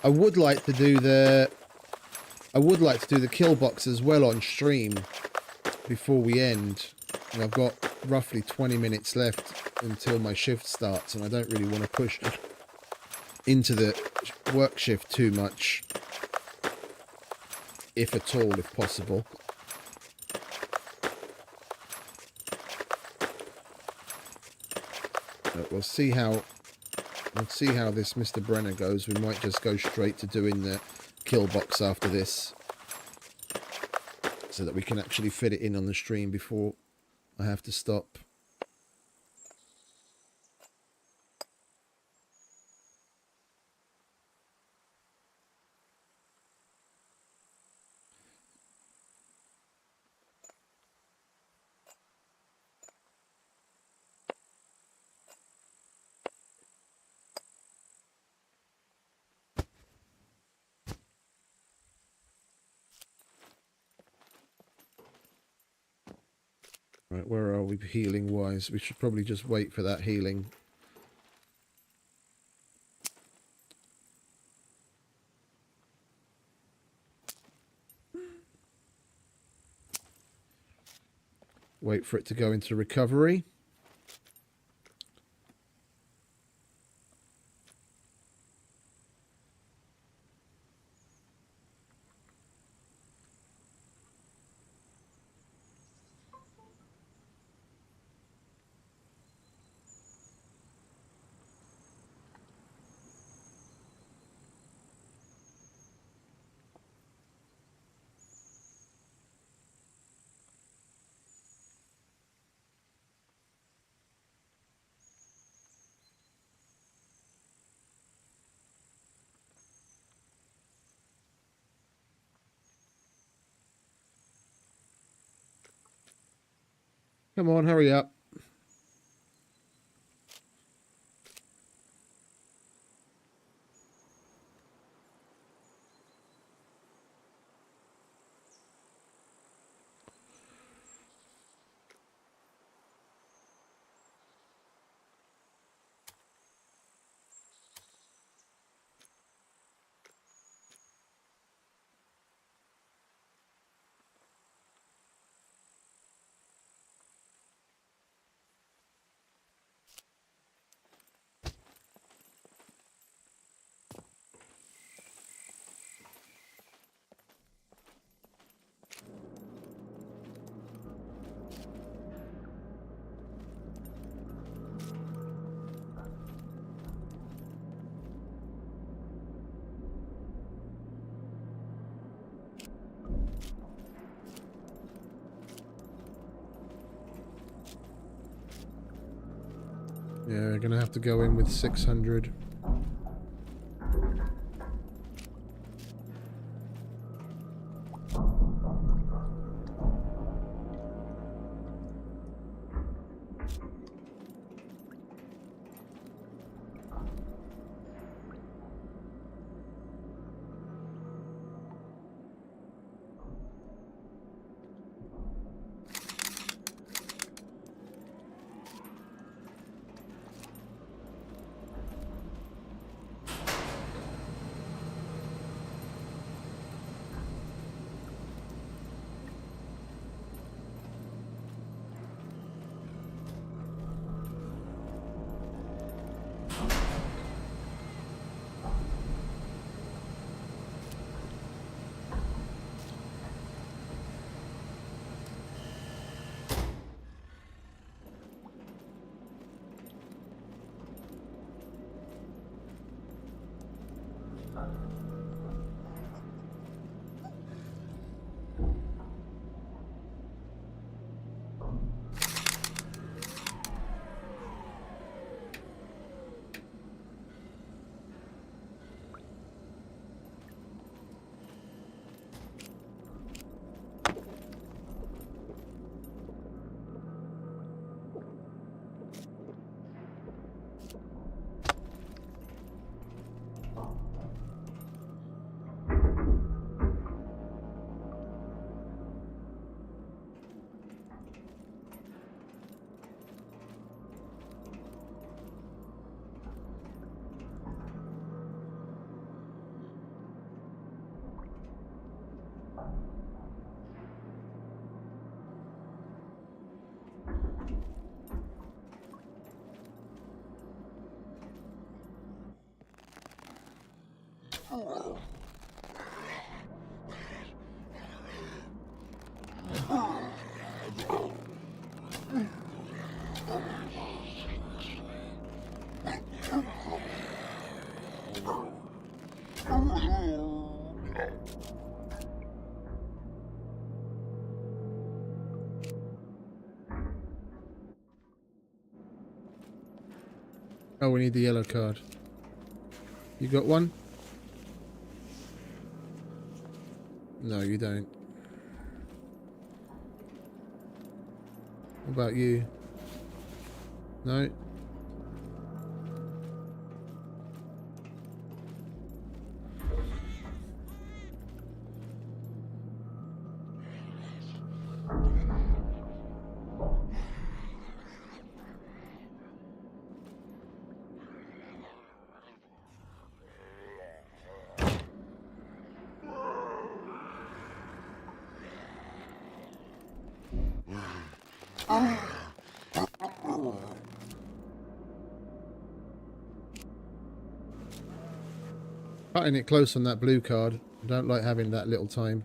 I would like to do the kill box as well on stream before we end. And I've got roughly 20 minutes left until my shift starts, and I don't really want to push into the work shift too much, if at all, if possible. But we'll see how this Mr. Brenner goes. We might just go straight to doing the kill box after this, so that we can actually fit it in on the stream before I have to stop. Right, where are we healing wise? We should probably just wait for that healing. Wait for it to go into recovery. Come on, hurry up. Yeah, we're going to have to go in with 600. Oh, we need the yellow card. You got one? No, you don't. What about you? No? Cutting it close on that blue card. I don't like having that little time.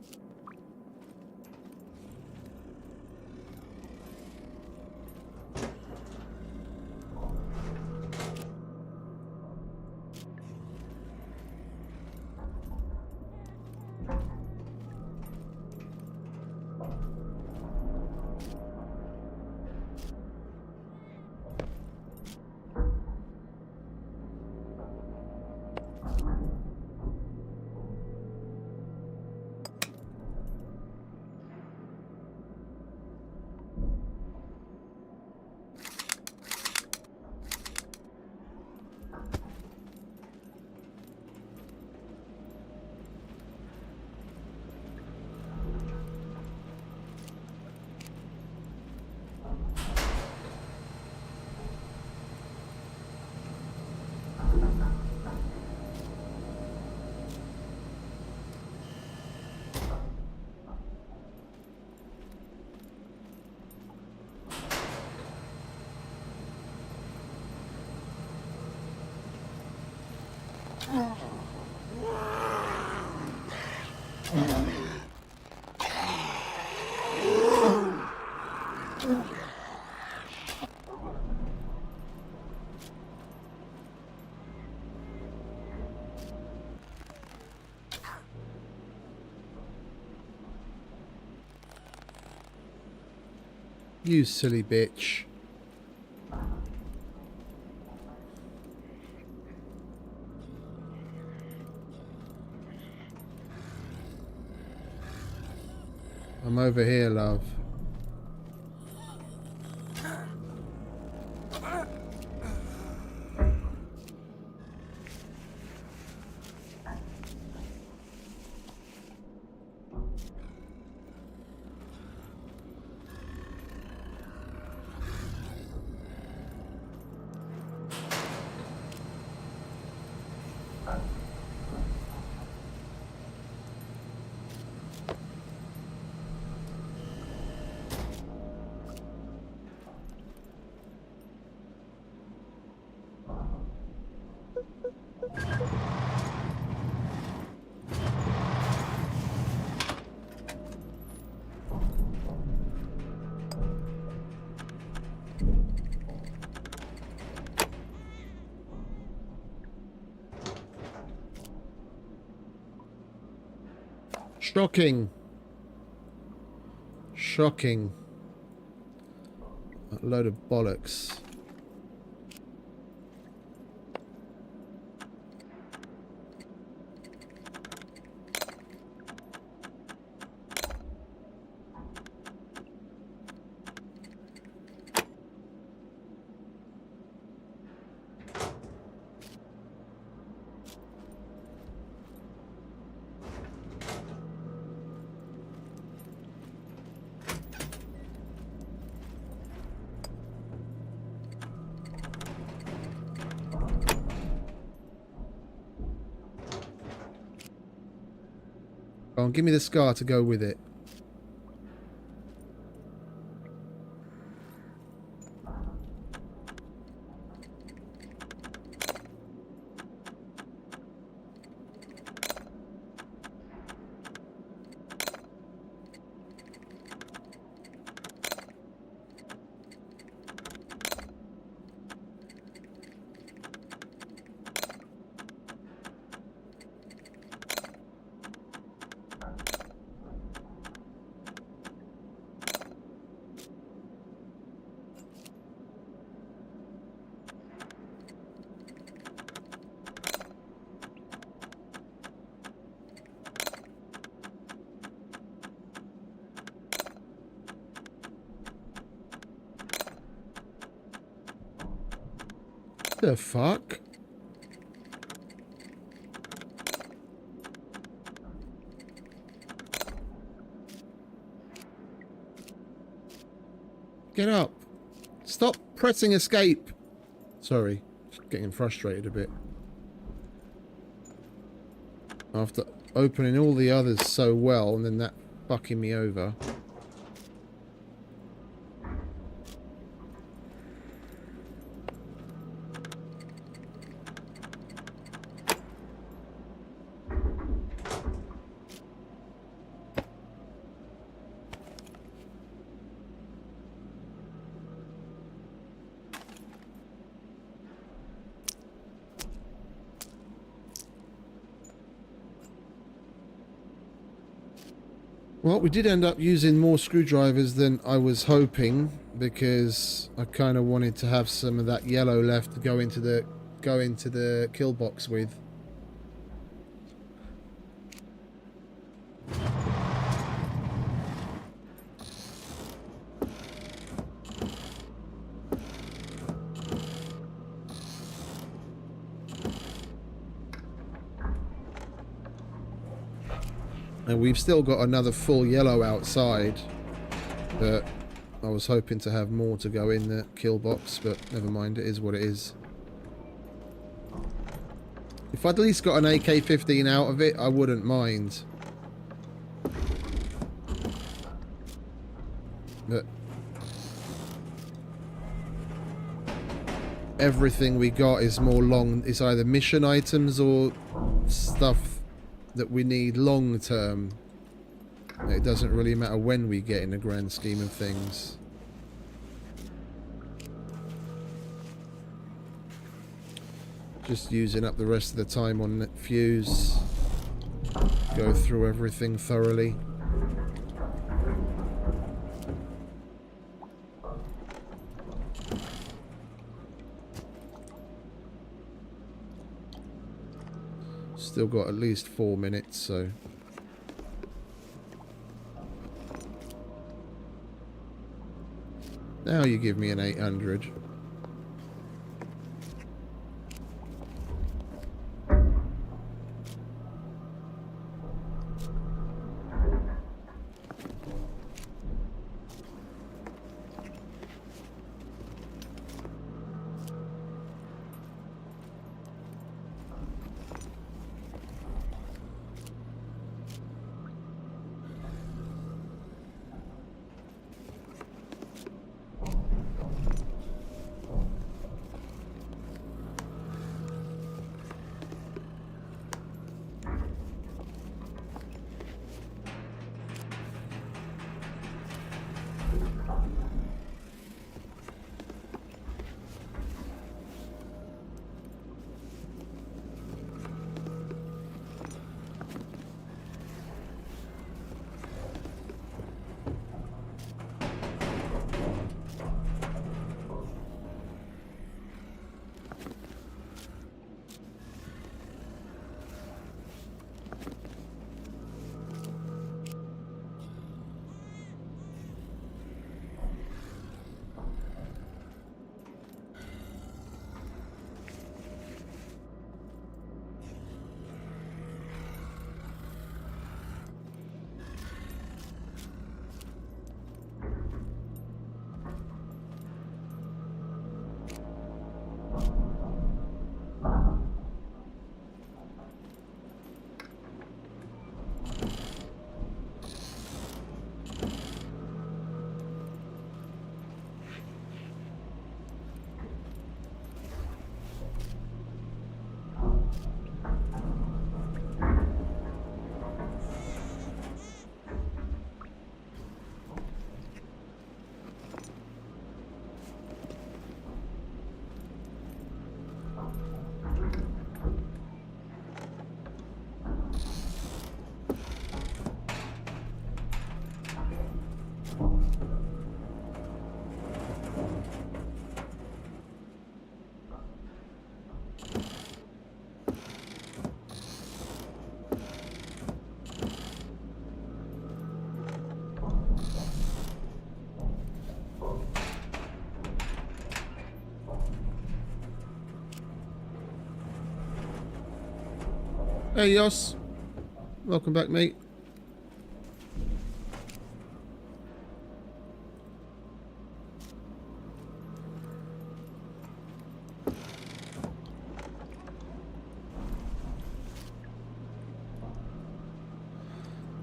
You silly bitch. I'm over here, love. Shocking. Shocking. A load of bollocks. Go on, give me the scar to go with it. The fuck? Get up. Stop pressing escape. Sorry, just getting frustrated a bit. After opening all the others so well and then that fucking me over. Well, we did end up using more screwdrivers than I was hoping because I kind of wanted to have some of that yellow left to go into the kill box with. And we've still got another full yellow outside, but I was hoping to have more to go in the kill box, but never mind, it is what it is. If I'd at least got an AK-15 out of it, I wouldn't mind. But everything we got is more long, it's either mission items or stuff that we need long term. It doesn't really matter when we get in the grand scheme of things. Just using up the rest of the time on that fuse. Go through everything thoroughly. Still got at least 4 minutes, so... Now you give me an 800. Hey, Yos. Welcome back, mate.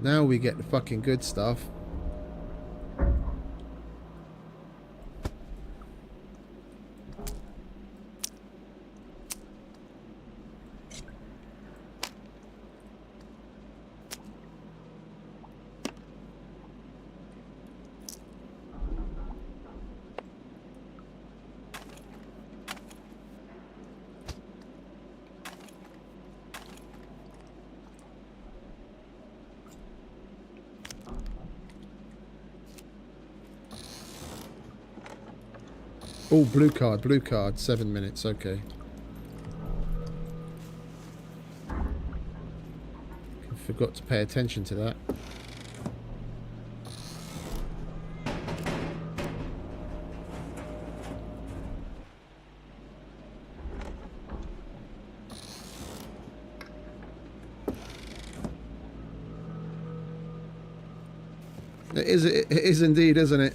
Now we get the fucking good stuff. Oh, blue card, 7 minutes, okay. Forgot to pay attention to that. It is indeed, isn't it?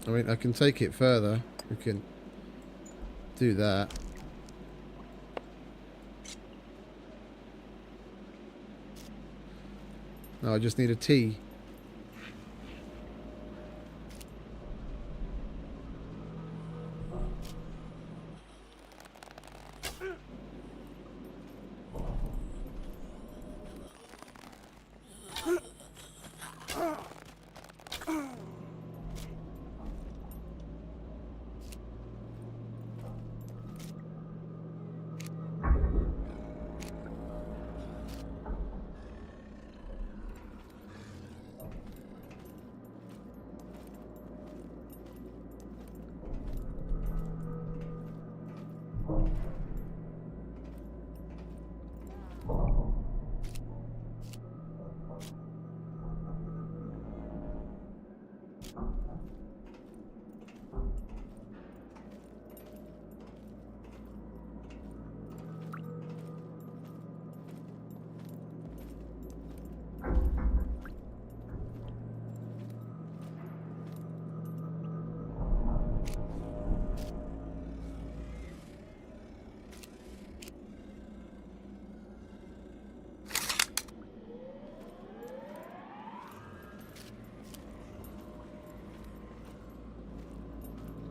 I mean, I can take it further. We can do that. No, I just need a T.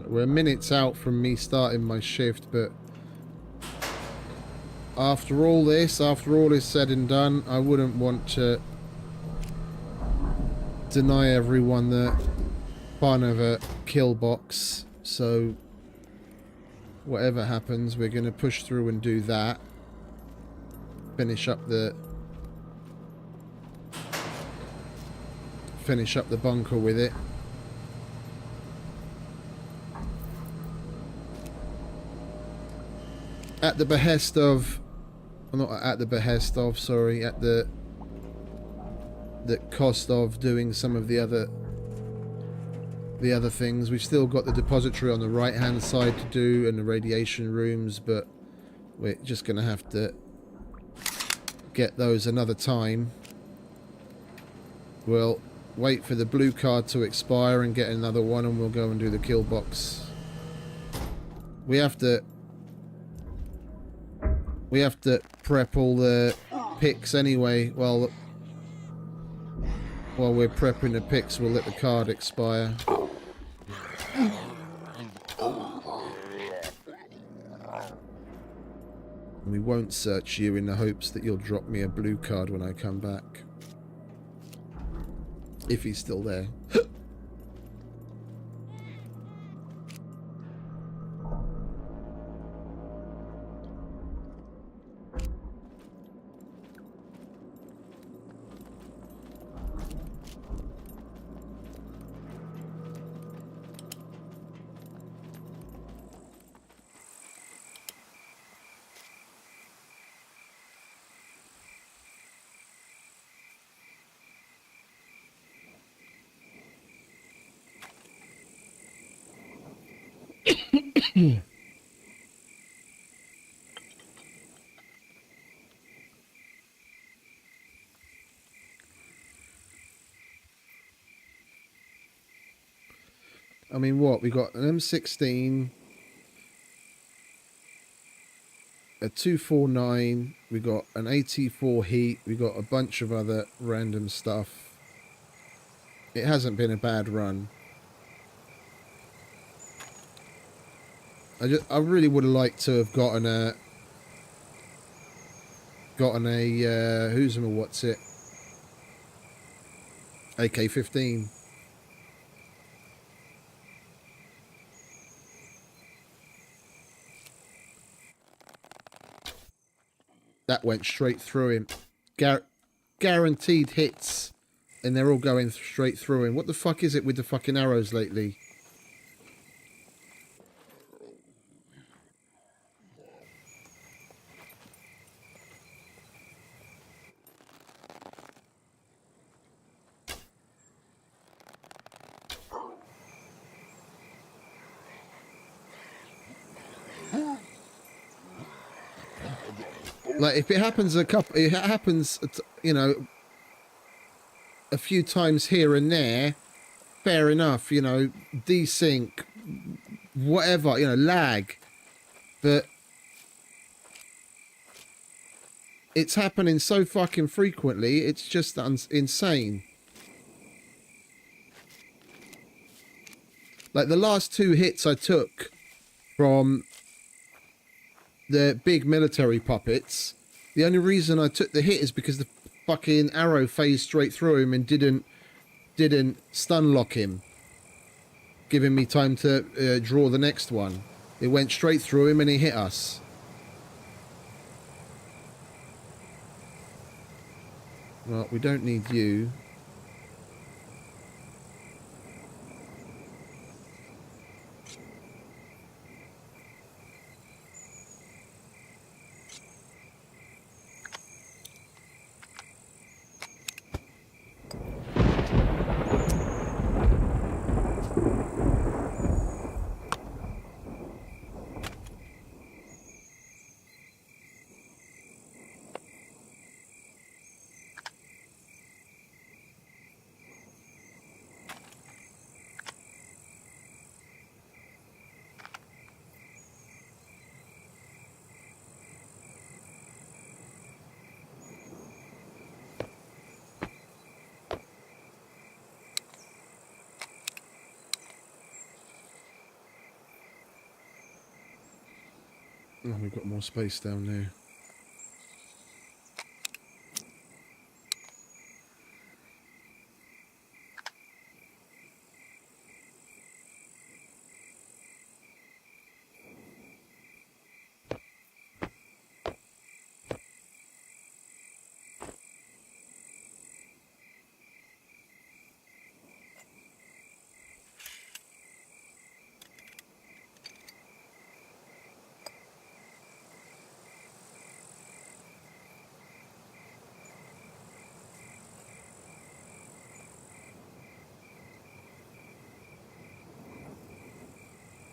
We're minutes out from me starting my shift, but after all this is said and done, I wouldn't want to deny everyone the fun of a kill box. So whatever happens, we're going to push through and do that. Finish up the bunker with it. At the behest of, well, not at the behest of, sorry, at the cost of doing some of the other things. We've still got the depository on the right hand side to do and the radiation rooms, but we're just going to have to get those another time. We'll wait for the blue card to expire and get another one, and we'll go and do the kill box. We have to prep all the picks anyway. While we're prepping the picks, we'll let the card expire. We won't search you in the hopes that you'll drop me a blue card when I come back. If he's still there. I mean, what? We got an M16, a 249, we got an AT4 heat, we got a bunch of other random stuff. It hasn't been a bad run. I really would have liked to have gotten a who's and what's it, AK-15. That went straight through him. Guaranteed hits, and they're all going straight through him. What the fuck is it with the fucking arrows lately? Like, if it happens it happens, you know, a few times here and there, fair enough, you know, desync, whatever, you know, lag. But it's happening so fucking frequently, it's just insane. Like, the last 2 hits I took from the big military puppets, the only reason I took the hit is because the fucking arrow phased straight through him and didn't stun lock him, giving me time to draw the next one. It went straight through him and he hit us. Well, we don't need you. Oh, we've got more space down there.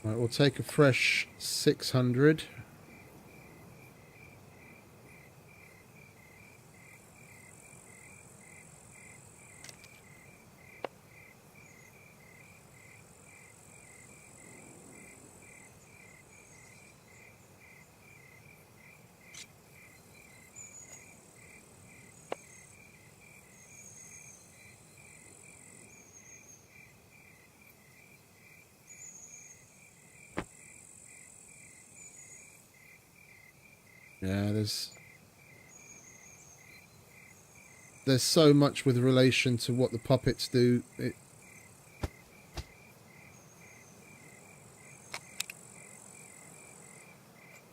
Right, we'll take a fresh 600. Yeah, there's so much with relation to what the puppets do.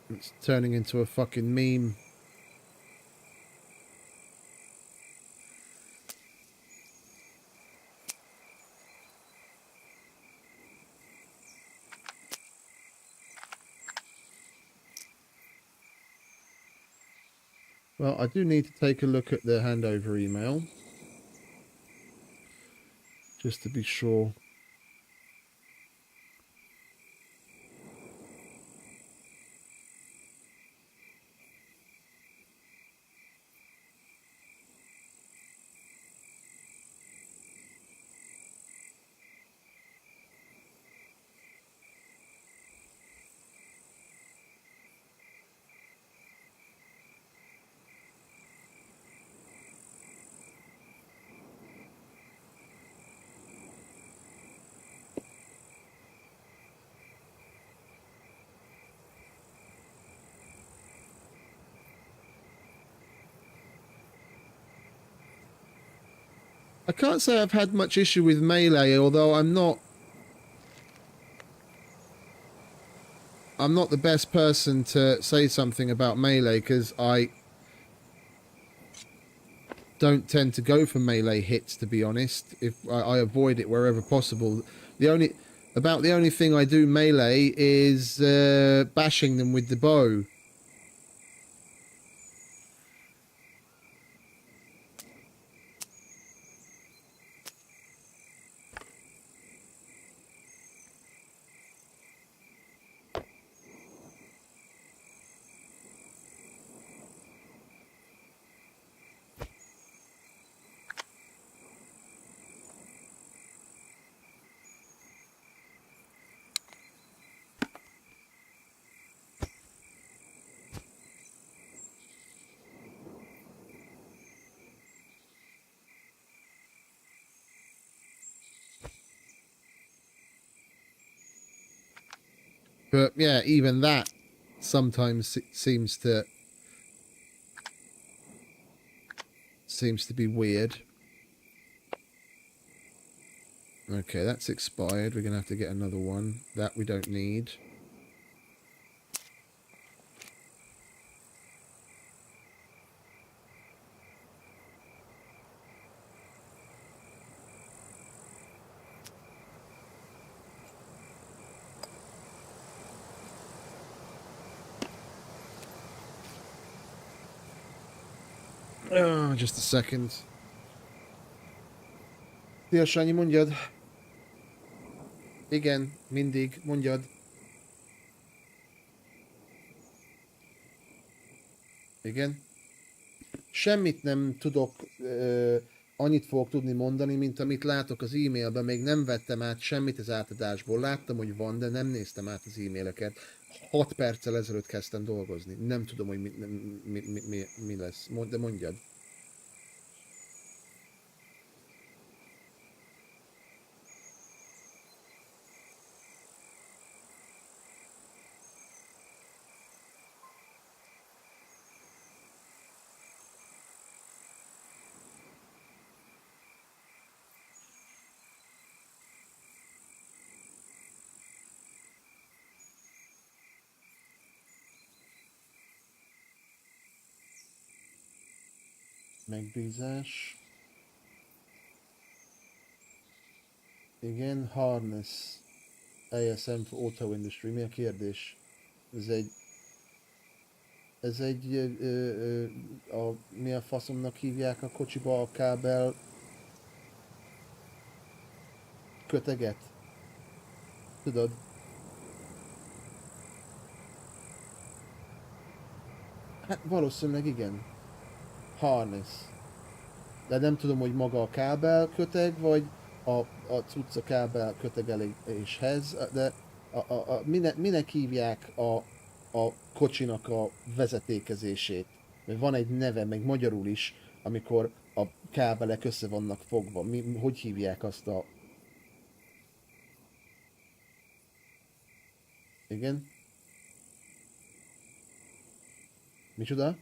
It's turning into a fucking meme. Well, I do need to take a look at the handover email, just to be sure. I can't say I've had much issue with Melee, although I'm not the best person to say something about Melee because I don't tend to go for Melee hits, to be honest. If I avoid it wherever possible. The only thing I do Melee is bashing them with the bow. But yeah, even that sometimes seems to be weird. Okay, that's expired. We're gonna have to get another one. That we don't need. Oh, just a second. Szia, Sanyi, mondjad. Igen, mindig, mondjad. Igen. Semmit nem tudok, annyit fogok tudni mondani, mint amit látok az e-mailben. Még nem vettem át semmit az átadásból. Láttam, hogy van, de nem néztem át az e-maileket. 6 perccel ezelőtt kezdtem dolgozni. Nem tudom, hogy mi lesz. De mondjad. Megbízás. Igen, harness. ASM for Auto Industry. Mi a kérdés? Ez egy mi a faszomnak hívják a kocsiba a kábel köteget? Tudod? Hát valószínűleg igen. Harness. De nem tudom, hogy maga a kábel köteg, vagy a cucca kábel kötegeléshez, de minek hívják a kocsinak a vezetékezését? Mert van egy neve, meg magyarul is, amikor a kábelek össze vannak fogva. Hogy hívják azt a... Igen? Micsoda?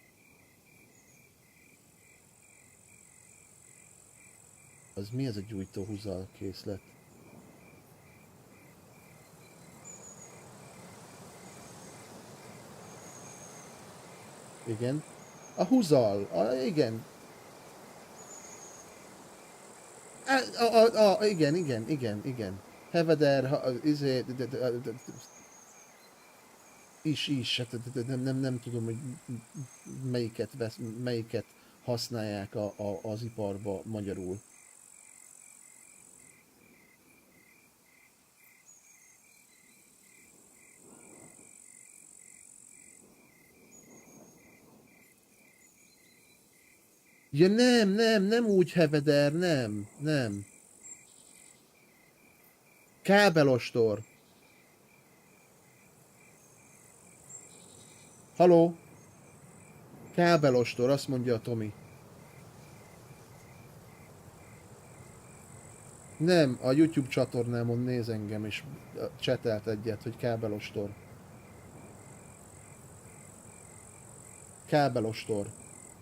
Az mi ez a gyújtóhúzal készlet? Igen. A húzal, igen. Igen. Heveder, hát nem tudom, hogy melyiket használják az iparba magyarul. Ja nem úgy heveder, nem. Kábelostor. Haló? Kábelostor, azt mondja a Tomi. Nem, a YouTube csatornámon néz engem, és csetelt egyet, hogy kábelostor. Kábelostor.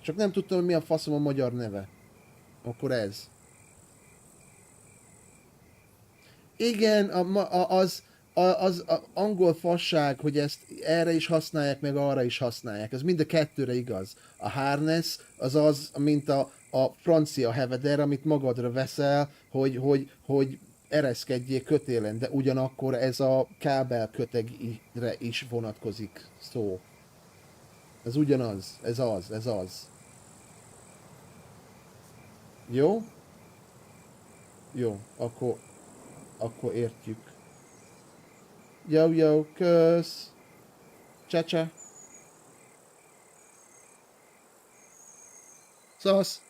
Csak nem tudtam, hogy mi a faszom a magyar neve. Akkor ez. Igen, az angol fasság, hogy ezt erre is használják, meg arra is használják. Ez mind a kettőre igaz. A harness az, mint a francia heveder, amit magadra veszel, hogy ereszkedjél kötélen, de ugyanakkor ez a kábel kötegre is vonatkozik szó. Ez ugyanaz, ez az. Jó? Jó, akkor értjük. Jó, kösz. Csecse. Szasz.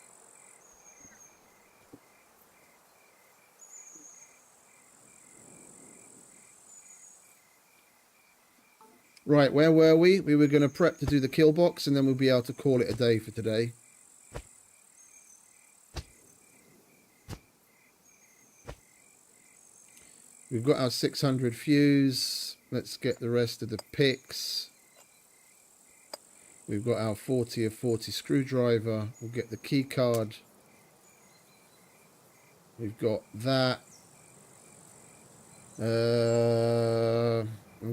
Right, where were we? We were going to prep to do the kill box and then we'll be able to call it a day for today. We've got our 600 fuse. Let's get the rest of the picks. We've got our 40 of 40 screwdriver. We'll get the key card. We've got that. I'm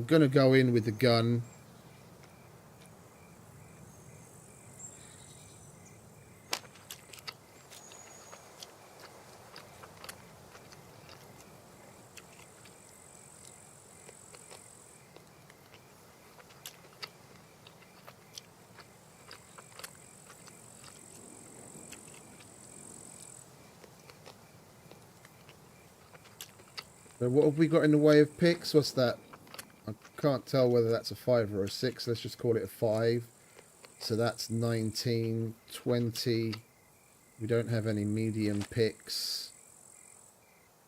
going to go in with the gun. So what have we got in the way of picks? What's that? I can't tell whether that's a 5 or a 6. Let's just call it a 5. So that's 19, 20. We don't have any medium picks.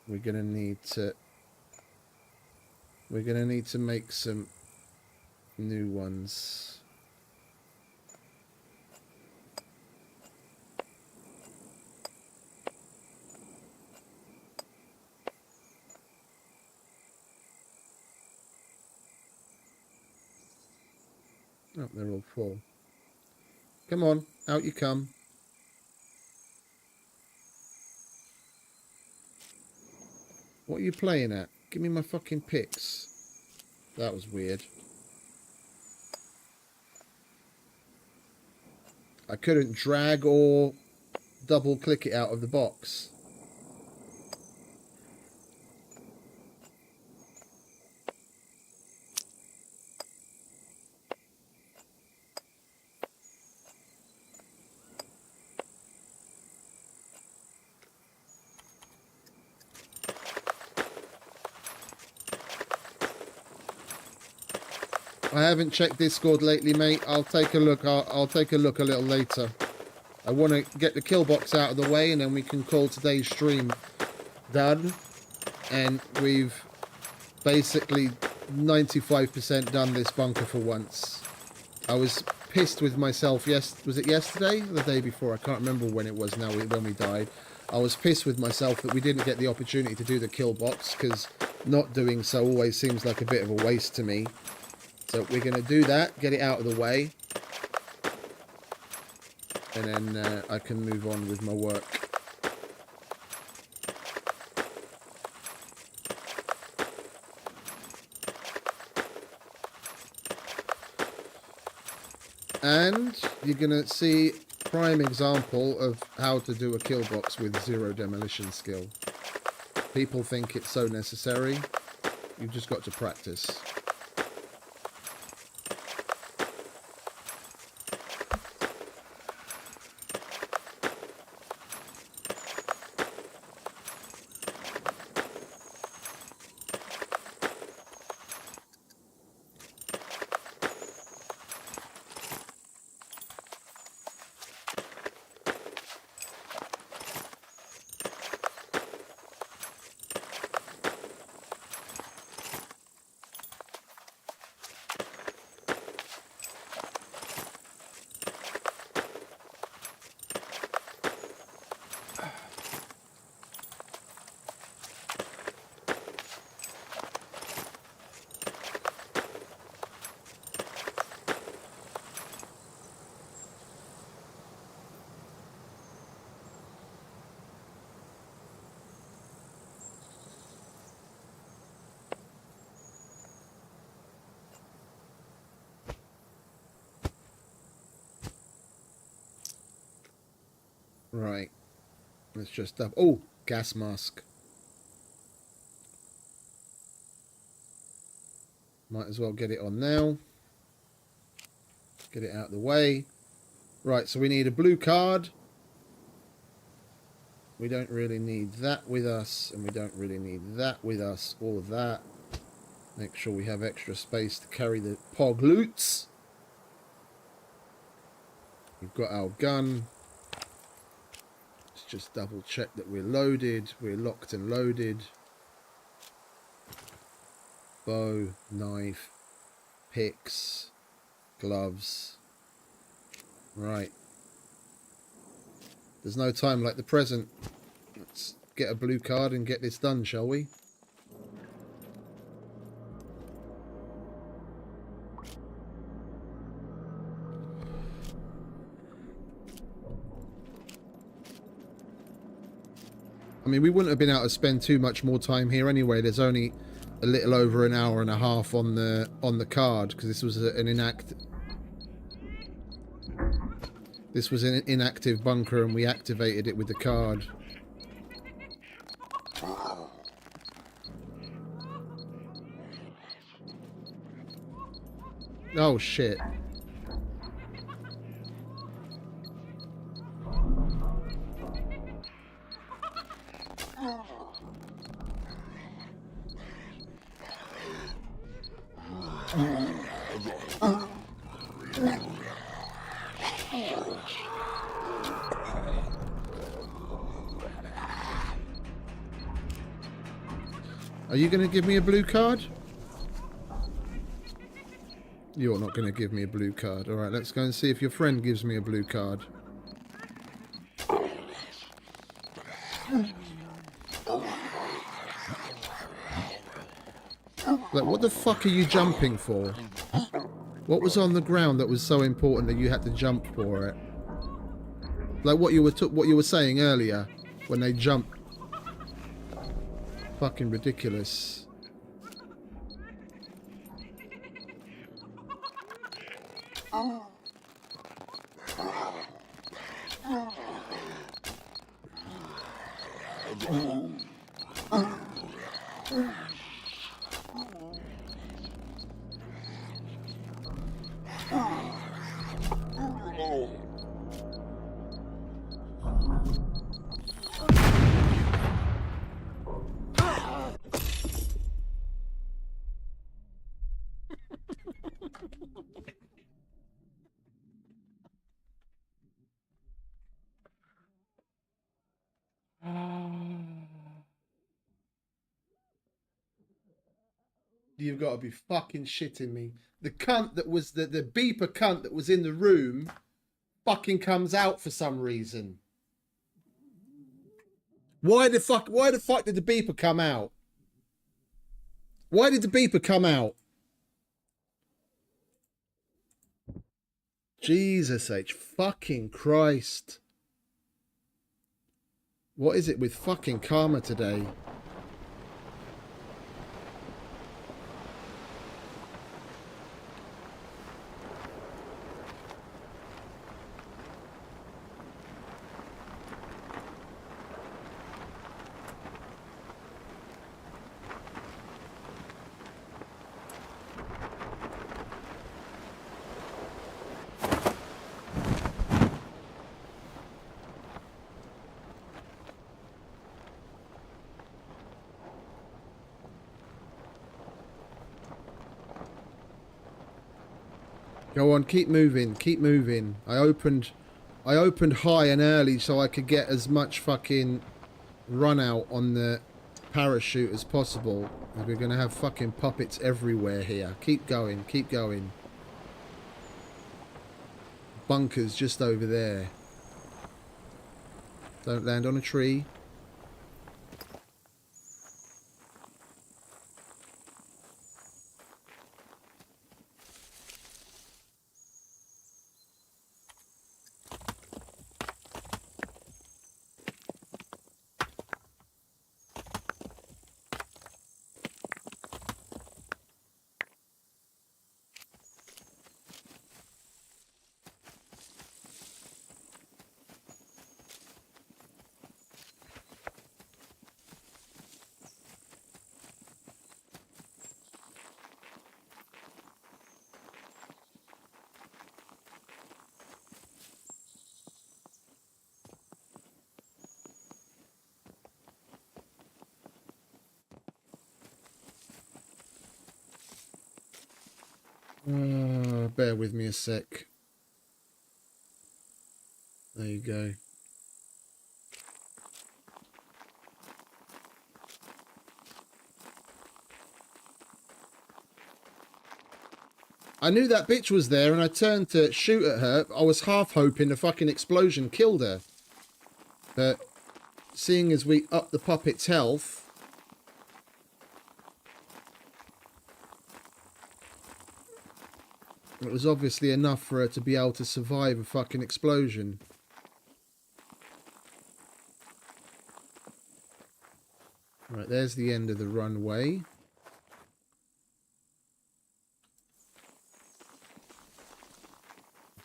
We're gonna need to make some new ones. Oh, they're all full. Come on, out you come. What are you playing at? Give me my fucking picks. That was weird. I couldn't drag or double click it out of the box. I haven't checked Discord lately, mate. I'll take a look. I'll take a look a little later. I want to get the kill box out of the way, and then we can call today's stream done. And we've basically 95% done this bunker for once. I was pissed with myself. Was it yesterday or the day before? I can't remember when it was now when we died. I was pissed with myself that we didn't get the opportunity to do the kill box, because not doing so always seems like a bit of a waste to me. So we're going to do that, get it out of the way, and then I can move on with my work. And you're going to see prime example of how to do a kill box with 0 demolition skill. People think it's so necessary. You've just got to practice. Right. Let's just double. Oh, gas mask. Might as well get it on now. Get it out of the way. Right, so we need a blue card. We don't really need that with us, and we don't really need that with us, or that. Make sure we have extra space to carry the pog loots. We've got our gun. Let's just double check that we're loaded. We're locked and loaded. Bow, knife, picks, gloves. Right. There's no time like the present. Let's get a blue card and get this done, shall we? I mean, we wouldn't have been able to spend too much more time here anyway. There's only a little over an hour and a half on the card, because this was an inactive bunker, and we activated it with the card. Oh shit. Are you going to give me a blue card? You're not going to give me a blue card. Alright, let's go and see if your friend gives me a blue card. Like, what the fuck are you jumping for? What was on the ground that was so important that you had to jump for it? Like what you were saying earlier when they jumped. Fucking ridiculous. You've got to be fucking shitting me. The cunt that was the beeper cunt that was in the room fucking comes out for some reason. Why the fuck did the beeper come out? Why did the beeper come out? Jesus H fucking Christ. What is it with fucking karma today? Go on, keep moving, keep moving. I opened high and early so I could get as much fucking run out on the parachute as possible. We're gonna have fucking puppets everywhere here. Keep going, keep going. Bunker's just over there. Don't land on a tree. Bear with me a sec. There you go. I knew that bitch was there and I turned to shoot at her. I was half hoping the fucking explosion killed her. But seeing as we upped the puppet's health... it was obviously enough for her to be able to survive a fucking explosion. Right, there's the end of the runway.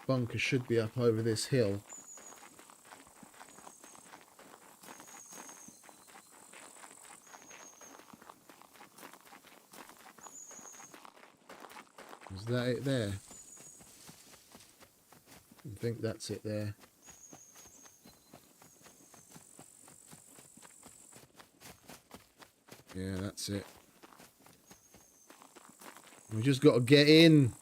Bunker should be up over this hill. Is that it there? I think that's it there. Yeah, that's it. We just got to get in.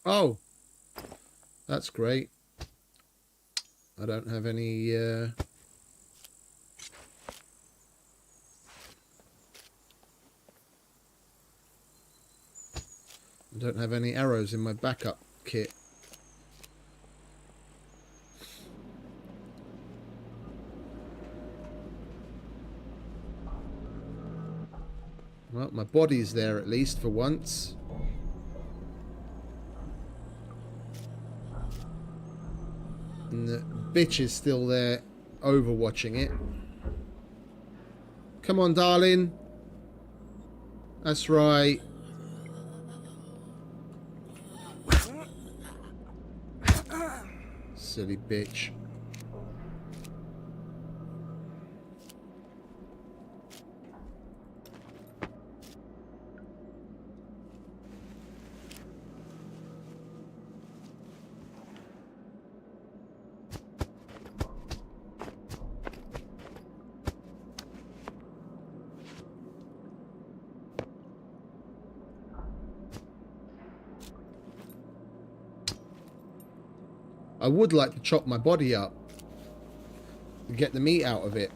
Oh, that's great. I don't have any I don't have any arrows in my backup kit. Well, my body's there at least for once. And the bitch is still there overwatching it. Come on, darling. That's right. Silly bitch. I would like to chop my body up to get the meat out of it.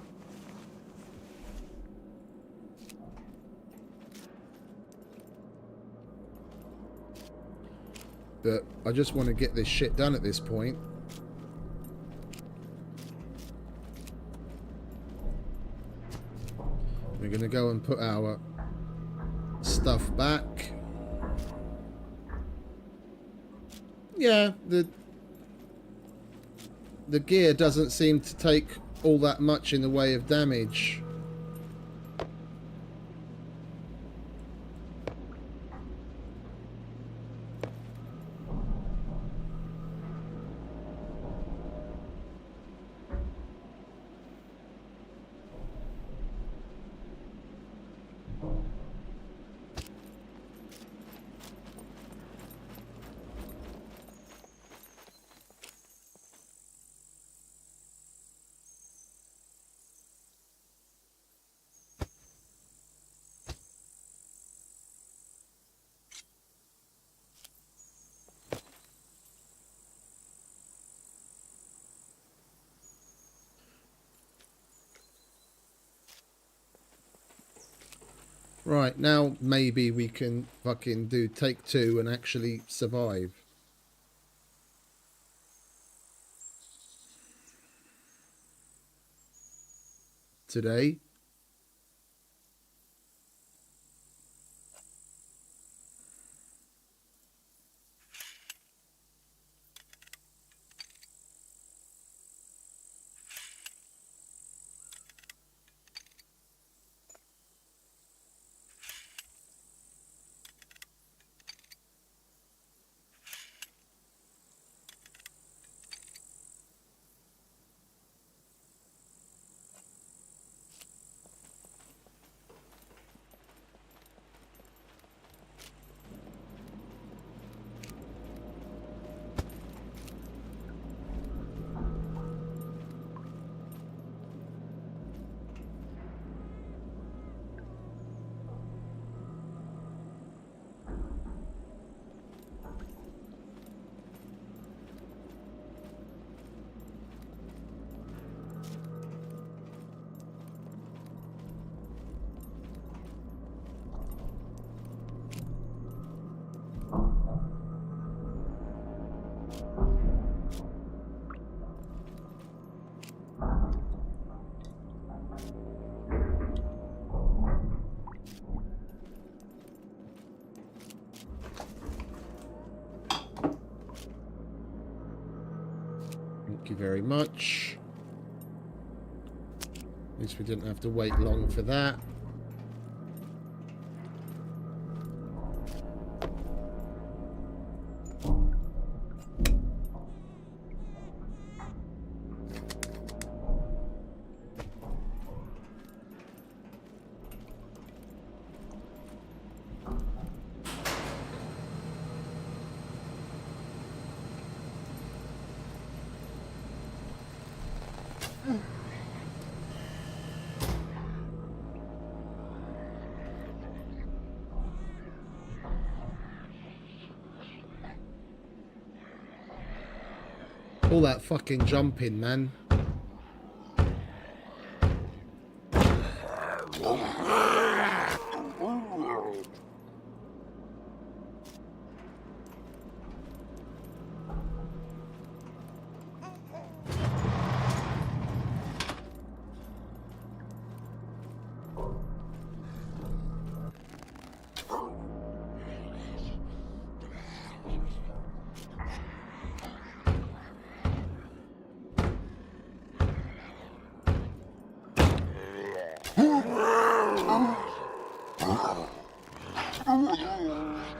But I just want to get this shit done at this point. We're going to go and put our stuff back. Yeah, the gear doesn't seem to take all that much in the way of damage. Right, now maybe we can fucking do take 2 and actually survive. Today. Thank you very much. At least we didn't have to wait long for that. All that fucking jumping, man.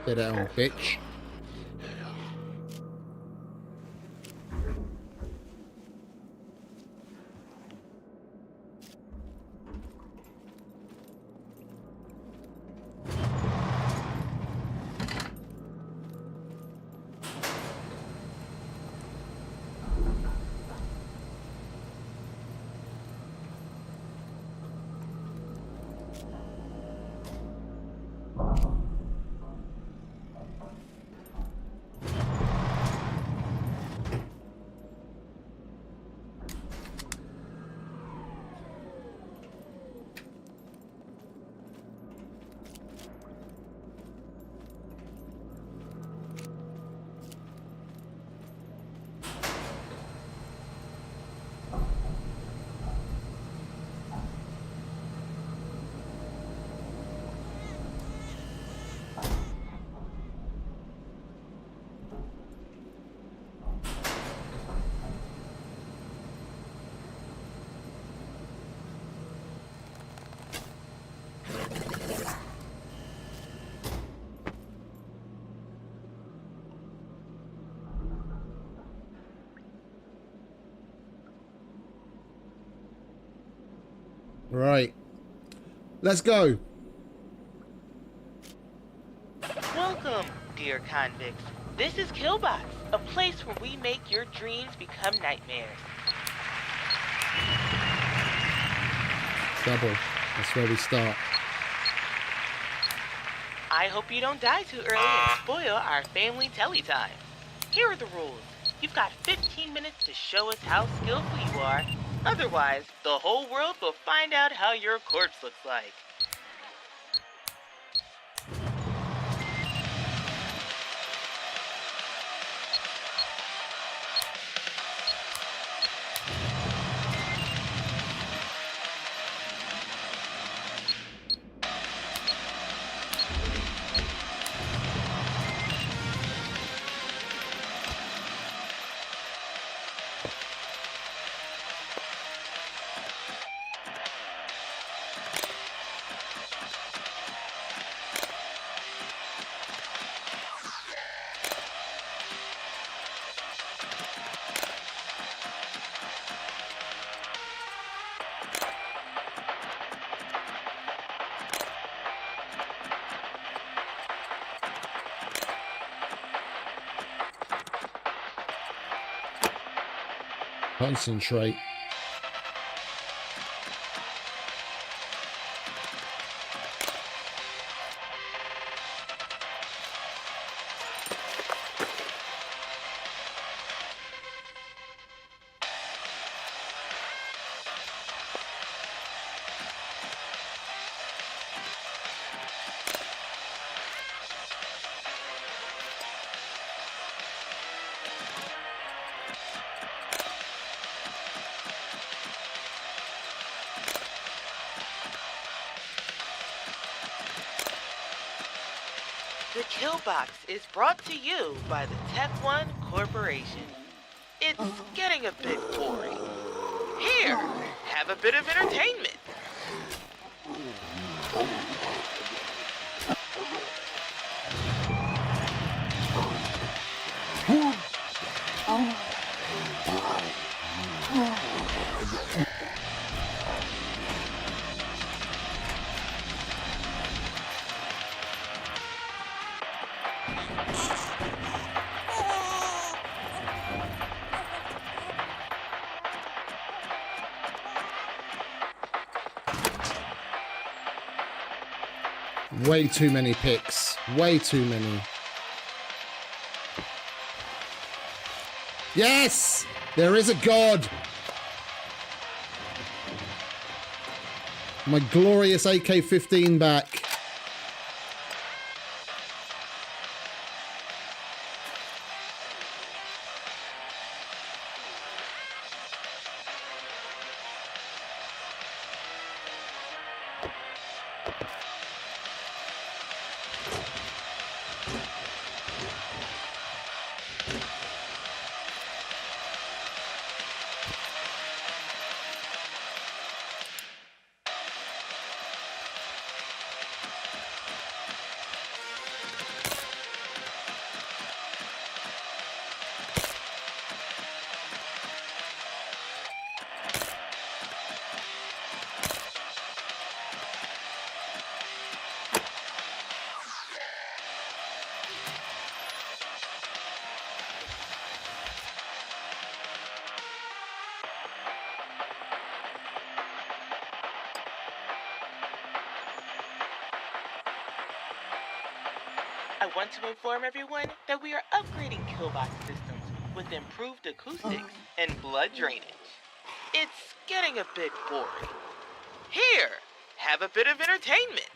Get down, bitch. Right. Let's go. Welcome, dear convicts. This is Killbox, a place where we make your dreams become nightmares. Double. That's where we start. I hope you don't die too early and spoil our family telly time. Here are the rules. You've got 15 minutes to show us how skillful you are. Otherwise, the whole world will find out how your corpse looks like. Concentrate. The Kill Box is brought to you by the Tech One Corporation. It's getting a bit boring. Here, have a bit of entertainment. Way too many picks. Way too many. Yes! There is a God! My glorious AK-15 back. I want to inform everyone that we are upgrading Killbox systems with improved acoustics and blood drainage. It's getting a bit boring. Here, have a bit of entertainment.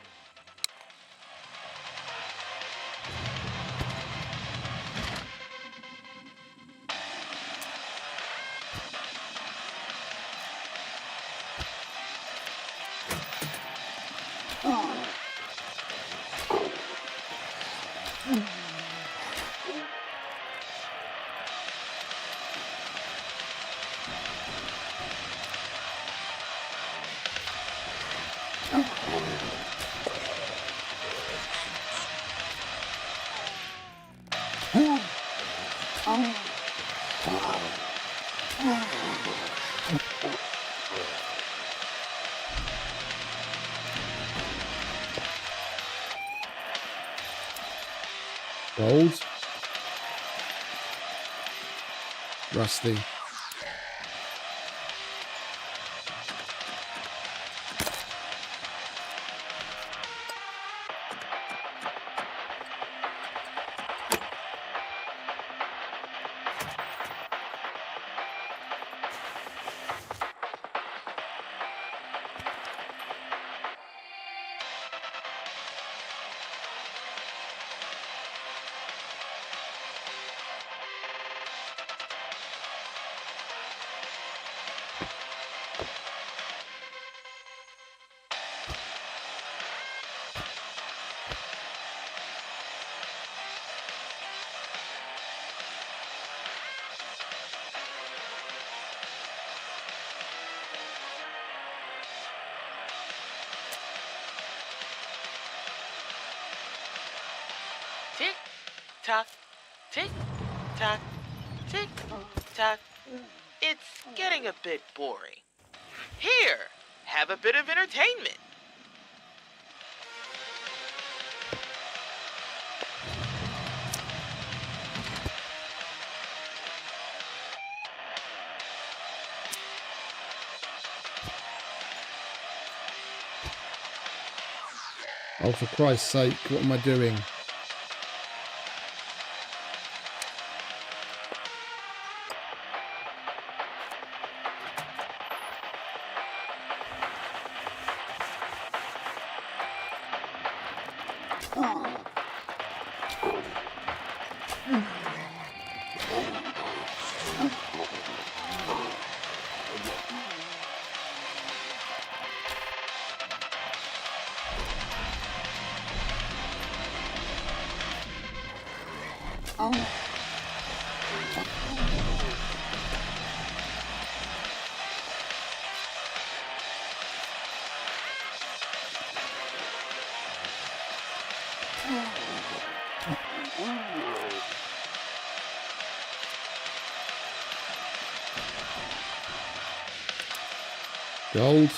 Gold. Rusty. Tick, tock, tick, tock, tick, tock. It's getting a bit boring. Here, have a bit of entertainment. Oh, for Christ's sake, what am I doing? Gold.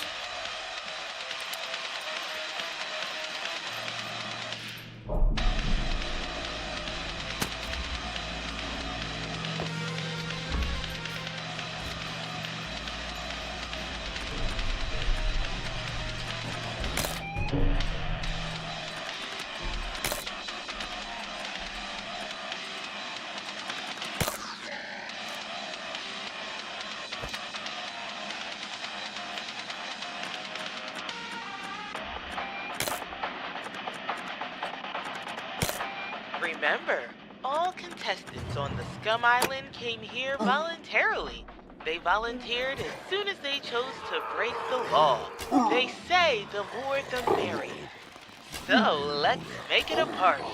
Remember, all contestants on the SCUM Island came here voluntarily. They volunteered as soon as they chose to break the law. They say the more the merrier. So let's make it a party.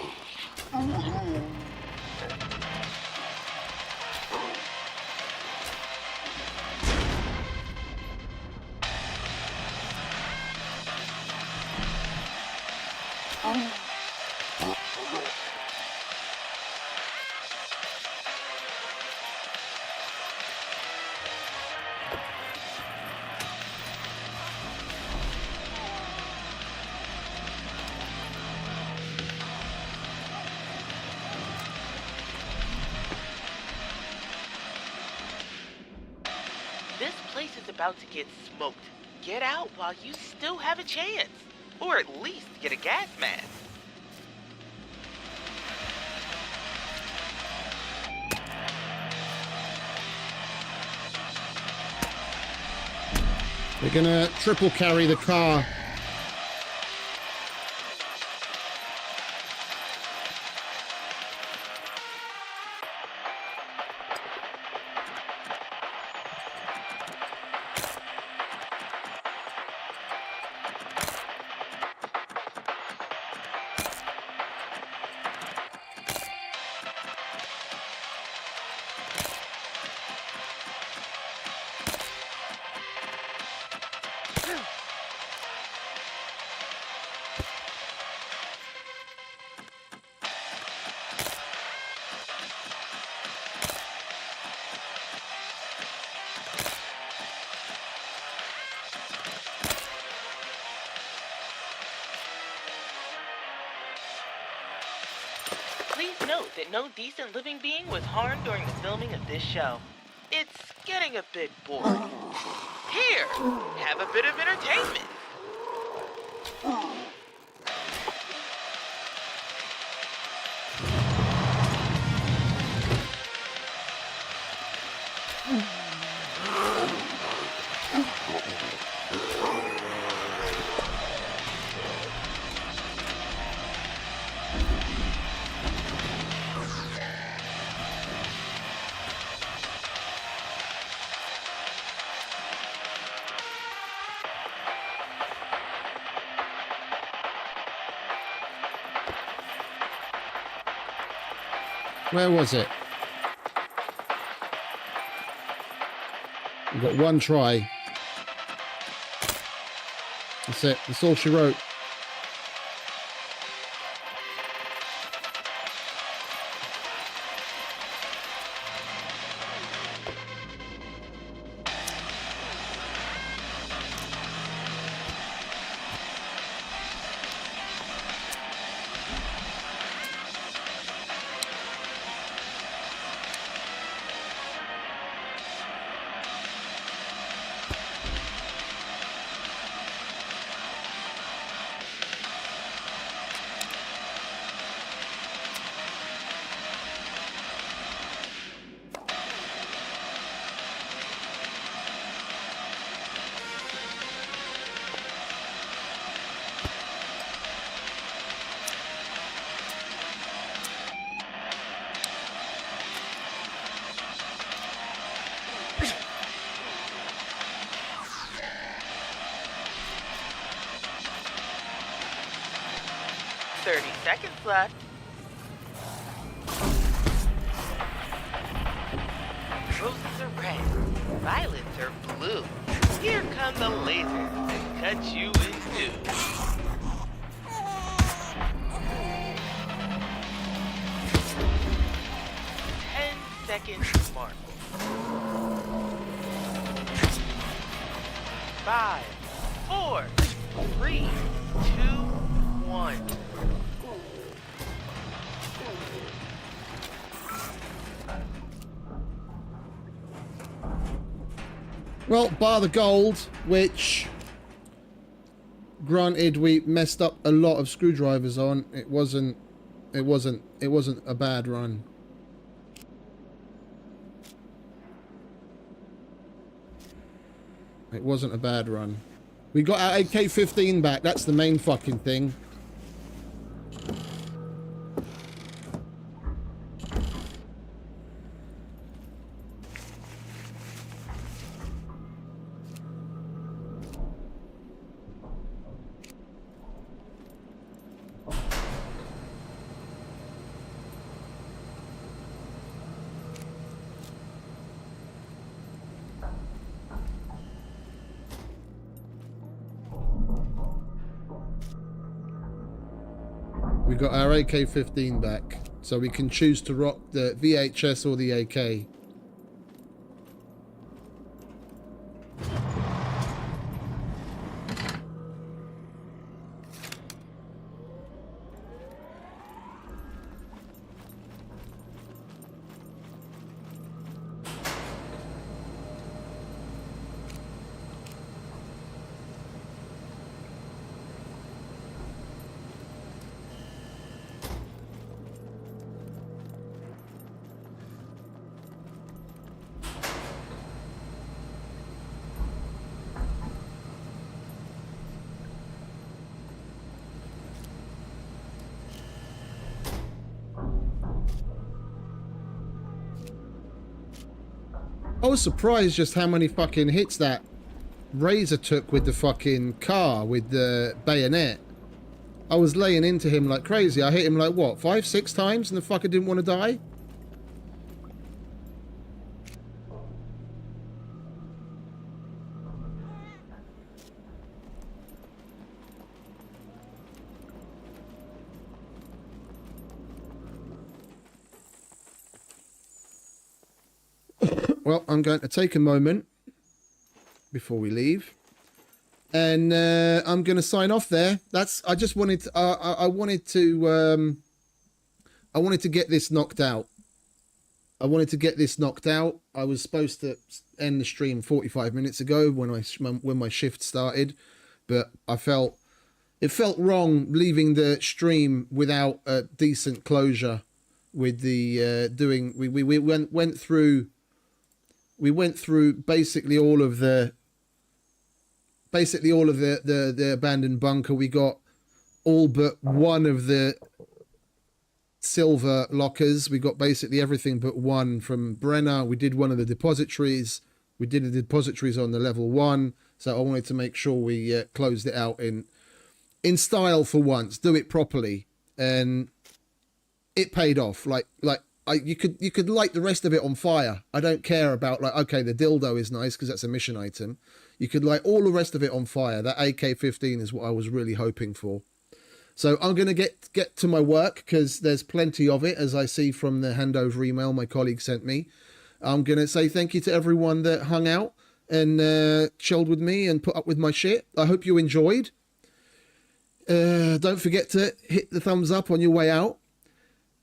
This place is about to get smoked. Get out while you still have a chance. Or at least get a gas mask. They're gonna triple carry the car. Please note that no decent living being was harmed during the filming of this show. It's getting a bit boring. Here, have a bit of entertainment. Where was it? We've got one try. That's it. That's all she wrote. 30 seconds left. Roses are red, violets are blue. Here come the lasers to cut you in two. 10-second mark. 5, 4, 3, 2, 1. Well, bar the gold, which, granted, we messed up a lot of screwdrivers on. It wasn't a bad run. It wasn't a bad run. We got our AK-15 back. That's the main fucking thing. We got our AK-15 back, so we can choose to rock the VHS or the AK. I was surprised just how many fucking hits that Razor took with the fucking car, with the bayonet. I was laying into him like crazy. I hit him like, what, 5, 6 times and the fucker didn't want to die? Well, I'm going to take a moment before we leave, and I'm going to sign off there. I just wanted to, I wanted to get this knocked out. I was supposed to end the stream 45 minutes ago when my shift started, but it felt wrong leaving the stream without a decent closure with the we went through basically all of the abandoned bunker. We got all but one of the silver lockers. We got basically everything but one from Brenner. We did one of the depositories. We did the depositories on the level 1. So I wanted to make sure we closed it out in style for once. Do it properly, and it paid off. You could light the rest of it on fire. I don't care about, like, okay, the dildo is nice because that's a mission item. You could light all the rest of it on fire. That AK-15 is what I was really hoping for. So I'm going to get to my work because there's plenty of it, as I see from the handover email my colleague sent me. I'm going to say thank you to everyone that hung out and chilled with me and put up with my shit. I hope you enjoyed. Don't forget to hit the thumbs up on your way out.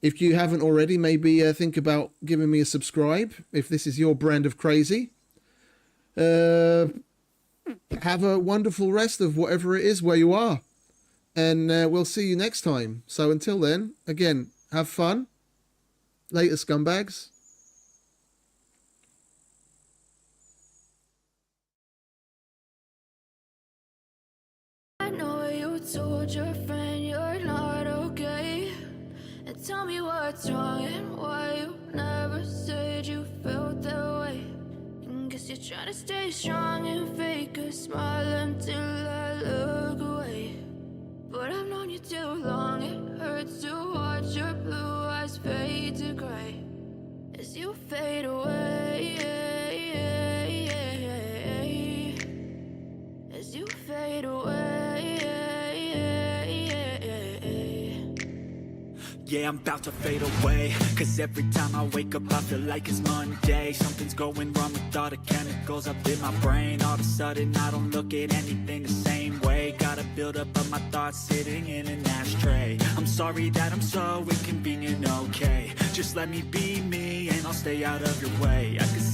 If you haven't already, maybe think about giving me a subscribe if this is your brand of crazy. Have a wonderful rest of whatever it is where you are. And we'll see you next time. So until then, again, have fun. Later, scumbags. I know you told your friend you're not okay. And tell me what's wrong and why you never said you felt that way. And guess you're trying to stay strong and fake a smile until I look away. But I've known you too long, it Yeah, I'm about to fade away, cause every time I wake up I feel like it's Monday. Something's going wrong with all the chemicals up in my brain. All of a sudden I don't look at anything the same way. Gotta build up of my thoughts sitting in an ashtray. I'm sorry that I'm so inconvenient, okay. Just let me be me and I'll stay out of your way. I can see